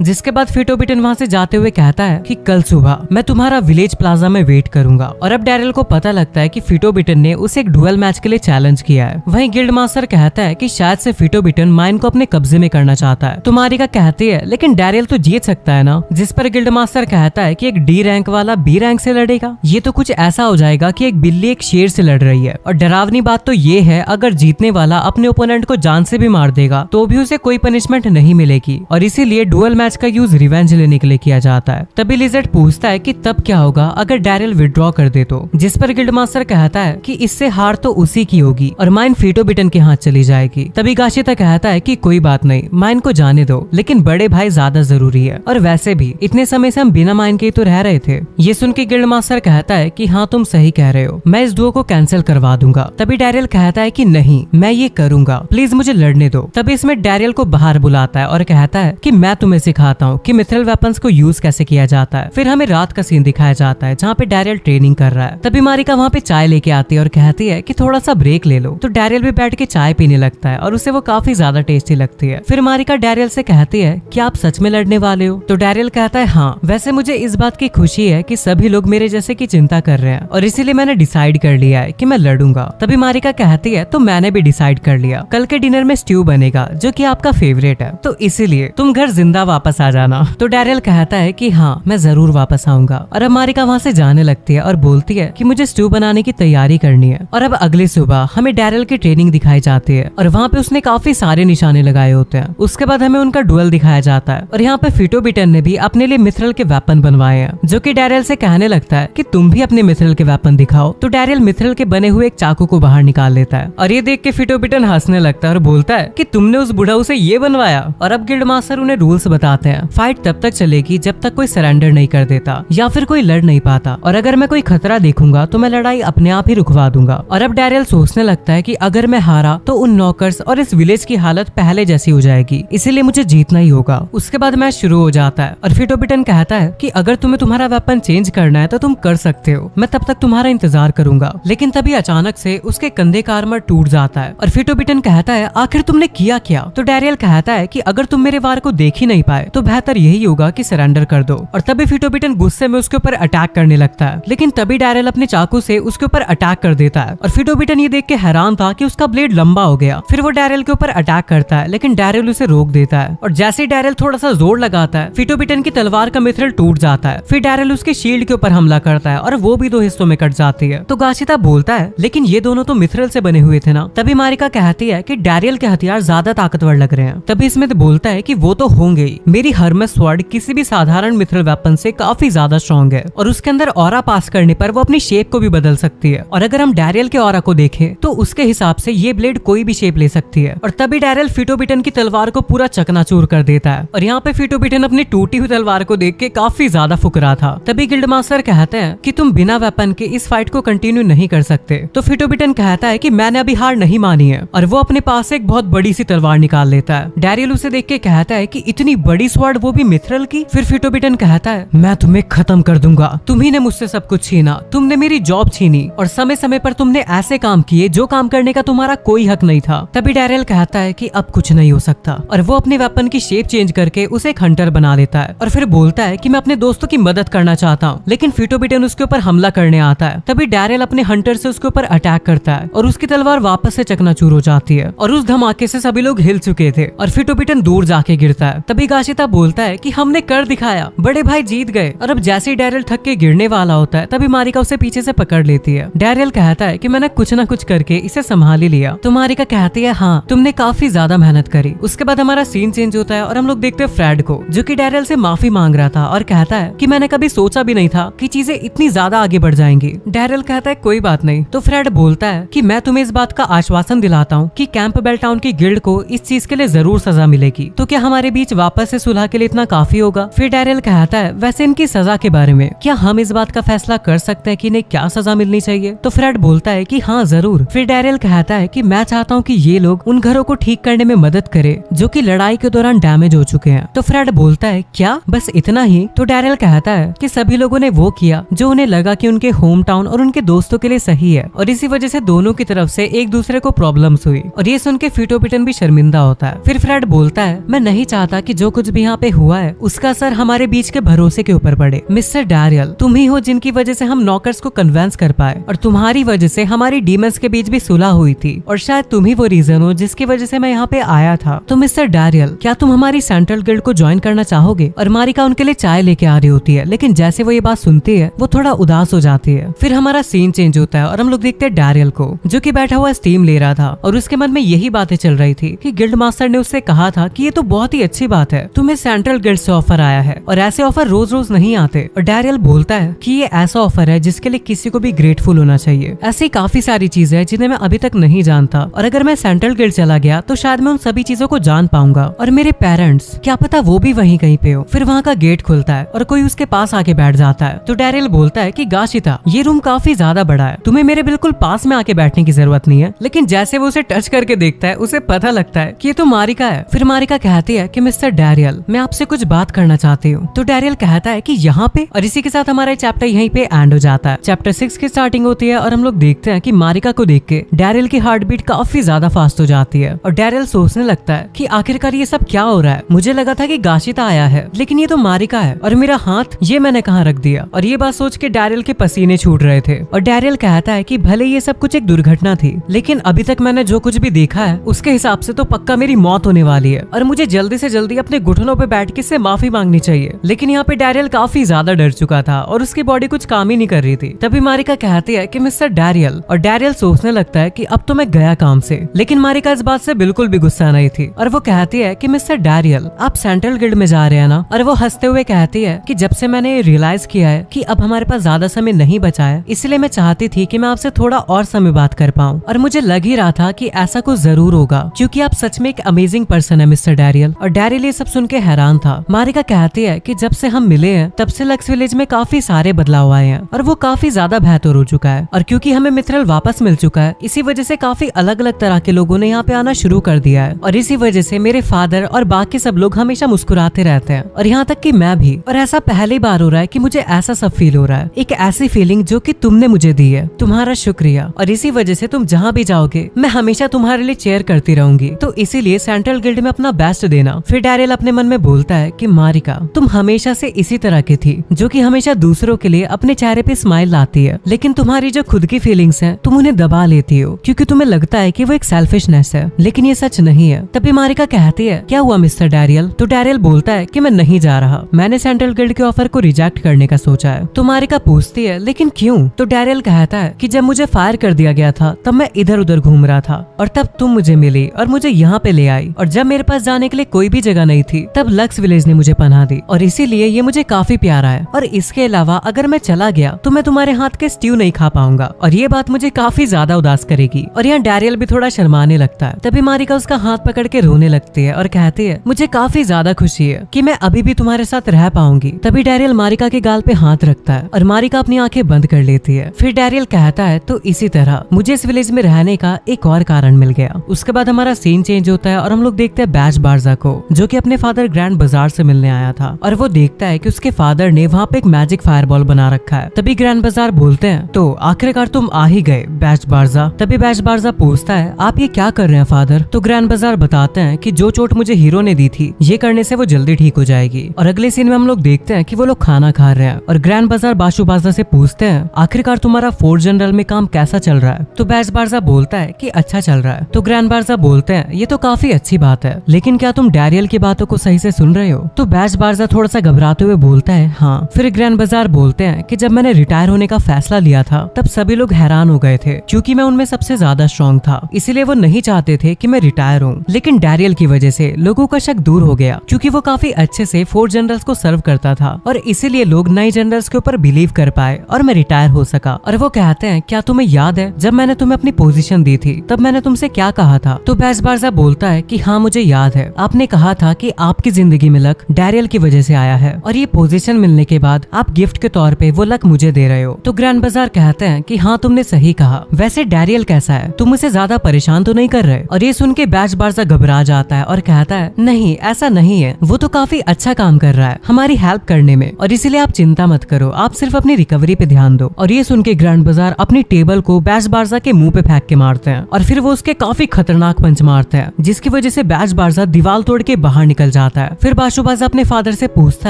जिसके बाद फिटोबिटन वहाँ से जाते हुए कहता है कि कल सुबह मैं तुम्हारा विलेज प्लाजा में वेट करूंगा। और अब डैरिल को पता लगता है कि फिटोबिटन ने उसे एक डुएल मैच के लिए चैलेंज किया है। वहीं गिल्ड मास्टर कहता है कि शायद से फिटोबिटन माइन को अपने कब्जे में करना चाहता है। तो मारिका कहती है लेकिन डैरिल तो जीत सकता है ना, जिस पर गिल्ड मास्टर कहता है कि एक डी रैंक वाला बी रैंक से लड़ेगा, ये तो कुछ ऐसा हो जाएगा कि एक बिल्ली एक शेर से लड़ रही है। और डरावनी बात तो ये है अगर जीतने वाला अपने ओपोनेंट को जान से भी मार देगा तो भी उसे कोई पनिशमेंट नहीं मिलेगी, और इसीलिए डुएल मैच का यूज रिवेंज लेने के लिए किया जाता है। तभी लिज़र्ड पूछता है कि तब क्या होगा अगर डैरिल विड्रॉ कर दे तो, जिस पर गिल्ड मास्टर कहता है कि इससे हार तो उसी की होगी और माइन फिटोबिटन के हाथ चली जाएगी। तभी गाशिता कहता है कि कोई बात नहीं, माइन को जाने दो, लेकिन बड़े भाई ज्यादा जरूरी है, और वैसे भी इतने समय से हम बिना माइन के तो रह रहे थे। ये सुन के गिल्ड मास्टर कहता है कि हाँ तुम सही कह रहे हो, मैं इस डुओ को कैंसिल करवा दूंगा। तभी डैरिल कहता है कि नहीं, मैं ये करूंगा, प्लीज मुझे लड़ने दो। तभी इसमें डैरिल को बाहर बुलाता है और कहता है कि मैं तुम्हें सिखाता हूँ कि मिथरल वेपन्स को यूज कैसे किया जाता है। फिर हमें रात का सीन दिखाया जाता है जहाँ पे डैरिल ट्रेनिंग कर रहा है। तभी मारिका वहाँ पे चाय लेके आती है और कहती है कि थोड़ा सा ब्रेक ले लो। तो डैरिल भी बैठ के चाय पीने लगता है और उसे वो काफी ज्यादा टेस्टी लगती है। फिर मारिका डैरिल से कहती है कि आप सच में लड़ने वाले हो? तो डैरिल कहता है हाँ, वैसे मुझे इस बात की खुशी है कि सभी लोग मेरे जैसे की चिंता कर रहे हैं और इसीलिए मैंने डिसाइड कर लिया है कि मैं लड़ूंगा। तभी मारिका कहती है तो मैंने भी डिसाइड कर लिया, कल के डिनर में स्ट्यू बनेगा जो कि आपका फेवरेट है, तो इसीलिए तुम घर जिंदा वापस आ जाना। तो डैरिल कहता है कि हाँ मैं जरूर वापस आऊंगा। और अब मारिका वहाँ से जाने लगती है और बोलती है कि मुझे स्ट्यू बनाने की तैयारी करनी है। और अब अगली सुबह हमें डैरिल की ट्रेनिंग दिखाई जाती है और वहाँ पे उसने काफी सारे निशाने लगाए होते हैं। उसके बाद हमें उनका डुएल दिखाया जाता है और यहाँ पे फिटोबिटन ने भी अपने लिए मिथरल के वेपन बनवाए हैं, जो कि डैरिल से कहने लगता है कि तुम भी अपने मिथरल के वेपन दिखाओ। तो डैरिल मिथरल के बने हुए एक चाकू को बाहर निकाल लेता है और ये देख के फिटोबिटन हंसने लगता है और बोलता है कि तुमने उस बुढ़ाऊ से ये बनवाया। और अब गिल्ड मास्टर उन्हें रूल्स बताते हैं, फाइट तब तक चलेगी जब तक कोई सरेंडर नहीं कर देता या फिर कोई लड़ नहीं पाता, और अगर मैं कोई खतरा देखूंगा तो मैं लड़ाई अपने आप ही रुकवा दूंगा। और अब डैरिल सोचने लगता है कि अगर मैं हारा तो उन नॉकर्स और इस विलेज की हालत पहले जैसी हो जाएगी, इसीलिए मुझे जीतना ही होगा। उसके बाद मैच शुरू हो जाता है और फिटोबिटन कहता है कि अगर तुम्हें तुम्हारा वेपन चेंज करना है तो तुम कर सकते हो, मैं तब तक तुम्हारा इंतजार करूंगा। लेकिन तभी अचानक से उसके कंधे का आर्मर टूट जाता है और फिटोबिटन कहता है आखिर तुमने किया क्या? तो डैरियल कहता है कि अगर तुम मेरे वार को देख ही नहीं पाए तो बेहतर यही होगा कि सरेंडर कर दो। और तभी फिटोबिटन गुस्से में उसके ऊपर अटैक करने लगता है, लेकिन तभी डैरियल अपने चाकू से उसके ऊपर अटैक कर देता है और फिटोबिटन ये देख के हैरान था कि उसका ब्लेड लंबा हो गया। फिर वो डैरियल के ऊपर अटैक करता है, लेकिन डैरियल उसे रोक देता है और जैसे डैरियल थोड़ा सा जोर लगाता है फिटोबिटन की तलवार का मिथरल टूट जाता है। फिर डैरियल उसके शील्ड के ऊपर हमला करता है और वो भी 2 हिस्सों में कट जाती है। तो गाशिता बोलता है लेकिन ये दोनों तो मिथरल से बने हुए थे ना। तभी मारिका कहती है कि डैरियल के हथियार ज्यादा ताकतवर लग रहे हैं। तभी स्मिथ बोलता है कि वो तो होंगे ही, मेरी हर्मेस स्वॉर्ड किसी भी साधारण मिथरल वेपन से काफी ज्यादा स्ट्रॉन्ग है और उसके अंदर ऑरा पास करने पर वो अपनी शेप को भी बदल सकती है। और अगर हम डैरियल के ऑरा को देखें तो उसके हिसाब से ये ब्लेड कोई भी शेप ले सकती है। और तभी डैरियल फिटोबिटन की तलवार को पूरा चकनाचूर कर देता है और यहाँ पे फिटोबिटन अपनी टूटी हुई तलवार को देख के काफी ज्यादा फुकरा था। तभी गिल्ड मास्टर कहते हैं कि तुम बिना वेपन के इस फाइट को कंटिन्यू नहीं कर सकते। तो फिटोबिटन कहता है कि मैंने अभी हार नहीं मानी है और वो अपने पास से एक बहुत बड़ी सी तलवार निकाल लेता है। डैरियल उसे देख के कहता है कि इतनी बड़ी स्वॉर्ड, वो भी मिथरल की। फिर फिटोबिटन कहता है मैं तुम्हें खत्म कर दूंगा, तुम्ही ने मुझसे सब कुछ छीना, तुमने मेरी जॉब छीनी और समय समय पर तुमने ऐसे काम किए जो काम करने का तुम्हारा कोई हक नहीं था। तभी डैरियल कहता है कि अब कुछ नहीं हो सकता और वो अपने वेपन की शेप चेंज करके उसे एक हंटर बना लेता है और फिर बोलता है कि मैं अपने दोस्तों की मदद करना चाहता हूँ। लेकिन फिटोबिटन उसके ऊपर हमला करने आता है। तभी डैरियल अपने हंटर से उसके ऊपर अटैक करता है और उसकी तलवार वापस से चकनाचूर हो जाती है और उस धमाके से सभी लोग हिल चुके थे और फिटोबिटन दूर जाके गिरता है। तभी गाशिता बोलता है कि हमने कर दिखाया, बड़े भाई जीत गए। और अब जैसे ही डैरियल थक के गिरने वाला होता है तभी मारिका उसे पीछे से पकड़ लेती है। डैरियल कहता है कि मैंने कुछ ना कुछ करके इसे संभाल ही लिया। तो मारिका कहती है हाँ तुमने काफी ज्यादा मेहनत करी। उसके बाद हमारा सीन चेंज होता है और हम लोग देखते हैं फ्रेड को, जो कि डैरियल से माफी मांग रहा था और कहता है कि मैंने कभी सोचा भी नहीं था कि चीजें इतनी ज्यादा आगे बढ़ जाएंगी। डैरियल कहता है कोई बात नहीं। तो फ्रेड बोलता है कि मैं तुम्हें इस बात का आश्वासन दिलाता हूँ कि कैंपबेल टाउन की गिल्ड को इस चीज के लिए जरूर सजा मिलेगी। तो क्या हमारे बीच वापस से सुलह के लिए इतना काफी होगा? फिर डैरियल कहता है वैसे इनकी सजा के बारे में क्या हम इस बात का फैसला कर सकते हैं कि इन्हें क्या सजा मिलनी चाहिए? तो फ्रेड बोलता है कि हाँ जरूर। फिर डैरियल कहता है कि मैं चाहता हूँ कि ये लोग उन घरों को ठीक करने में मदद करे जो कि लड़ाई के दौरान डैमेज हो चुके हैं। तो तो फ्रेड बोलता है क्या बस इतना ही? तो डैरियल कहता है कि सभी लोगों ने वो किया जो उन्हें लगा कि उनके होम टाउन और उनके दोस्तों के लिए सही है, और इसी वजह से दोनों की तरफ से एक दूसरे को प्रॉब्लम्स हुई। और ये सुन के फिटोपिटन भी शर्मिंदा होता है। फिर फ्रेड बोलता है मैं नहीं चाहता कि जो कुछ भी यहाँ पे हुआ है उसका असर हमारे बीच के भरोसे के ऊपर पड़े। मिस्टर डैरियल, तुम ही हो जिनकी वजह से हम नॉकर्स को कन्वेंस कर पाए, और तुम्हारी वजह से हमारी डीमंस के बीच भी सुलह हुई थी, और शायद तुम ही वो रीजन हो जिसकी वजह से मैं यहाँ पे आया था। तो मिस्टर डैरियल, क्या तुम हमारी सेंट्रल गिल्ड को ज्वाइन करना चाहोगे? और मारिका उनके लिए चाय लेके आ रही होती है, लेकिन जैसे वो ये बात सुनती है वो थोड़ा उदास हो जाती है। फिर हमारा सीन चेंज होता है और हम लोग देखते हैं डैरियल को, जो कि बैठा हुआ स्टीम ले रहा था, और उसके मन में यही बातें चल रही थी कि गिल्ड मास्टर ने उससे कहा था कि ये तो बहुत ही अच्छी बात है, तुम्हें सेंट्रल गिल्ड से ऑफर आया है, और ऐसे ऑफर रोज रोज नहीं आते। और डैरियल बोलता है कि ये ऐसा ऑफर है जिसके लिए किसी को भी ग्रेटफुल होना चाहिए। ऐसी काफी सारी चीजें हैं जिन्हें मैं अभी तक नहीं जानता, और अगर मैं सेंट्रल गिल्ड चला गया तो शायद मैं उन सभी चीजों को जान पाऊंगा, और मेरे पेरेंट्स क्या पता वो भी वहीं कहीं पे हो। फिर वहाँ का गेट खुलता है और कोई उसके पास आके बैठ जाता है। तो डैरियल बोलता है कि गाशिता, ये रूम काफी ज्यादा बड़ा है, तुम्हें मेरे बिल्कुल पास में आके बैठने की जरूरत नहीं है। लेकिन जैसे वो उसे टच करके देखता है उसे पता लगता है कि ये तो मारिका है। फिर मारिका कहती है कि मिस्टर डैरियल, मैं आपसे कुछ बात करना चाहती हूँ। तो डैरियल कहता है कि यहाँ पे, और इसी के साथ हमारा चैप्टर यहीं पे एंड हो जाता है। चैप्टर 6 की स्टार्टिंग होती है और हम लोग देखते हैं कि मारिका को देख के डैरियल की हार्ट बीट काफी ज्यादा फास्ट हो जाती है, और डैरियल सोचने लगता है कि आखिरकार ये सब क्या हो रहा है। मुझे लगा था कि गाशिता आया है, लेकिन ये तो मारिका है, और मेरा हाथ ये मैंने कहाँ रख दिया। और ये बात सोच के डैरियल के पसीने छूट रहे थे, और डैरियल कहता है कि भले ये सब कुछ एक दुर्घटना थी, लेकिन अभी तक मैंने जो कुछ भी देखा है उसके हिसाब से तो पक्का मेरी मौत होने वाली है, और मुझे जल्दी से जल्दी अपने घुटनों पे बैठ के इससे माफी मांगनी चाहिए। लेकिन यहाँ पे डैरियल काफी ज्यादा डर चुका था और उसकी बॉडी कुछ काम ही नहीं कर रही थी। तभी मारिका कहती है कि मिस्टर डैरियल, और डैरियल सोचने लगता है कि अब तो मैं गया काम से। लेकिन मारिका इस बात से बिल्कुल भी गुस्सा नहीं थी, और वो कहती है कि मिस्टर डैरियल, आप सेंट्रल गिल्ड में जा रहे हैं ना? और वो हंसते हुए कहती है कि जब से मैंने रियलाइज किया है कि अब हमारे पास ज्यादा समय नहीं बचा है, इसलिए मैं चाहती थी कि मैं आपसे थोड़ा और समय बात कर पाऊं, और मुझे लग ही रहा था कि ऐसा कुछ जरूर होगा, क्योंकि आप सच में एक अमेजिंग पर्सन है मिस्टर डैरियल। और डैरियल ये सब सुन के हैरान था। मारिका कहती है कि जब से हम मिले हैं तब से लक्स विलेज में काफी सारे बदलाव आए हैं, और वो काफी ज्यादा बेहतर हो चुका है, और क्योंकि हमें मित्रल वापस मिल चुका है, इसी वजह से काफी अलग अलग तरह के लोगों ने यहाँ पे आना शुरू कर दिया है, और इसी वजह से मेरे फादर और बाकी सब लोग हमेशा मुस्कुराते रहते हैं, और यहाँ तक कि मैं भी। और ऐसा पहली बार हो रहा है कि मुझे ऐसा सब फील हो रहा है, एक ऐसी फीलिंग जो कि तुमने मुझे दी है। तुम्हारा शुक्रिया, और इसी वजह से तुम जहाँ भी जाओगे मैं हमेशा तुम्हारे लिए चेयर करती रहूंगी, तो इसीलिए सेंट्रल गिल्ड में अपना बेस्ट देना। फिर डैरियल अपने मन में बोलता है कि मारिका, तुम हमेशा से इसी तरह की थी, जो कि हमेशा दूसरों के लिए अपने चेहरे पे स्माइल लाती है, लेकिन तुम्हारी जो खुद की फीलिंग्स हैं तुम उन्हें दबा लेती हो, क्योंकि तुम्हें लगता है कि वो एक सेल्फिशनेस है, लेकिन ये सच नहीं है। तभी मारिका कहती है क्या हुआ मिस्टर डैरियल? तो डैरियल बोलता है कि मैं नहीं जा रहा, मैंने सेंट्रल गिल्ड के ऑफर को रिजेक्ट करने का सोचा है। तो मारिका पूछती है लेकिन क्यों? तो डैरियल कहता है कि जब मुझे फायर कर दिया गया था तब मैं इधर उधर घूम रहा था, और तब तुम मुझे मिली और मुझे यहाँ पे ले आई, और जब मेरे पास जाने के लिए कोई भी जगह नहीं थी तब लक्स विलेज ने मुझे पनाह दी, और इसीलिए ये मुझे काफी प्यारा है। और इसके अलावा अगर मैं चला गया तो मैं तुम्हारे हाथ के स्ट्यू नहीं खा पाऊंगा, और ये बात मुझे काफी ज्यादा उदास करेगी। और यहाँ डैरियल भी थोड़ा शर्माने लगता है। तभी मारिका उसका हाथ पकड़ के रोने लगती है और कहती है मुझे काफी ज्यादा खुशी है कि मैं अभी भी तुम्हारे साथ रह पाऊंगी। तभी डैरियल मारिका के गाल पे हाथ रखता है और मारिका अपनी आंखें बंद कर लेती है। फिर डैरियल कहता है तो इसी तरह मुझे इस विलेज में रहने का एक और कारण मिल गया। उसके बाद हमारा सीन चेंज होता है और हम लोग देखते हैं बैज बारजा को, जो कि अपने फादर ग्रैंड बाजार से मिलने आया था, और वो देखता है कि उसके फादर ने वहाँ पे एक मैजिक फायरबॉल बना रखा है। तभी ग्रैंड बाजार बोलते हैं तो आखिरकार तुम आ ही गए बैज बारजा। तभी बैज बारजा पूछता है आप ये क्या कर रहे हैं फादर? तो ग्रैंड बाजार बताते हैं कि जो चोट मुझे हीरो ने दी थी ये करने से वो जल्दी ठीक हो जाएगी। और अगले सीन में हम लोग देखते हैं कि वो लोग खाना खा रहे हैं और ग्रैंड बाजार बाशु बारजा से पूछते हैं आखिरकार तुम्हारा फोर्थ जनरल में काम कैसा चल रहा है? तो बैज बारजा बोलता है कि अच्छा चल रहा है। तो ग्रैंड बारजा बोलते हैं ये तो काफी अच्छी बात है, लेकिन क्या तुम डैरियल की बातों को सही से सुन रहे हो? तो बैज बारजा थोड़ा सा घबराते हुए बोलता है हाँ। फिर ग्रैंड बाजार बोलते हैं कि जब मैंने रिटायर होने का फैसला लिया था तब सभी लोग हैरान हो गए थे, क्योंकि मैं उनमें सबसे ज्यादा स्ट्रॉन्ग था, इसीलिए वो नहीं चाहते थे कि मैं रिटायर हूँ। लेकिन डैरियल की वजह से लोगों का शक दूर हो गया, क्योंकि वो काफी अच्छे से फोर्थ जनरल्स को सर्व करता था, और इसीलिए लोग नए जनरल्स के ऊपर बिलीव कर पाए और मैं रिटायर हो सका। और वो कहते हैं क्या तुम्हें याद है जब मैंने तुम्हें अपनी पोजीशन दी थी तब मैंने तुमसे क्या कहा था? तो बैज बारजा बोलता है कि हाँ मुझे याद है, आपने कहा था कि आपकी जिंदगी में लक डैरियल की वजह से आया है, और ये पोजीशन मिलने के बाद आप गिफ्ट के तौर पे वो लक मुझे दे रहे हो। तो ग्रैंड बाजार कहते हैं कि हाँ तुमने सही कहा, वैसे डैरियल कैसा है, तुम उसे ज्यादा परेशान तो नहीं कर रहे? और ये सुन के बैज बारजा घबरा जाता है और कहता है नहीं ऐसा नहीं नहीं है वो तो काफी अच्छा काम कर रहा है हमारी हेल्प करने में, और इसीलिए आप चिंता मत करो, आप सिर्फ अपनी रिकवरी पे ध्यान दो। और ये सुन के ग्रैंड बाजार अपनी टेबल को बैज बारजा के मुंह पे फेंक के मारते हैं और फिर वो उसके काफी खतरनाक पंच मारते हैं, जिसकी वजह से बैज बारजा दीवार तोड़ के बाहर निकल जाता है। फिर बाशु बाजा अपने फादर से पूछता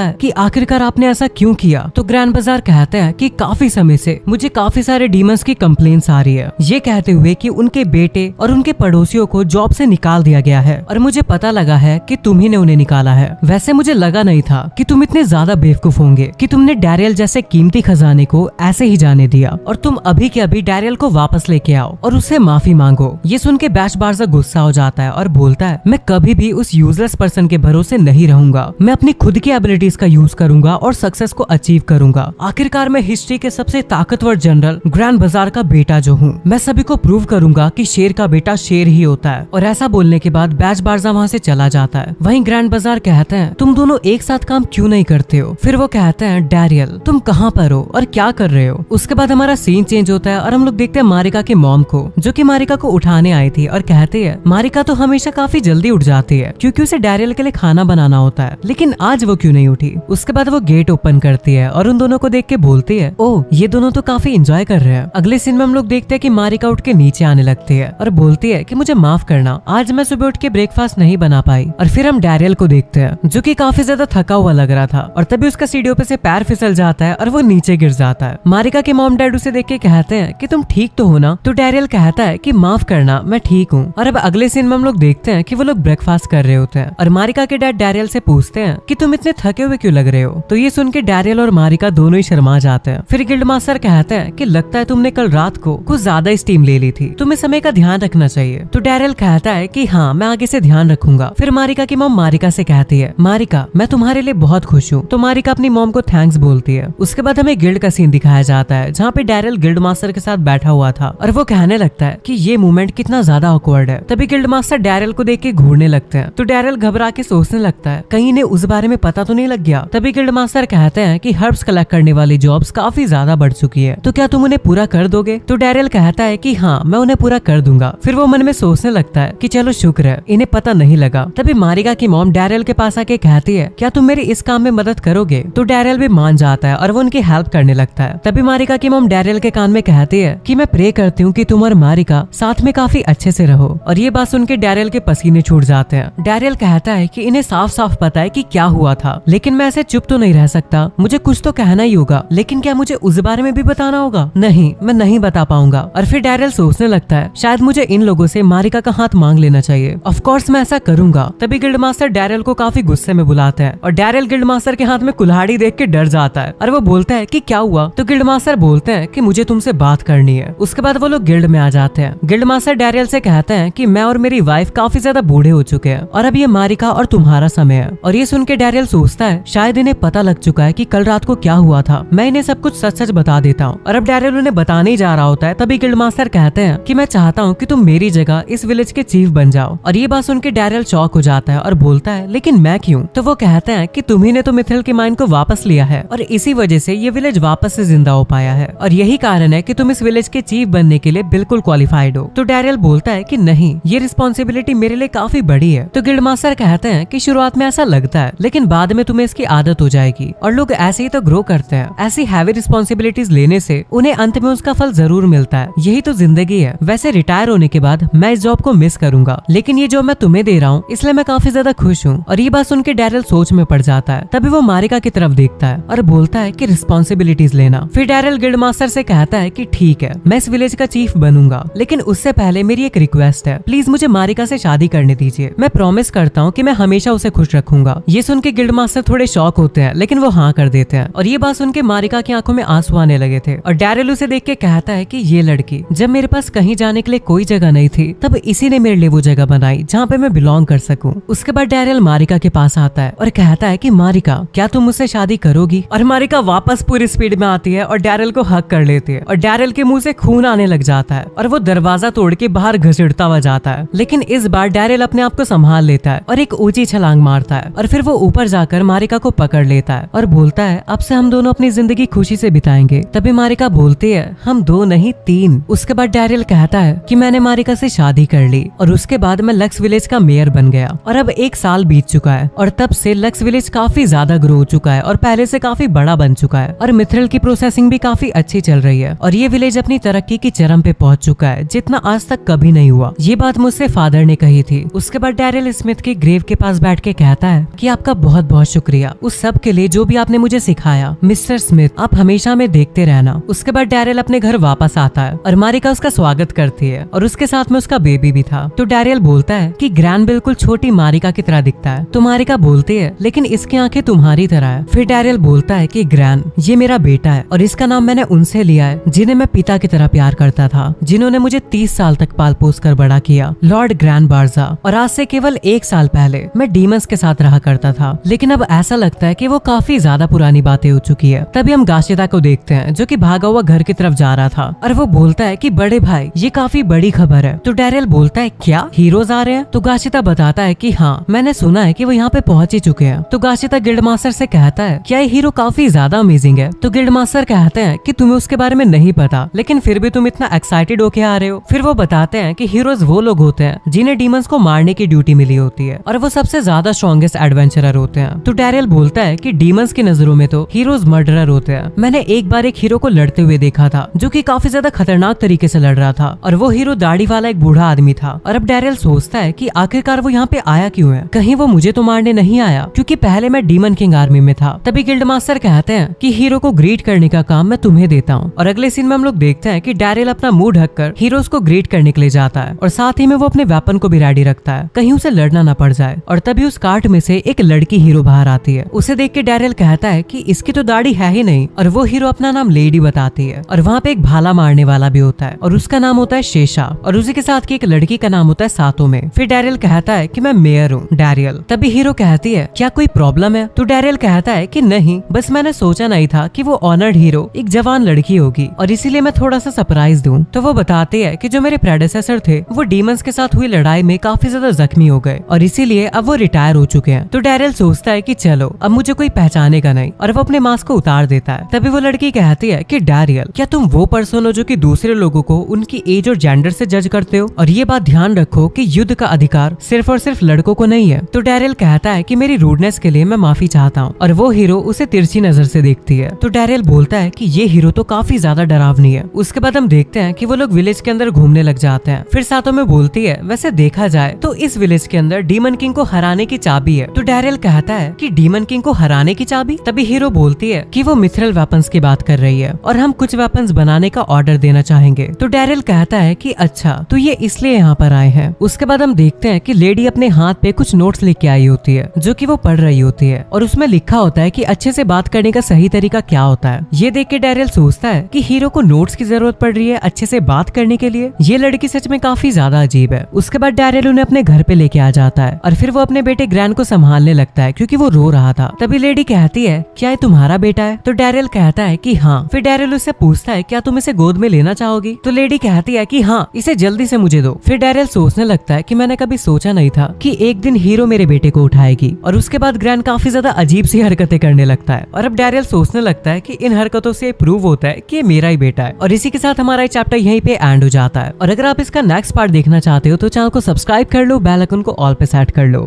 है कि आखिरकार आपने ऐसा क्यों किया। तो ग्रैंड बाजार कहते हैं कि काफी समय से मुझे काफी सारे डीमंस की कंप्लेंट्स आ रही है, ये कहते हुए कि उनके बेटे और उनके पड़ोसियों को जॉब से निकाल दिया गया है, और मुझे पता लगा है कि तुम्ही ने उन्हें निकाला है। वैसे मुझे लगा नहीं था कि तुम इतने ज्यादा बेवकूफ होंगे कि तुमने डैरियल जैसे कीमती खजाने को ऐसे ही जाने दिया, और तुम अभी के अभी डैरियल को वापस लेके आओ और उससे माफी मांगो। ये सुन के बैज बारजा गुस्सा हो जाता है और बोलता है मैं कभी भी उस यूजलेस पर्सन के भरोसे नहीं रहूंगा, मैं अपनी खुद की एबिलिटीज का यूज करूंगा और सक्सेस को अचीव करूंगा। आखिरकार मैं हिस्ट्री के सबसे ताकतवर जनरल ग्रैंड बाजार का बेटा जो हूँ, मैं सभी को प्रूव करूंगा कि शेर का बेटा शेर ही होता है। और ऐसा बोलने के बाद बैज बारजा वहाँ से चला जाता है। वहीं ग्रैंड बाजार कहते हैं तुम दोनों एक साथ काम क्यों नहीं करते हो। फिर वो कहते हैं डैरियल तुम कहाँ पर हो और क्या कर रहे हो। उसके बाद हमारा सीन चेंज होता है और हम लोग देखते हैं मारिका की मॉम को, जो कि मारिका को उठाने आई थी, और कहती है मारिका तो हमेशा काफी जल्दी उठ जाती है क्योंकि उसे डैरियल के लिए खाना बनाना होता है, लेकिन आज वो क्यों नहीं उठी। उसके बाद वो गेट ओपन करती है और उन दोनों को देख के बोलती है ओह ये दोनों तो काफी एंजॉय कर रहे हैं। अगले सीन में हम लोग देखते हैं कि मारिका उठ के नीचे आने लगती है और बोलती है कि मुझे माफ करना, आज मैं सुबह उठ के ब्रेकफास्ट नहीं बना पाई। और फिर हम डैरियल को देखते हैं जो कि काफी ज्यादा थका हुआ लग रहा था, और तभी उसका सीढ़ियों पे से पैर फिसल जाता है और वो नीचे गिर जाता है। मारिका के मॉम डैड उसे देख के कहते हैं कि तुम ठीक तो हो ना। तो डैरियल कहता है कि माफ करना मैं ठीक हूँ। और अब अगले सीन में हम लोग देखते हैं कि वो लोग ब्रेकफास्ट कर रहे होते हैं और मारिका के डैड डैरियल से पूछते हैं कि तुम इतने थके हुए क्यों लग रहे हो। तो ये सुन के डैरियल और मारिका दोनों ही शर्मा जाते हैं। फिर गिल्ड मास्टर कहते हैं कि लगता है तुमने कल रात को कुछ ज्यादा स्टीम ले ली थी, तुम्हें समय का ध्यान रखना चाहिए। तो डैरियल कहता है कि हाँ मैं आगे से ध्यान रखूंगा। फिर मारिका की मॉम मारिका से कहती है मारिका मैं तुम्हारे लिए बहुत खुश हूँ। तो मारिका अपनी मॉम को थैंक्स बोलती है। उसके बाद हमें गिल्ड का सीन दिखाया जाता है जहाँ पे डैरियल गिल्ड मास्टर के साथ बैठा हुआ था और वो कहने लगता है कि ये मोमेंट कितना ज्यादा ऑकवर्ड है। तभी गिल्ड मास्टर डैरियल को देख के घूरने लगते हैं। तो डैरियल घबरा के सोचने लगता है कहीं इन्हें उस बारे में पता तो नहीं लग गया। तभी गिल्ड मास्टर कहते हैं कि हर्ब्स कलेक्ट करने वाली जॉब्स काफी ज्यादा बढ़ चुकी है, तो क्या तुम उन्हें पूरा कर दोगे। तो डैरियल कहता है कि हाँ मैं उन्हें पूरा कर दूंगा। फिर वो मन में सोचने लगता है कि चलो शुक्र है इन्हें पता नहीं लगा। तभी मारिका की मॉम डैरियल के पास आके कहती है क्या तुम मेरी इस काम में मदद करोगे। तो डैरियल भी मान जाता है और वो उनकी हेल्प करने लगता है। तभी मारिका की मॉम डैरियल के कान में कहती है कि मैं प्रे करती हूँ कि तुम और मारिका साथ में काफी अच्छे से रहो। और ये बात सुन के डैरियल के पसीने छूट जाते हैं। डैरियल कहता है कि इन्हें साफ साफ पता है कि क्या हुआ था, लेकिन मैं ऐसे चुप तो नहीं रह सकता, मुझे कुछ तो कहना ही होगा। लेकिन क्या मुझे उस बारे में भी बताना होगा। नहीं मैं नहीं बता पाऊंगा। और फिर डैरियल सोचने लगता है शायद मुझे इन लोगों से मारिका का हाथ मांग लेना चाहिए। ऑफ कोर्स मैं ऐसा करूंगा। तभी गिल्ड मास्टर डैरियल को काफी गुस्से में बुलाते हैं और डैरियल गिल्ड मास्टर के हाथ में कुल्हाड़ी देख के डर जाता है और वो बोलता है कि क्या हुआ। तो गिल्ड मास्टर बोलते हैं कि मुझे तुमसे बात करनी है। उसके बाद वो लोग गिल्ड में आ जाते हैं। गिल्ड मास्टर डैरियल से कहते हैं कि मैं और मेरी वाइफ काफी ज्यादा बूढ़े हो चुके हैं और अब ये मारिका और तुम्हारा समय है। और ये सुन के डैरियल सोचता है शायद इन्हें पता लग चुका है कि कल रात को क्या हुआ था, मैं इन्हें सब कुछ सच सच बता देता हूँ। और अब डैरियल उन्हें बताने ही जा रहा होता है। तभी गिल्ड मास्टर कहते हैं कि मैं चाहता हूँ कि तुम मेरी जगह इस विलेज के चीफ बन जाओ। और ये बात सुन के डैरियल शॉक हो जाता है और बोलता है लेकिन मैं क्यों। तो वो कहते हैं कि तुम्ही ने तो मिथिल के माइंड को वापस लिया है और इसी वजह से ये विलेज वापस से जिंदा हो पाया है, और यही कारण है कि तुम इस विलेज के चीफ बनने के लिए बिल्कुल क्वालिफाइड हो। तो डैरियल बोलता है कि नहीं ये रिस्पॉन्सिबिलिटी मेरे लिए काफी बड़ी है। तो गिल्ड मास्टर कहते हैं कि शुरुआत में ऐसा लगता है लेकिन बाद में तुम्हें इसकी आदत हो जाएगी और लोग ऐसे ही तो ग्रो करते हैं। ऐसी हैवी रिस्पॉन्सिबिलिटीज लेने से उन्हें अंत में उसका फल जरूर मिलता है, यही तो जिंदगी है। वैसे रिटायर होने के बाद मैं इस जॉब को मिस करूंगा, लेकिन ये जॉब मैं तुम्हें दे रहा हूँ इसलिए मैं काफी ज्यादा खुश हूँ। और ये बात सुन के डैरियल सोच में पड़ जाता है। तभी वो मारिका की तरफ देखता है और बोलता है कि रिस्पॉन्सिबिलिटीज लेना। फिर डैरियल गिल्ड मास्टर से कहता है कि ठीक है मैं इस विलेज का चीफ बनूंगा, लेकिन उससे पहले मेरी एक रिक्वेस्ट है, प्लीज मुझे मारिका से शादी करने दीजिए। मैं प्रॉमिस करता हूँ कि मैं हमेशा उसे खुश रखूंगा। ये सुन के गिल्ड मास्टर थोड़े शॉक होते हैं लेकिन वो हाँ कर देते हैं। और ये बात सुन के मारिका की आंखों में आंसू आने लगे थे और डैरियल उसे देख के कहता है कि ये लड़की जब मेरे पास कहीं जाने के लिए कोई जगह नहीं थी तब इसी ने मेरे लिए वो जगह बनाई जहाँ पे मैं बिलोंग कर सकूं। उसके बाद डैरियल मारिका के पास आता है और कहता है कि मारिका क्या तुम मुझसे शादी करोगी। और मारिका वापस पूरी स्पीड में आती है और डैरियल को हक कर लेती है और डैरियल के मुंह से खून आने लग जाता है और वो दरवाजा तोड़ के बाहर घसीटता हुआ जाता है। लेकिन इस बार डैरियल अपने आप को संभाल लेता है और एक ऊंची छलांग मारता है और फिर वो ऊपर जाकर मारिका को पकड़ लेता है और बोलता है अब से हम दोनों अपनी जिंदगी खुशी से बिताएंगे। तभी मारिका बोलती है हम 2 नहीं 3। उसके बाद डैरियल कहता है कि मैंने मारिका से शादी कर ली और उसके बाद मैं लक्स विलेज का मेयर बन गया और अब 1 साल बीत चुका है और तब से लक्स विलेज काफी ज्यादा ग्रो हो चुका है और पहले से काफी बड़ा बन चुका है और मिथरल की प्रोसेसिंग भी काफी अच्छी चल रही है और ये विलेज अपनी तरक्की की चरम पे पहुंच चुका है जितना आज तक कभी नहीं हुआ। ये बात मुझसे फादर ने कही थी। उसके बाद डैरिल स्मिथ के ग्रेव के पास बैठ के कहता है कि आपका बहुत बहुत शुक्रिया उस सब के लिए जो भी आपने मुझे सिखाया मिस्टर स्मिथ, आप हमेशा हमें देखते रहना। उसके बाद डैरिल अपने घर वापस आता है और मारिका उसका स्वागत करती है और उसके साथ में उसका बेबी भी था। तो डैरिल बोलता है कि ग्रैन बिल्कुल छोटी मारिका की तरह दिखता है। तो मारिका बोलती है लेकिन इसकी आंखें तुम्हारी तरह है। फिर डैरिल बोलता है कि ग्रैन ये मेरा बेटा है और इसका नाम मैंने उनसे लिया है जिन्हें मैं पिता की तरह प्यार करता था, जिन्होंने मुझे 30 साल तक पाल पोस कर बड़ा किया, लॉर्ड ग्रैन बार्जा। और आज से केवल 1 साल पहले मैं डीमंस के साथ रहा करता था, लेकिन अब ऐसा लगता है कि वो काफी ज्यादा पुरानी बातें हो चुकी है। तभी हम गाशिता को देखते हैं जो कि भागा हुआ घर की तरफ जा रहा था और वो बोलता है कि बड़े भाई ये काफी बड़ी खबर है। तो डैरिल बोलता है क्या हीरोज आ रहे हैं? तो गाशिता बताता है कि हाँ मैंने सुना है कि वो यहाँ पे पहुंच ही चुके हैं। तो गाशिता गिल्ड मास्टर से कहता है क्या ये हीरो काफी ज्यादा अमेजिंग है? तो गिल्ड मास्टर कहते हैं कि तुम्हें उसके बारे में नहीं पता, लेकिन फिर भी तुम इतना एक्साइटेड होके आ रहे हो। फिर वो बताते हैं कि हीरोज वो लोग होते हैं जिन्हें डीमंस को मारने की ड्यूटी मिली होती है और वो सबसे ज्यादा स्ट्रॉन्गेस्ट एडवेंचरर होते हैं। तो डैरिल बोलता है कि डीमंस की नजरों में तो हीरोज मर्डरर होते हैं। मैंने एक बार एक हीरो को लड़ते हुए देखा था जो कि काफी ज्यादा खतरनाक तरीके से लड़ रहा था और वो हीरो दाढ़ी वाला एक बूढ़ा आदमी था। और अब डैरिल सोचता है कि आखिरकार वो यहाँ पे आया क्यों है? कहीं वो मुझे तो मारने नहीं आया, क्योंकि पहले मैं डीमन किंग आर्मी में था। तभी गिल्ड मास्टर कहते हैं कि हीरो को ग्रीट करने का काम मैं तुम्हें देता हूँ। और अगले सीन में हम लोग देखते हैं कि डैरिल अपना मुंह ढककर हीरोज को ग्रीट करने के लिए जाता है और साथ ही में वो अपने वेपन को भी रेडी रखता है कहीं उसे लड़ना न पड़ जाए। और तभी उस कार्ट में से एक लड़की हीरो बाहर आती है। उसे देख के डैरिल कहता है कि इसकी तो दाढ़ी है ही नहीं, और वो हीरो अपना नाम लेडी बताती है। और वहाँ पे एक भाला मारने वाला भी होता है और उसका नाम होता है शेषा, और उसी के साथ की एक लड़की का नाम होता है सातो में। फिर डैरिल कहता है कि मैं मेयर हूँ डैरियल। तभी हीरो कहती है क्या कोई प्रॉब्लम है? तो डैरिल कहता है कि नहीं, बस मैंने सोचा नहीं था कि वो ऑनर्ड हीरो एक जवान लड़की होगी और इसीलिए मैं थोड़ा सा सरप्राइज दूं। तो वो बताते हैं कि जो मेरे प्रेडेसेसर थे वो डीमंस के साथ हुई लड़ाई में काफी ज्यादा जख्मी हो गए और इसीलिए अब वो रिटायर हो चुके हैं। तो डैरिल सोचता है कि चलो अब मुझे कोई पहचानेगा नहीं, और वो अपने मास्क को उतार देता है। तभी वो लड़की कहती है कि डैरियल क्या तुम वो पर्सन हो जो कि दूसरे लोगों को उनकी एज और जेंडर से जज करते हो, और ये बात ध्यान रखो कि युद्ध का अधिकार सिर्फ और सिर्फ लड़कों को नहीं है। तो डैरिल कहता है कि मेरी रूडनेस के लिए मैं माफी चाहता हूँ, और वो हीरो उसे तिरछी नजर से देखती है। तो डैरिल बोलता है कि ये हीरो तो काफी ज्यादा डरावनी है। उसके बाद हम देखते हैं कि वो लोग विलेज के अंदर घूमने लग जाते हैं। फिर सातों में बोलती है वैसे देखा जाए तो इस विलेज के अंदर डीमन किंग को हराने की चाबी है। तो डैरिल कहता है कि डीमन किंग को हराने की चाबी? तभी हीरो बोलती है कि वो मिथरल वेपन्स की बात कर रही है और हम कुछ वेपन्स बनाने का ऑर्डर देना चाहेंगे। तो डैरिल कहता है कि अच्छा तो ये इसलिए यहाँ पर आए हैं। उसके बाद हम देखते हैं कि लेडी अपने हाथ पे कुछ नोट्स लेके आई होती है जो कि वो पढ़ रही होती है, और उसमें लिखा होता है कि अच्छे से बात करने का सही तरीका क्या होता है। ये देख के डैरिल सोचता है कि हीरो को नोट्स की जरूरत पड़ रही है अच्छे से बात करने के लिए। ये लड़की सच में काफी ज्यादा अजीब है। उसके बाद डैरिल उन्हें अपने घर पे लेके आ जाता है और फिर वो अपने बेटे ग्रैन को संभालने लगता है क्योंकि वो रो रहा था। तभी लेडी कहती है क्या ये तुम्हारा बेटा है? तो डैरिल कहता है कि हाँ। फिर डैरिल उससे पूछता है क्या तुम इसे गोद में लेना चाहोगी? तो लेडी कहती है कि हाँ, इसे जल्दी से मुझे दो। फिर डैरिल सोचने लगता है कि मैंने कभी सोचा नहीं था कि एक दिन हीरो मेरे बेटे को उठाएगी। और उसके बाद ग्रैन काफी ज्यादा अजीब सी हरकतें करने लगता है और अब डैरिल सोचने लगता है कि इन हरकतों से प्रूव होता है कि ये मेरा ही बेटा है। और इसी के साथ हमारा चैप्टर यहीं पे एंड हो जाता है। और अगर आप इसका नेक्स्ट पार्ट देखना चाहते हो तो चैनल को सब्सक्राइब कर लो, बेल आइकन को ऑल पे सेट कर लो।